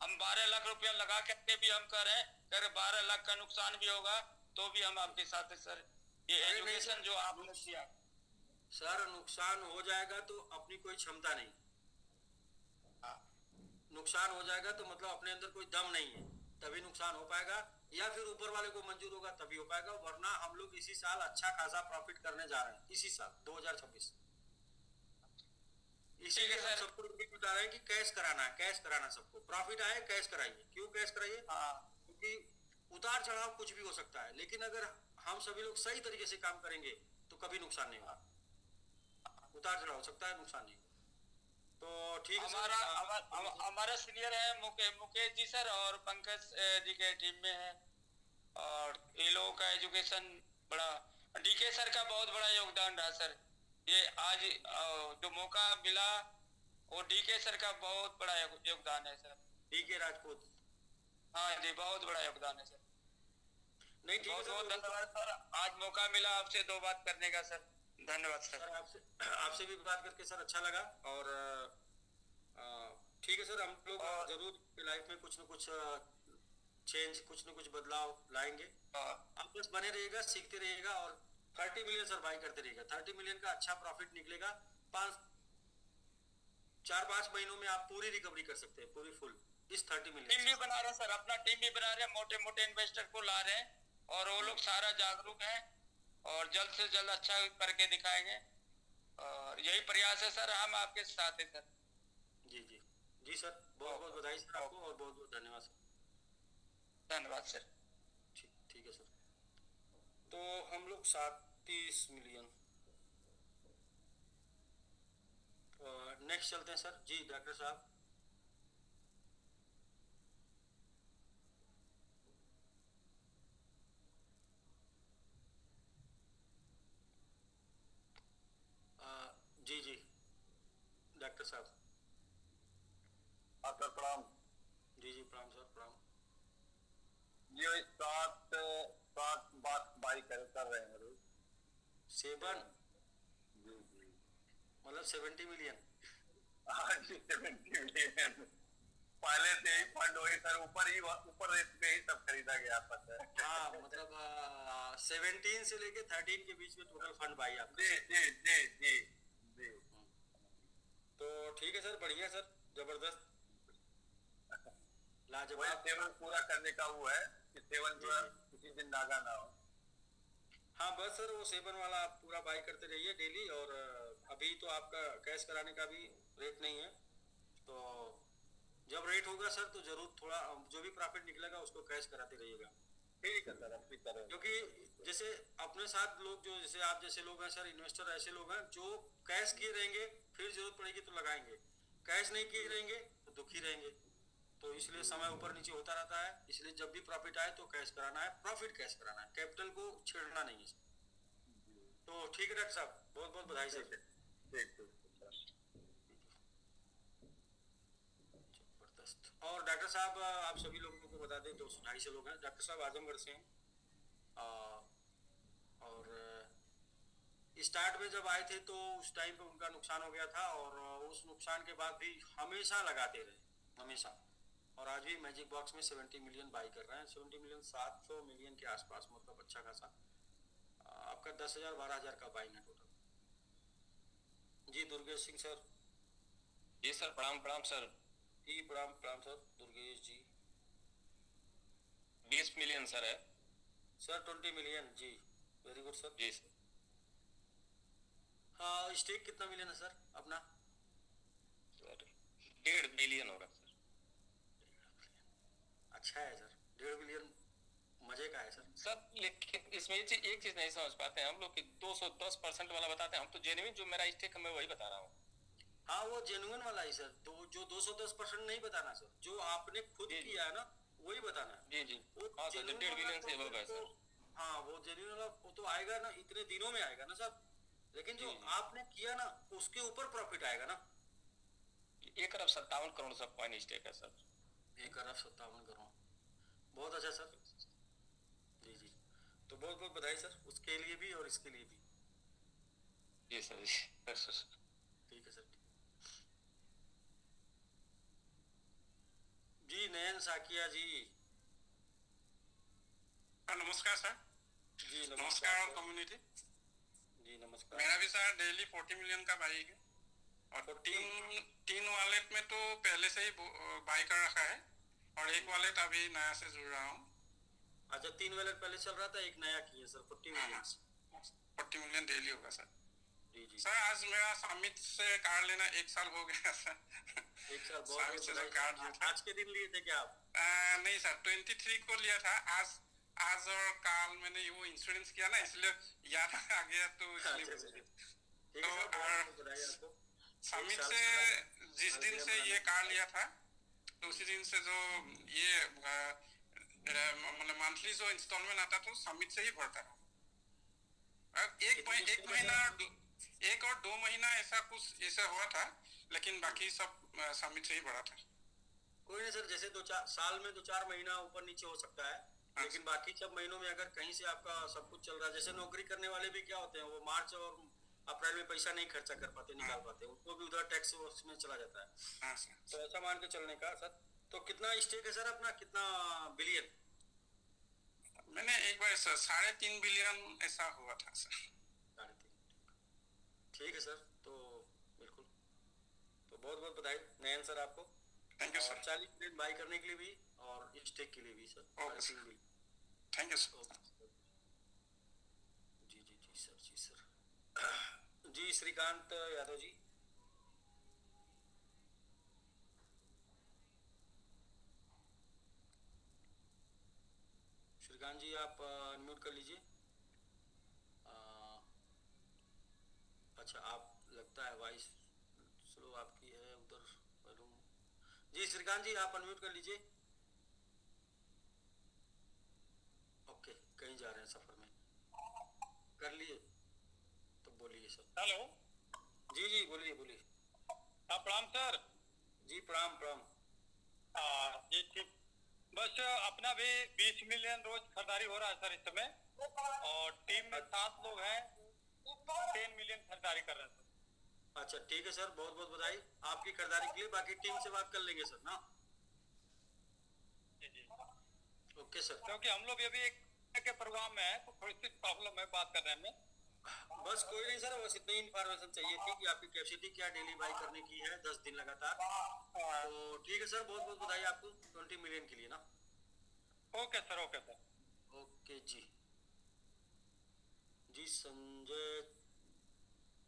हम 12 लाख रुपया लगा करके भी हम कर रहे हैं, अगर 12 लाख का नुकसान भी होगा तो भी हम आपके साथ है सर। ये एजुकेशन जो आपने दिया सर, नुकसान हो जाएगा तो अपनी कोई क्षमता नहीं, नुकसान हो जाएगा तो मतलब अपने अंदर कोई दम नहीं है, तभी नुकसान हो पाएगा, या फिर ऊपर वाले को मंजूर होगा तभी हो पाएगा। वरना हम लोग इसी साल अच्छा खासा प्रॉफिट करने जा रहे हैं, इसी साल 2026। इसीलिए हम सबको बता रहे हैं कि कैश कराना है, कैश कराना, सबको प्रॉफिट आए कैश कराइए। क्यों कैश कराइए? क्योंकि उतार चढ़ाव कुछ भी हो सकता है, लेकिन अगर हम सभी लोग सही तरीके से काम करेंगे तो कभी नुकसान नहीं होगा। उतार चढ़ाव हो सकता है, नुकसान नहीं। तो ठीक है, हमारा सीनियर है मुकेश जी सर, और पंकज जी के टीम में है, और ये लोगों का एजुकेशन बड़ा, डीके सर का बहुत बड़ा योगदान रहा सर। ये आज जो मौका मिला वो डीके सर का बहुत बड़ा योगदान है सर। डीके राजपूत, हाँ जी, बहुत बड़ा योगदान है सर। नहीं ठीक है बहुत बहुत धन्यवाद सर, आज मौका मिला आपसे दो बात करने का सर। धन्यवाद सर। आपसे भी बात करके सर अच्छा लगा। और ठीक है सर, हम लोग जरूर लाइफ में कुछ न कुछ चेंज, कुछ न कुछ बदलाव लाएंगे। आप बस बने रहिएगा, सीखते रहिएगा और 30 मिलियन सर बाई करते रहिएगा। 30 मिलियन का अच्छा प्रॉफिट निकलेगा। 4-5 महीनों में आप पूरी रिकवरी कर सकते हैं, पूरी फुल इस 30 मिलियन। टीम भी बना रहे हैं सर, अपना टीम भी बना रहे हैं, मोटे मोटे इन्वेस्टर को ला रहे हैं और वो लोग सारा जागरूक हैं और जल्द से जल्द अच्छा करके दिखाएंगे और यही प्रयास है सर, हम आपके साथ हैं सर। जी जी जी सर, बहुत बहुत बधाई सर आपको और बहुत बहुत धन्यवाद सर। धन्यवाद सर। ठीक है सर। तो हम लोग 37 मिलियन नेक्स्ट चलते हैं सर। जी डॉक्टर साहब। जी जी डॉक्टर साहब। सर प्रणाम। जी जी प्रणाम सर, प्रणाम। ये 7 बात बाई कर रहे हैं रोज। 7 जी जी मतलब 70 मिलियन। हाँ जी 70 मिलियन पहले से ही फंड वही सर, ऊपर रेट पे ही सब खरीदा गया पता है। हाँ मतलब 17 से लेके 13 के बीच में टोटल फंड बाई आपका। जी जी जी जी जी। तो ठीक है सर, बढ़िया सर, जबरदस्त, लाजवाब। सेवन पूरा करने का वो है कि सेवन जो है किसी दिन नागा ना हो। हाँ बस सर वो 7 वाला आप पूरा बाई करते रहिए डेली। और अभी तो आपका कैश कराने का भी रेट नहीं है, तो जब रेट होगा सर तो जरूर थोड़ा जो भी प्रॉफिट निकलेगा उसको कैश कराते रहिएगा। ठीक है सर, अपनी तरह। क्योंकि जैसे अपने साथ लोग जो जैसे आप जैसे लोग हैं सर, इन्वेस्टर ऐसे लोग हैं जो कैश किए रहेंगे, फिर जरूरत पड़ेगी तो लगाएंगे, कैश नहीं किए रहेंगे तो दुखी रहेंगे। तो इसलिए समय ऊपर नीचे होता रहता है, इसलिए जब भी प्रॉफिट आए तो कैश कराना है, प्रॉफिट कैश कराना है, कैपिटल को छेड़ना नहीं है। तो ठीक है डॉक्टर साहब, बहुत बहुत बधाई सर। जबरदस्त। और डॉक्टर साहब आप सभी लोगों को बता दें, 200-250 लोग हैं। डॉक्टर साहब आजमगढ़ से हैं और स्टार्ट में जब आए थे तो उस टाइम पे उनका नुकसान हो गया था और उस नुकसान के बाद भी हमेशा लगाते रहे, हमेशा। और आज भी मैजिक बॉक्स में 70 मिलियन बाई कर रहे हैं। 70 मिलियन 700 मिलियन के आसपास, मतलब अच्छा खासा आपका 10,000-12,000 का बाई है टोटल। जी दुर्गेश सिंह सर। जी सर, प्रणाम प्रणाम सर। जी प्रणाम प्रणाम सर, दुर्गेश जी। 20 मिलियन सर है सर। 20 मिलियन जी, वेरी गुड सर। जी सर। हाँ स्टेक कितना मिलियन है सर अपना? सर 1.5 बिलियन होगा सर। अच्छा है सर, 1.5 बिलियन मजे का है सर। सर लेकिन इसमें एक चीज नहीं समझ पाते हैं हम लोग कि 210% वाला बताते हैं, हम तो जेन्युइन जो मेरा स्टेक है मैं वही बता रहा हूँ। हाँ वो जेन्युइन वाला ही सर, जो 210% नहीं बताना सर, जो आपने खुद किया है ना वही बताना है। जी जी हाँ सर, 1.5 बिलियन से होगा सर। हाँ वो जेन्युइन वाला वो तो आएगा ना, इतने दिनों में आएगा ना सर, लेकिन जो आपने किया ना उसके ऊपर प्रॉफिट आएगा ना। 1,57 करोड़ सब कॉइन स्टेक है सर। 1,57 करोड़, बहुत अच्छा सर। जी जी, तो बहुत बहुत बधाई सर, उसके लिए भी और इसके लिए भी। जी सर जी। ठीक है सर। जी नयन साकिया जी। नमस्कार सर। जी नमस्कार कम्युनिटी। जी नमस्कार। मेरा भी सर डेली 40 मिलियन का बाई है और तीन वॉलेट में तो पहले से ही बाई कर रखा है और एक वॉलेट अभी नया से जुड़ रहा हूँ। अच्छा 3 वॉलेट पहले चल रहा था, एक नया किया सर। 40 मिलियन 40 मिलियन डेली होगा सर। जी जी सर आज मेरा समिट से कार्ड लेना 1 साल हो गया सर। 1 साल बहुत कार्ड लिया था। आज के दिन लिए थे क्या आप? नहीं सर 23 को लिया था। आज और कल मैंने वो इंश्योरेंस किया ना, इसलिए याद आ गया तो इसलिए। तो समिट से जिस दिन से ये कार्ड लिया था तो उसी दिन से जो ये मतलब मंथली जो इंस्टॉलमेंट आता तो समिट से ही भरता रहा। एक महीना 1 और 2 महीना ऐसा कुछ ऐसा हुआ था, लेकिन बाकी सब समिट से ही बढ़ा था। कोई नहीं सर, जैसे 2-4 साल में 2-4 महीना ऊपर नीचे हो सकता है, लेकिन बाकी सब महीनों में अगर कहीं से आपका सब कुछ चल रहा है, जैसे नौकरी करने वाले भी क्या होते हैं, वो मार्च और अप्रैल में पैसा नहीं खर्चा कर पाते, निकाल पाते, उनको भी उधर टैक्स उसमें चला जाता है। तो ऐसा मान के चलने का सर। तो कितना स्टेक है सर अपना, कितना बिलियन? मैंने एक बार 3.5 बिलियन ऐसा हुआ था सर। 3.5। ठीक है सर, तो बिल्कुल, तो बहुत बहुत बधाई नयन सर आपको। Thank you sir. 40 million buy करने के लिए भी और स्टेक के लिए भी sir. Okay sir, thank you sir. जी जी जी सर, जी सर। जी श्रीकांत यादव जी। श्रीकांत जी आप अनम्यूट कर लीजिए। अच्छा, आप लगता है वॉइस स्लो आपकी है उधर, मालूम। जी श्रीकांत जी आप अनम्यूट कर लीजिए। ओके, कहीं जा रहे हैं सफर में, कर लिए तो बोलिए सर। हेलो। जी जी बोलिए बोलिए। प्रणाम सर। जी प्रणाम प्रणाम। जी ठीक, बस अपना भी 20 मिलियन रोज खरीदारी हो रहा है सर इस समय, और टीम में 7 लोग हैं, 10 मिलियन खरीदारी कर रहे हैं सर। अच्छा ठीक है सर, बहुत बहुत बधाई आपकी खरीदारी के लिए। बाकी टीम से बात कर लेंगे सर ना। जी जी ओके सर। क्योंकि हम लोग अभी एक के प्रोग्राम में है, तो थोड़ी सी प्रॉब्लम है बात करने में। बस कोई नहीं सर, बस इतनी इन्फॉर्मेशन चाहिए थी कि आपकी कैपेसिटी क्या डेली बाई करने की है 10 दिन लगातार। तो ठीक है सर, बहुत बहुत बधाई आपको 20 मिलियन के लिए ना। Okay sir, okay sir. Okay जी। जी संजय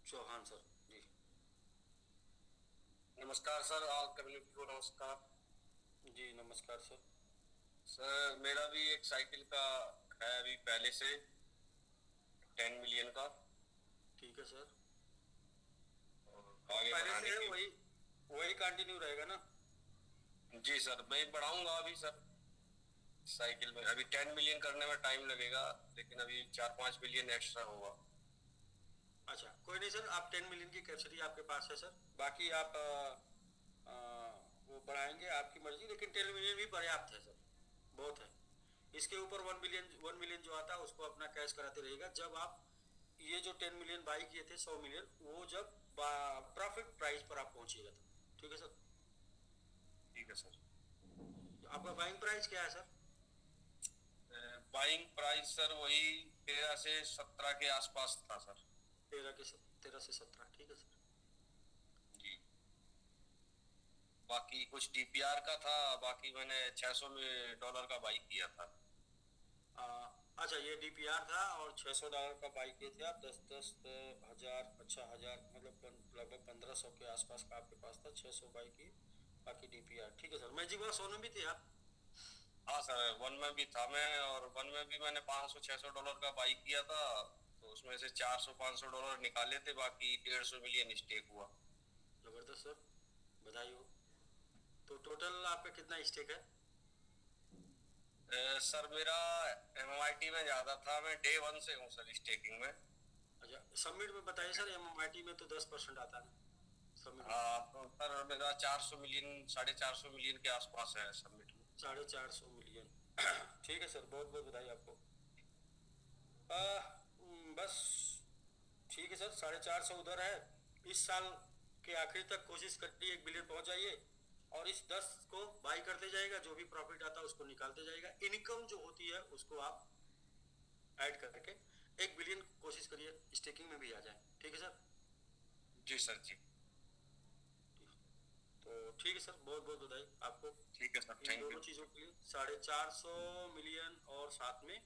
चौहान सर जी। नमस्कार सर, ऑल कम्युनिटी को नमस्कार। जी नमस्कार सर। सर मेरा भी एक साइकिल का है अभी पहले से 10 मिलियन का। ठीक है सर। आगे पहले बढ़ाने से की वही कंटिन्यू रहेगा ना? जी सर, मैं बढ़ाऊंगा अभी सर साइकिल में। अभी 10 मिलियन करने में टाइम लगेगा, लेकिन अभी 4-5 मिलियन एक्स्ट्रा होगा। अच्छा कोई नहीं सर, आप 10 मिलियन की कैपेसिटी आपके पास है सर। बाकी आप वो बढ़ाएंगे आपकी मर्जी, लेकिन 10 मिलियन भी पर्याप्त है सर, बहुत है। इसके ऊपर 1 मिलियन जो आता है उसको अपना कैश कराते रहिएगा। जब आप ये जो 10 मिलियन बाई किए थे 100 मिलियन, वो जब प्रॉफिट प्राइस पर आप पहुंचिएगा तो ठीक है सर। ठीक है सर। आपका बाइंग प्राइस क्या है सर? बाइंग प्राइस सर वही 13 से 17 के आसपास था सर। 13 से 17, ठीक है सर। जी, बाकी कुछ डीपीआर का था, बाकी मैंने $600 का बाई किया था। अच्छा ये डीपीआर था और $600 का बाई किए थे आप। 10 हज़ार, अच्छा 1000 मतलब लगभग 1500 के आसपास का आपके पास था। 600 बाई की, बाकी डीपीआर, ठीक है सर। मैजिक बॉक्स वन में भी थे आप? हाँ सर, वन में भी था मैं, और वन में भी मैंने $500-600 का बाई किया था, तो उसमें से $400-500 निकाले थे, बाकी 150 मिलियन स्टेक हुआ। जबरदस्त सर, बधाई हो। तो टोटल आपका कितना स्टेक है? सर मेरा MMIT में ज्यादा था, मैं डे 1 से हूँ सर स्टेकिंग में। अच्छा समिट में बताइए सर, MMIT में तो 10% आता है समिट। हाँ तो सर मेरा 400 मिलियन 450 मिलियन के आसपास है समिट में। 450 मिलियन ठीक है सर, बहुत बहुत बधाई आपको। बस ठीक है सर, 450 उधर है। इस साल के आखिर तक कोशिश करिए 1 बिलियन पहुंच जाइए, और इस 10 को बाई करते जाएगा, जो भी प्रॉफिट आता है उसको निकालते जाएगा। इनकम जो होती है उसको आप ऐड करके 1 बिलियन कोशिश करिए स्टेकिंग में भी आ जाए, ठीक है सर। जी सर जी। तो ठीक है सर, बहुत बहुत बधाई आपको। ठीक है सर, थैंक यू। दोनों चीजों के लिए 450 मिलियन और साथ में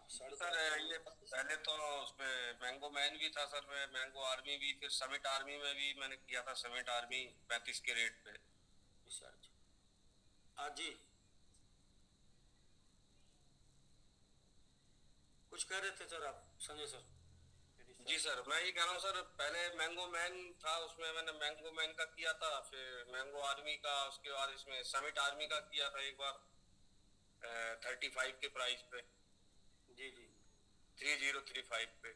सर ये पहले तो उसमें मैंगो मैन भी था सर, मैं मैंगो आर्मी भी, फिर समिट आर्मी में भी मैंने किया था। समिट आर्मी 35 के रेट पे। जी कुछ कह रहे थे सर आप संजय सर? जी सर, मैं ये कह रहा हूँ सर, पहले मैंगो मैन था, उसमें मैंने मैंगो मैन का किया था, फिर मैंगो आर्मी का, उसके बाद इसमें समिट आर्मी का किया था एक बार 35 के प्राइस पे। जी जी 3035 पे।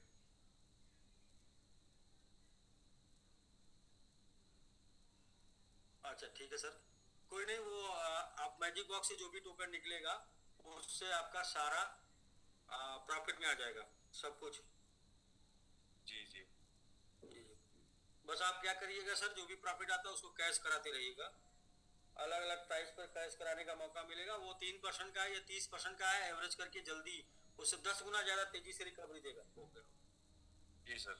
अच्छा ठीक है सर, कोई नहीं, वो आप मैजिक बॉक्स से जो भी टोकन निकलेगा उससे आपका सारा प्रॉफिट में आ जाएगा सब कुछ। जी जी बस आप क्या करिएगा सर, जो भी प्रॉफिट आता है उसको कैश कराते रहिएगा, अलग अलग प्राइस पर कैश कराने का मौका मिलेगा। वो 3% का है या 30% का है, एवरेज करके जल्दी उससे 10 गुना ज्यादा तेजी से रिकवरी देगा। जी सर।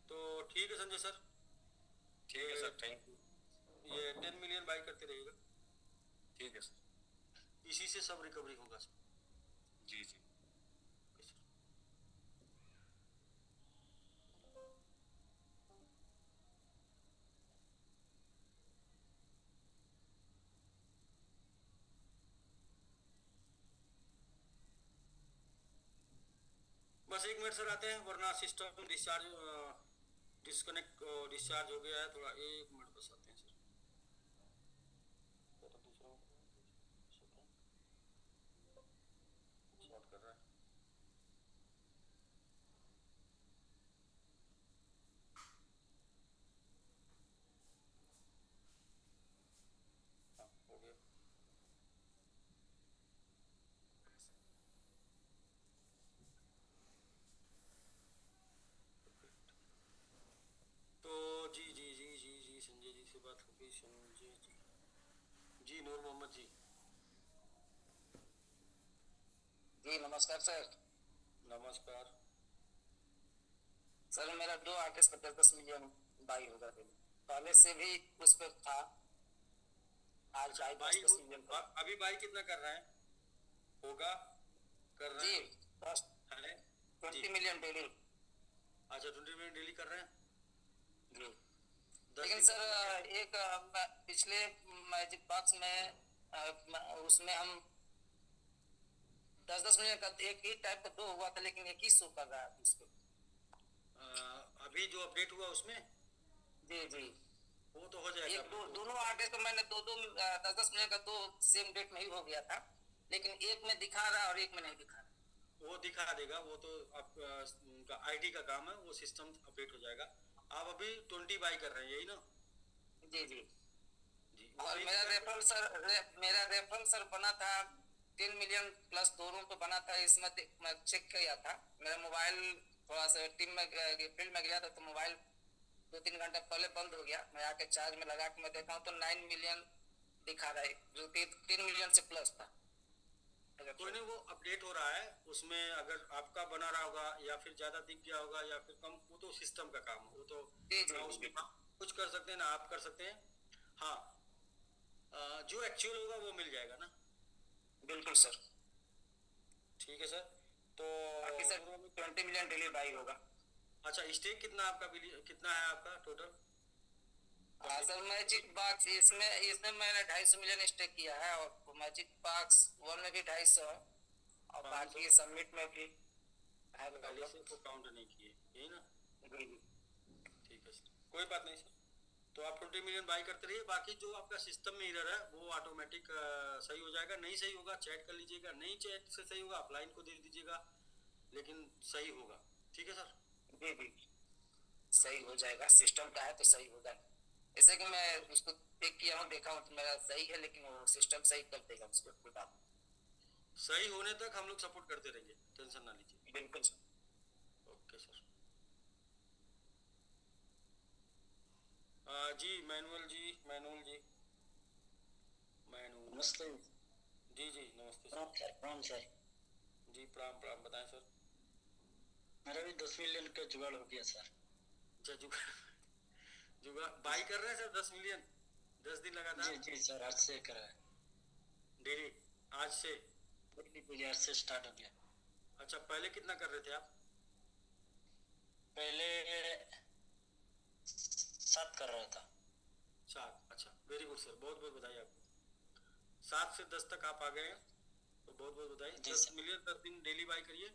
तो ठीक है संजय सर, ठीक है सर, थैंक यू। ये 10 मिलियन बाई करते रहिएगा। ठीक है सर। इसी से सब रिकवरी होगा सर। जी जी। बस 1 मिनट सर आते हैं, वरना सिस्टम डिस्कनेक्ट डिस्चार्ज हो गया है थोड़ा, 1 मिनट बस आते हैं सर। शॉर्ट कर रहा है। हाँ, हो गया। तो जी जी जी जी जी संजय जी से बात हो गई। संजय जी, जी नूर मोहम्मद जी। जी नमस्कार सर। नमस्कार सर, मेरा 2 आर्टिस्ट का 10 मिलियन बाई होगा, पहले से भी उस पर था। आज बाई 10 मिलियन का। अभी बाई कितना कर रहे हैं? होगा कर रहे हैं जी 20 मिलियन डेली। अच्छा 20 मिलियन डेली कर रहे हैं जी। लेकिन सर एक पिछले मैजिक बॉक्स में उसमें हम 10 मिलियन का एक ही टाइप का 2 हुआ था, लेकिन एक ही शो कर रहा है उस पर। अभी जो अपडेट हुआ उसमें जी जी वो तो हो जाएगा। दोनों आर्टिस्ट को मैंने 10 मिलियन का 2 सेम डेट में ही हो गया था, लेकिन एक में दिखा रहा है और एक में नहीं दिखा रहा। वो दिखा देगा, वो तो आपका आईटी का काम है, वो सिस्टम अपडेट हो जाएगा। आप अभी 20 बाई कर रहे हैं, यही ना? जी जी जी। और मेरा रेफरल सर बना था 10 मिलियन प्लस दोनों पे बना था। इसमें मैं चेक किया था, मेरा मोबाइल थोड़ा सा टीम में फील्ड में गया था तो मोबाइल 2-3 घंटा पहले बंद हो गया। मैं आके चार्ज में लगा के मैं देखा हूँ तो 9 मिलियन दिखा रहा है, जो कि 3 मिलियन से प्लस था। कोई नहीं, वो अपडेट हो रहा है उसमें। अगर आपका बना रहा होगा या फिर ज्यादा दिख गया होगा या फिर कम, वो तो सिस्टम का काम है, वो तो ना उसमें कुछ कर सकते हैं ना आप कर सकते हैं। हाँ जो एक्चुअल होगा वो मिल जाएगा ना। बिल्कुल सर। ठीक है सर। तो बाकी सर 20 मिलियन डेली बाई होगा। अच्छा स्टेक कितना आपका कितना है आपका टोटल? हाँ सर, मैजिक बॉक्स इसमें मैंने 250 मिलियन स्टेक किया है, और मैजिक बॉक्स 1 में भी 250 और बाकी सबमिट में भी है। को काउंट नहीं किए, यही ना? ठीक है सर, कोई बात नहीं सर। तो आप 20 मिलियन बाई करते रहिए, बाकी जो आपका सिस्टम में एरर है वो ऑटोमेटिक सही हो जाएगा। नहीं सही होगा चैट कर लीजिएगा, नहीं चैट से सही होगा अपलाइन को दे दीजिएगा, लेकिन सही होगा। ठीक है सर? जी जी सही हो जाएगा, सिस्टम का है तो सही होगा। जैसे कि मैं उसको चेक किया हूँ, देखा हूँ तो मेरा सही है, लेकिन वो सिस्टम सही कर देगा उसको। कोई बात सही होने तक हम लोग सपोर्ट करते रहेंगे, टेंशन ना लीजिए। बिल्कुल सर। Okay sir. जी मैनुअल जी, मैनुअल नमस्ते जी जी नमस्ते सर। प्रणाम सर। जी प्रणाम प्रणाम, बताएं सर। मेरा भी 10 मिलियन का जुगाड़ हो गया सर। अच्छा जुगाड़ बाई कर रहे हैं सर 10 मिलियन 10 दिन लगातार? जी जी सर, आज से करा है डेली, आज से डेली आज से स्टार्ट हो गया। अच्छा पहले कितना कर रहे थे आप? पहले 7 कर रहा था। 7? अच्छा वेरी गुड सर, बहुत बहुत बधाई आपको। 7 से 10 तक आप आ गए हैं, तो बहुत बहुत बधाई। 10 मिलियन 10 दिन डेली बाई करिए।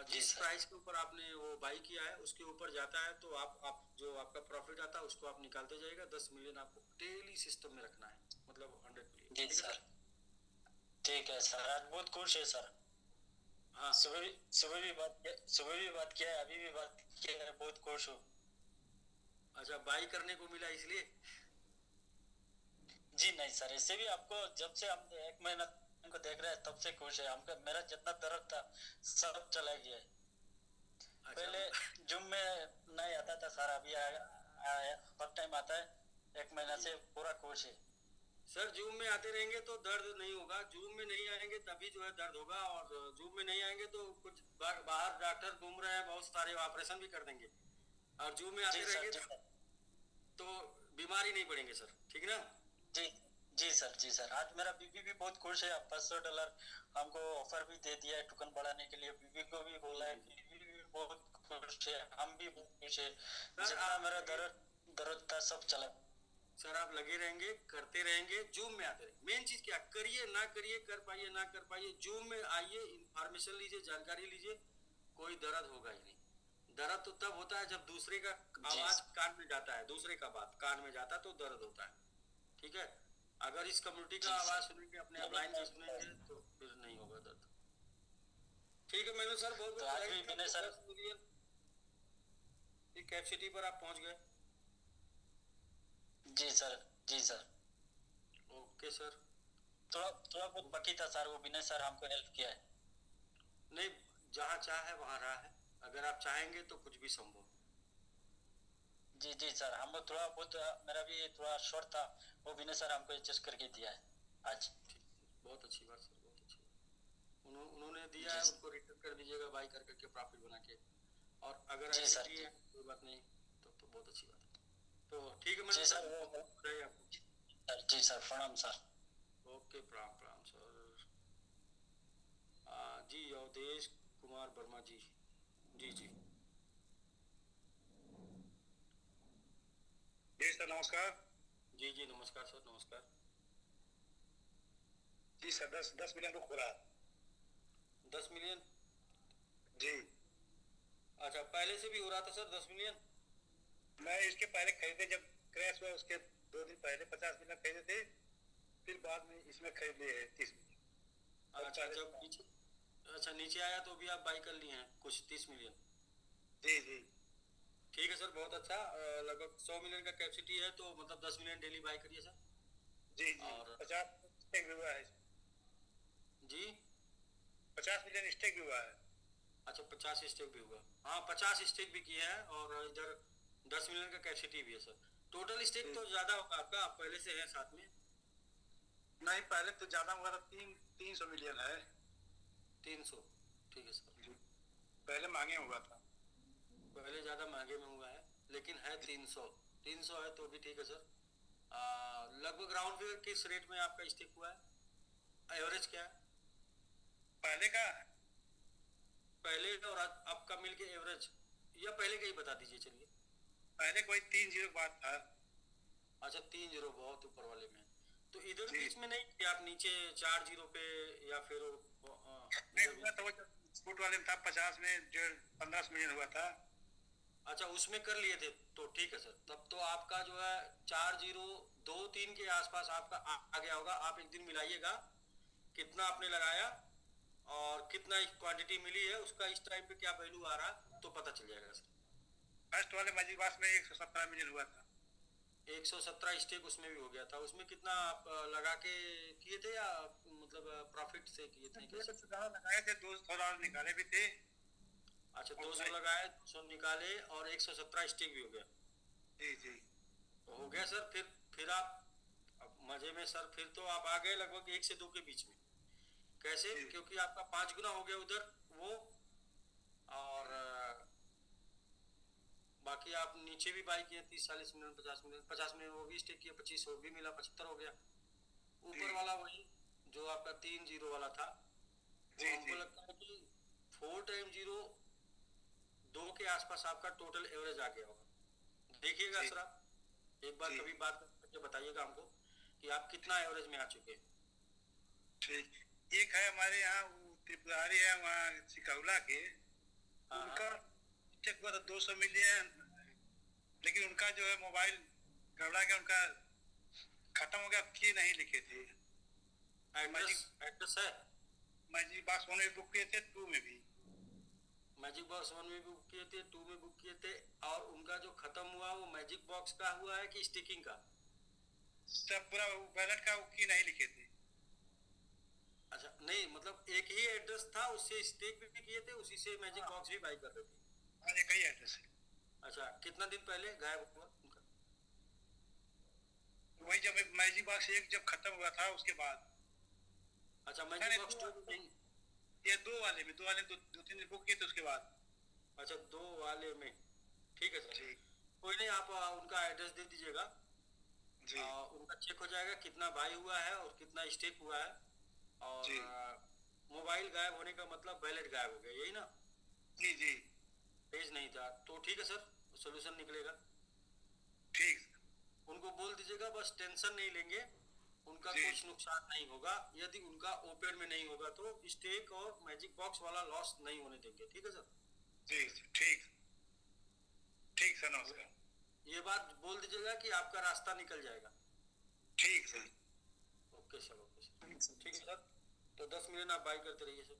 जिस प्राइस के ऊपर आपने वो बाई किया है उसके ऊपर जाता है तो आप जो आपका प्रॉफिट आता है उसको आप निकालते जाइएगा। 10 मिलियन आपको डेली सिस्टम में रखना है, मतलब 100 मिलियन। जी सर ठीक है सर। आज बहुत खुश है सर। हाँ सुबह भी बात किया है, अभी भी बात किया है, बहुत खुश हूँ। अच्छा, बाई करने को मिला इसलिए? जी नहीं सर, इससे भी आपको जब से हम 1 महीना हमको देख रहे हैं तब से खुश है। हमको मेरा जितना दर्द था सब चला गया है। पहले जिम में नहीं आता था सर, अभी हर टाइम आता है। 1 महीना से पूरा खुश है। सर जूम में आते रहेंगे तो दर्द नहीं होगा, जूम में नहीं आएंगे तभी जो है दर्द होगा, और जूम में नहीं आएंगे तो कुछ बाहर डॉक्टर घूम रहे हैं बहुत सारे, ऑपरेशन भी कर देंगे, और जूम में आते रहेंगे तो बीमारी नहीं पड़ेंगे सर, ठीक ना? जी जी सर, जी सर। आज मेरा बीबी भी बहुत खुश है। $500 हमको ऑफर भी दे दिया है टोकन बढ़ाने के लिए। बीबी को भी बोला है, बीबी भी बहुत खुश है, हम भी बहुत खुश है। जितना मेरा दर्द था सब चला। सर आप लगे रहेंगे, करते रहेंगे, जूम में आते रहेंगे। मेन चीज क्या, करिए ना करिए, कर पाइए ना कर पाइए, जूम में आइए, इंफॉर्मेशन लीजिए, जानकारी लीजिए, कोई दर्द होगा ही नहीं। दर्द तो तब होता है जब दूसरे का आवाज कान में जाता है, दूसरे का बात कान में जाता है तो दर्द होता है, ठीक है? अगर इस कम्युनिटी का आवाज सुनेंगे, अपने आप लाइन में सुनेंगे तो फिर नहीं होगा दर्द। ठीक है मैंने सर बहुत कैपेसिटी पर आप पहुंच गए। जी सर, जी सर। Okay sir. थोड़ा बहुत बाकी था सर, वो विनय सर हमको हेल्प किया है। नहीं, जहाँ चाह है वहाँ रहा है, अगर आप चाहेंगे तो कुछ भी संभव। जी जी सर, हम थोड़ा बहुत, मेरा भी थोड़ा शॉर्ट था, वो विनय सर हमको एडजस्ट करके दिया है आज। बहुत अच्छी बात सर, बहुत अच्छी बात। उन्होंने दिया है, उनको रिटर्न कर दीजिएगा बाई कर करके प्रॉफिट बना के, और अगर ऐसी है कोई बात नहीं तो बहुत अच्छी बात है। तो ठीक है मैंने सर, जी सर, प्रणाम सर। ओके, प्रणाम प्रणाम सर। जी अवधेश कुमार वर्मा जी, जी जी जी सर नमस्कार। जी जी नमस्कार सर, नमस्कार जी सर। 10 मिलियन रुक रहा है। 10 मिलियन? जी। अच्छा, पहले से भी हो रहा था सर 10 मिलियन? मैं इसके पहले खरीदे, जब क्रैश हुआ उसके 2 दिन पहले 50 मिलियन खरीदे थे, फिर बाद में इसमें खरीद लिए है 30 मिलियन। अच्छा, जब नीचे आया तो भी आप बाई कर लिए हैं कुछ 30 मिलियन? जी जी ठीक है सर, बहुत अच्छा। लगभग 100 मिलियन का कैपेसिटी है तो मतलब 10 मिलियन डेली बाई करिए सर। जी जी। और 50 स्टेक भी हुआ है जी। 50 मिलियन स्टेक भी हुआ है। अच्छा, 50 स्टेक भी हुआ। हाँ, 50 स्टेक भी किए हैं, और इधर 10 मिलियन का कैपेसिटी भी है सर। टोटल स्टेक तो ज्यादा होगा आपका, आप पहले से हैं साथ में? नहीं, पहले तो ज्यादा हुआ था, 300 मिलियन है। 300, ठीक है सर। पहले महंगे हुआ था, पहले ज्यादा महंगे में हुआ है, लेकिन है 300 है तो भी ठीक है सर। लगभग राउंड फिगर किस रेट में आपका स्टेक हुआ है? एवरेज क्या है पहले का? पहले और अब का मिलके एवरेज, या पहले का ही बता दीजिए। चलिए, पहले कोई 3-0 बात था। अच्छा, 3-0 बहुत ऊपर वाले में, तो इधर बीच में नहीं कि आप नीचे 4-0 पे, या फिर नहीं हुआ था वो स्पोर्ट वाले में था, 50 में 15 मिलियन हुआ था। अच्छा, उसमें कर लिए थे तो ठीक है सर। तब तो आपका जो है 4-0-2-3 के आसपास आपका आ गया होगा। आप एक दिन मिलाइएगा कितना आपने लगाया और कितना क्वांटिटी मिली है, उसका इस टाइम पे क्या वैल्यू आ रहा तो पता चल जाएगा सर। फर्स्ट वाले मैजिक में 117 मिलियन हुआ था। 117 स्टेक उसमें भी हो गया था। उसमें कितना आप लगा के किए थे, या मतलब प्रॉफिट से किए थे? लगाए थे, $200 निकाले भी थे। अच्छा, 200 लगाए, 200 निकाले, और 117 स्टेक भी हो गया। जी जी, तो हो गया सर। फिर आप मजे में सर, फिर तो आप आ गए लगभग 1 से 2 के बीच में। कैसे? क्योंकि आपका 5 गुना हो गया उधर वो, और बाकी आप नीचे भी बाई किए 30-40 मिलियन, 50 मिलियन वो भी स्टेक किए, 25 वो भी मिला, 75 हो गया। ऊपर वाला वही जो आपका 3-0 वाला था, हमको लगता है कि 4 टाइम 0 2 के आसपास आपका टोटल एवरेज आ गया होगा। देखिएगा सर, आप एक बार कभी बात करके बताइएगा हमको कि आप कितना एवरेज में आ चुके हैं। ठीक। एक है हमारे यहाँ त्रिपुरारी है, वहाँ चिकौला के, उनका चेक हुआ था 200 मिलियन, लेकिन उनका जो है मोबाइल गड़बड़ा गया, उनका खत्म हो गया, फी नहीं लिखे थे। एड्रेस है? मैजिक बॉक्स 1 में बुक किए थे, 2 में भी। मैजिक बॉक्स 1 में भी बुक किए थे, 2 में बुक किए थे, और उनका जो खत्म हुआ वो मैजिक बॉक्स का हुआ है कि स्टिकिंग का? सब पूरा वैलेट का की नहीं लिखे थे। अच्छा नहीं, मतलब एक ही एड्रेस था, उससे स्टेक भी किए थे, उसी से मैजिक बॉक्स भी बाई कर रहे थे? हाँ, एक ही एड्रेस है। अच्छा, कितना दिन पहले गायब हुआ उनका? वही जब मैजिक बॉक्स एक जब खत्म हुआ था उसके बाद। अच्छा, मैजिक बॉक्स 2 नहीं, ये दो वाले में दो तीन दिन बुक किए थे उसके बाद। अच्छा 2 वाले में, ठीक है सर। कोई नहीं, आप उनका एड्रेस दे दीजिएगा, उनका चेक हो जाएगा कितना बाई हुआ है और कितना स्टेक हुआ है। और मोबाइल गायब होने का मतलब वैलेट गायब हो गया, यही ना? जी जी, पेज नहीं था तो ठीक है सर, सोल्यूशन निकलेगा। ठीक, उनको बोल दीजिएगा बस टेंशन नहीं लेंगे, उनका कुछ नुकसान नहीं होगा। यदि उनका ओपन में नहीं होगा तो स्टेक और मैजिक बॉक्स वाला लॉस नहीं होने देंगे, ठीक है सर? जी ठीक ठीक सर, नमस्कार। ये बात बोल दीजिएगा कि आपका रास्ता निकल जाएगा। ठीक sir. Okay sir, okay sir, ठीक है सर। तो 10 मिलियन आप बाई करते रहिए सर।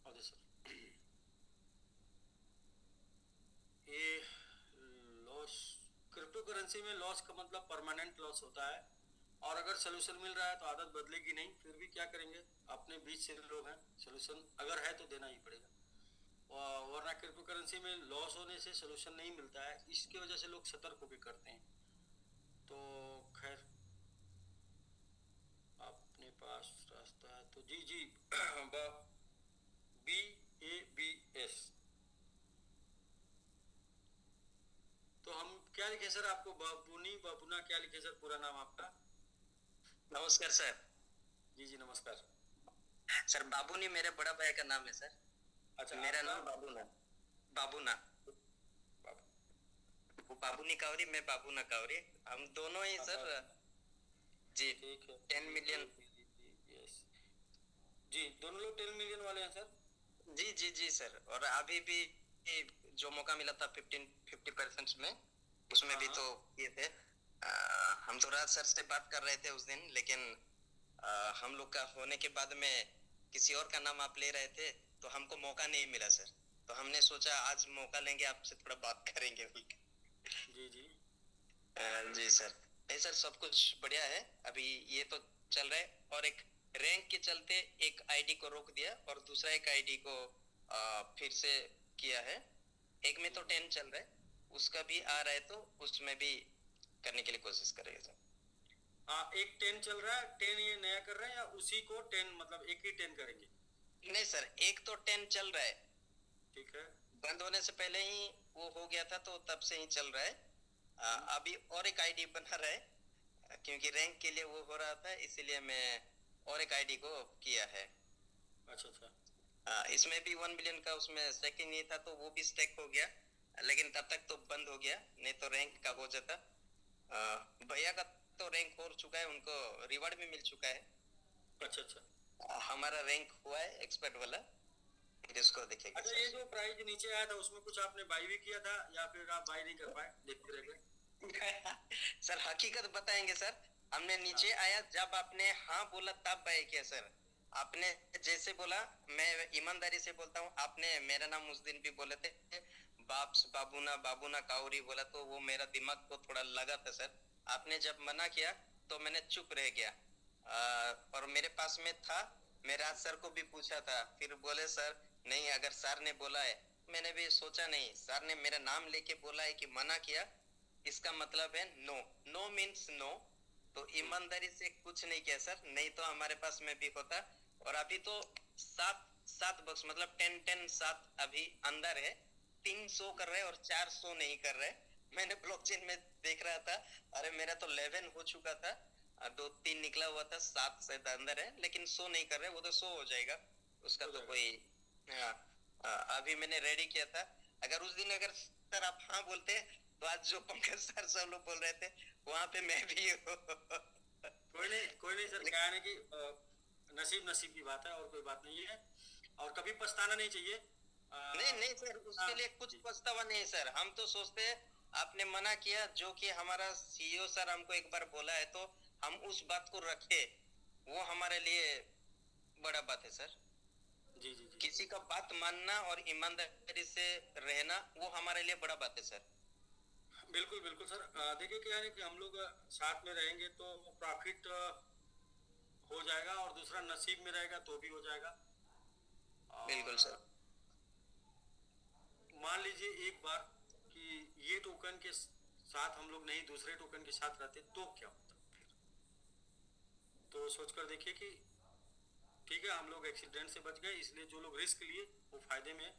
Okay sir. ये लॉस, क्रिप्टो करेंसी में लॉस का मतलब परमानेंट लॉस होता है, और अगर सोल्यूशन मिल रहा है तो आदत बदलेगी नहीं। फिर भी क्या करेंगे, अपने बीच से लोग हैं, सोल्यूशन अगर है तो देना ही पड़ेगा, वरना क्रिप्टो करेंसी में लॉस होने से सोल्यूशन नहीं मिलता है। इसकी वजह से लोग सतर्क होकर करते हैं। तो खैर, अपने पास रास्ता है तो जी जी BABS। तो हम क्या लिखे सर आपको? बाबूना क्या लिखे सर, पूरा नाम आपका? नमस्कार सर। जी जी नमस्कार सर। बाबूनी मेरे बड़ा भाई का नाम है सर। अच्छा, मेरा नाम बाबूना। वो बाबूनी कावरी, मैं बाबूना कावरी, हम दोनों ही सर। जी ठीक है, 10 मिलियन। जी दोनों लोग 10 मिलियन वाले हैं सर? जी जी जी सर। और अभी भी जो मौका मिला था 50% में, उसमें भी तो ये थे। हम तो राज सर से बात कर रहे थे उस दिन, लेकिन हम लोग का होने के बाद में किसी और का नाम आप ले रहे थे तो हमको मौका नहीं मिला सर। तो हमने सोचा आज मौका लेंगे, आपसे थोड़ा बात करेंगे। जी जी जी सर। नहीं सर, सब कुछ बढ़िया है। अभी ये तो चल रहा है, और एक रैंक के चलते एक आईडी को रोक दिया और दूसरा एक आईडी को फिर से किया है। एक में तो 10 चल रहा है, उसका भी आ रहा है तो उसमें भी करने के लिए कोशिश करेंगे सर। एक 10 चल रहा है, 10 ये नया कर रहे हैं या उसी को 10, मतलब एक ही 10 करेंगे? नहीं सर, एक तो 10 चल रहा है। ठीक है, बंद होने से पहले ही वो हो गया था तो तब से ही चल रहा है। अभी और एक आईडी बना रहा है, क्योंकि रैंक के लिए वो हो रहा था, इसीलिए मैं और एक आईडी को किया है। अच्छा अच्छा। इसमें भी 1 मिलियन का उसमें सेकंड नहीं था तो वो भी स्टेक हो गया, लेकिन तब तक तो बंद हो गया, नहीं तो रैंक का हो जाता। भैया का तो रैंक हो चुका है, उनको रिवार्ड भी मिल चुका है। अच्छा अच्छा। हमारा रैंक हुआ है एक्सपर्ट वाला, इसको देखिए। अच्छा, ये जो प्राइस नीचे आया था उसमें कुछ आपने बाई भी किया था या फिर आप बाई नहीं कर पाए, देखते रह गए? सर हकीकत बताएंगे सर, हमने नीचे आया जब आपने हाँ बोला तब बाई किया सर। आपने जैसे बोला, मैं ईमानदारी से बोलता हूँ, आपने मेरा नाम उस दिन भी बोले थे, बाबूना काउरी बोला, तो वो मेरा दिमाग को थोड़ा लगा था सर। आपने जब मना किया तो मैंने चुप रह गया। और मेरे पास में था, मैं राज सर को भी पूछा था, फिर बोले सर नहीं, अगर सर ने बोला है। मैंने भी सोचा नहीं, सर ने मेरा नाम लेके बोला है कि मना किया, इसका मतलब है नो। No means no. तो ईमानदारी से कुछ नहीं किया सर, नहीं तो हमारे पास में भी होता। और अभी तो 7 बॉक्स, मतलब 10 7 अभी अंदर है। 300 कर रहे और 400 नहीं कर रहे। मैंने ब्लॉकचेन में देख रहा था, अरे मेरा तो 11 हो चुका था, 2-3 निकला हुआ था, 7 शायद अंदर है, लेकिन 100 नहीं कर रहे। वो तो 100 हो जाएगा, उसका तो कोई। अभी मैंने रेडी किया था। अगर उस दिन अगर सर आप हाँ बोलते तो आज जो पंकज सर सब लोग बोल रहे थे वहां पे मैं भी हूँ। कोई नहीं सर, क्या है कि नसीब की बात है, और कोई बात नहीं है, और कभी पछताना नहीं चाहिए। नहीं सर, उसके लिए कुछ पछतावा नहीं सर। हम तो सोचते हैं आपने मना किया, जो कि हमारा सीईओ सर हमको एक बार बोला है तो हम उस बात को रखे, वो हमारे लिए बड़ा बात है सर। जी जी जी किसी का बात मानना और ईमानदारी से रहना वो हमारे लिए बड़ा बात है सर। बिल्कुल बिल्कुल सर। देखिए क्या है कि हम लोग साथ में रहेंगे तो प्रॉफिट हो जाएगा, और दूसरा नसीब में रहेगा तो भी हो जाएगा। बिल्कुल सर। मान लीजिए एक बार कि ये टोकन के साथ हम लोग नहीं दूसरे टोकन के साथ रहते तो क्या होता फिर? तो सोचकर देखिए कि ठीक है हम लोग एक्सीडेंट से बच गए, इसलिए जो लोग रिस्क लिए वो फायदे में।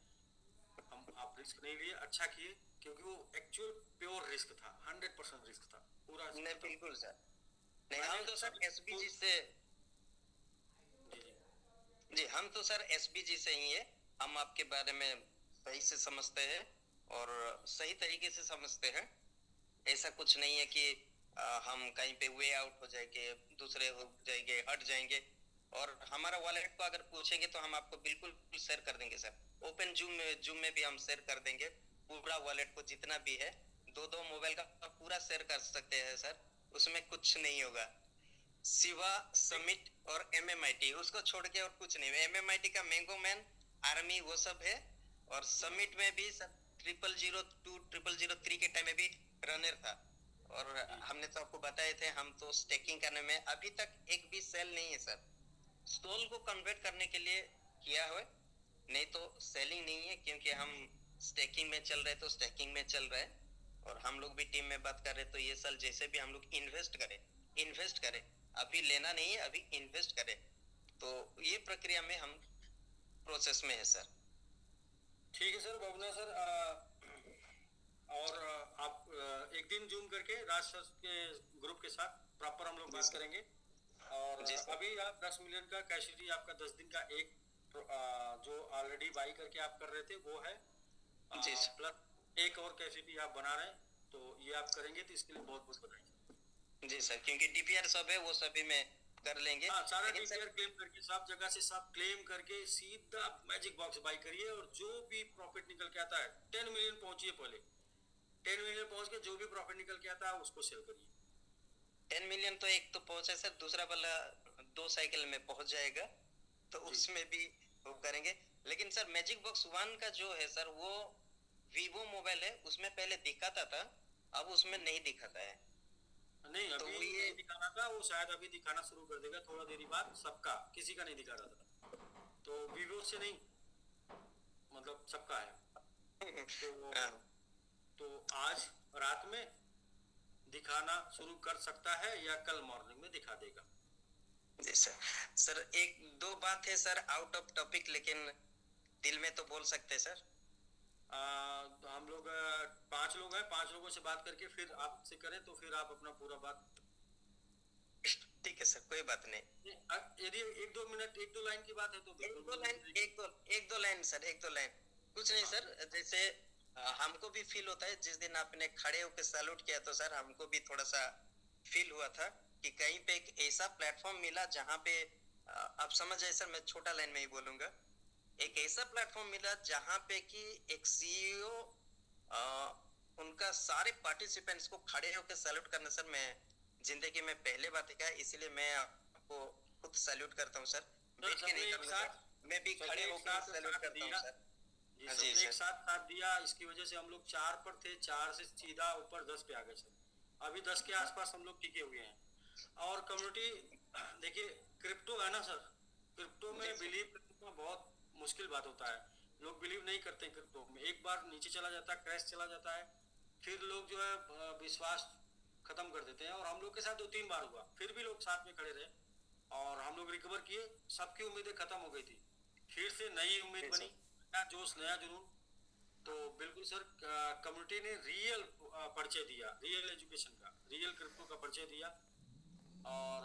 हम आप रिस्क नहीं लिए, अच्छा किए, क्योंकि वो एक्चुअल प्योर रिस्क था, 100% रिस्क था पूरा। नहीं बिल्कुल सर। नहीं हम तो सर एसबीजी से जी हम तो सर एसबीजी से ही है। हम आपके बारे में सही से समझते हैं और सही तरीके से समझते हैं। ऐसा कुछ नहीं है कि हम कहीं पे वे आउट हो जाएंगे, दूसरे हो जाएंगे, हट जाएंगे। और हमारा वॉलेट को अगर पूछेंगे तो हम आपको बिल्कुल शेयर कर देंगे सर। ओपन जूम में भी हम शेयर कर देंगे पूरा वॉलेट को जितना भी है। दो मोबाइल का पूरा शेयर कर सकते हैं सर, उसमें कुछ नहीं होगा। सिवा समिट और एमएमआईटी उसको छोड़ के और कुछ नहीं। एमएमआईटी का मैंगो मैन, आर्मी वो सब है। और समिट में भी सर 0002 0003 के टाइम में भी रनर था। और हमने तो आपको बताए थे हम तो स्टेकिंग करने में अभी तक एक भी सेल नहीं है सर। स्टॉल को कन्वर्ट करने के लिए किया है, नहीं तो सेलिंग नहीं है, क्योंकि हम स्टेकिंग में चल रहे तो स्टेकिंग में चल रहे हैं। और हम लोग भी टीम में बात कर रहे तो ये साल जैसे भी हम लोग इन्वेस्ट करें, अभी लेना नहीं है, अभी इन्वेस्ट करें। तो ये प्रक्रिया में हम प्रोसेस में है सर। ठीक है सर, बबना सर। और आप एक दिन जूम करके राज सर के ग्रुप के साथ प्रॉपर हम लोग बात करेंगे। और अभी आप 10 मिलियन का कैशिटी आपका 10 दिन का एक जो ऑलरेडी बाई करके आप कर रहे थे वो है, प्लस एक और कैशिटी आप बना रहे हैं, तो ये आप करेंगे तो इसके लिए बहुत बहुत बधाई। जी सर, क्योंकि डीपीआर सब है वो सभी में कर लेंगे। सारा डीपीआर क्लेम करके सब जगह से सब क्लेम करके सीधा मैजिक बॉक्स बाई करिए, और जो भी प्रॉफिट निकल के आता है 10 मिलियन पहुंचिए, पहले 10 मिलियन पहुंच के जो भी प्रॉफिट निकल के आता है उसको सेल करिए। 10 मिलियन तो एक तो पहुंचा सर, दूसरा वाला 2 साइकिल में पहुंच जाएगा तो उसमें भी वो करेंगे। लेकिन सर मैजिक बॉक्स 1 का जो है सर वो वीवो मोबाइल है, उसमें पहले दिखाता था, अब उसमें नहीं दिखाता है। नहीं तो अभी ये नहीं दिखाना था, वो शायद अभी दिखाना शुरू कर देगा थोड़ा देरी बाद। सबका किसी का नहीं दिखा रहा था, तो वीवो से नहीं मतलब सबका है। तो आज रात में दिखाना शुरू कर सकता है या कल मॉर्निंग में दिखा देगा। जी सर। सर एक दो बात है सर आउट ऑफ टॉपिक, लेकिन दिल में तो बोल सकते हैं सर। हम लोग 5 लोग हैं, 5 लोगों से बात करके फिर आपसे करें तो फिर आप अपना पूरा बात। ठीक है सर, कोई बात नहीं। यदि 1-2 मिनट 1-2 लाइन की बात है तो एक दो लाइन सर, 1-2 लाइन कुछ नहीं सर। जैसे हमको भी फील होता है, जिस दिन आपने खड़े होकर सैल्यूट किया तो सर हमको भी थोड़ा सा फील हुआ था कि कहीं पे एक ऐसा प्लेटफॉर्म मिला जहाँ पे आप समझ जाए सर, मैं छोटा लाइन में ही बोलूंगा। एक ऐसा प्लेटफॉर्म मिला जहाँ पे कि एक सीईओ उनका सारे पार्टिसिपेंट्स को खड़े होकर सैल्यूट करना सर मैं जिंदगी में पहले बात है, इसलिए मैं आपको खुद सैल्यूट करता हूँ सर। बैठ के नहीं करूँगा, मैं भी खड़े होकर सैल्यूट करता हूँ सर। जी एक साथ दिया, इसकी वजह से हम लोग 4 पर थे, 4 से सीधा ऊपर 10 पे आ गए सर। अभी 10 के आसपास हम लोग टिके हुए हैं। और कम्युनिटी देखिए क्रिप्टो है ना सर, क्रिप्टो में बिलीव करना बहुत मुश्किल बात होता है। लोग बिलीव नहीं करते क्रिप्टो में, एक बार नीचे चला जाता है, क्रैश चला जाता है, फिर लोग जो है विश्वास खत्म कर देते हैं। और हम लोग के साथ 2-3 बार हुआ, फिर भी लोग साथ में खड़े रहे और हम लोग रिकवर किए। सबकी उम्मीदें खत्म हो गई थी, फिर से नई उम्मीद बनी, नया जोश, नया जुनून। तो बिल्कुल सर कम्युनिटी ने रियल परिचय दिया, रियल एजुकेशन का, रियल क्रिप्टो का परिचय दिया। और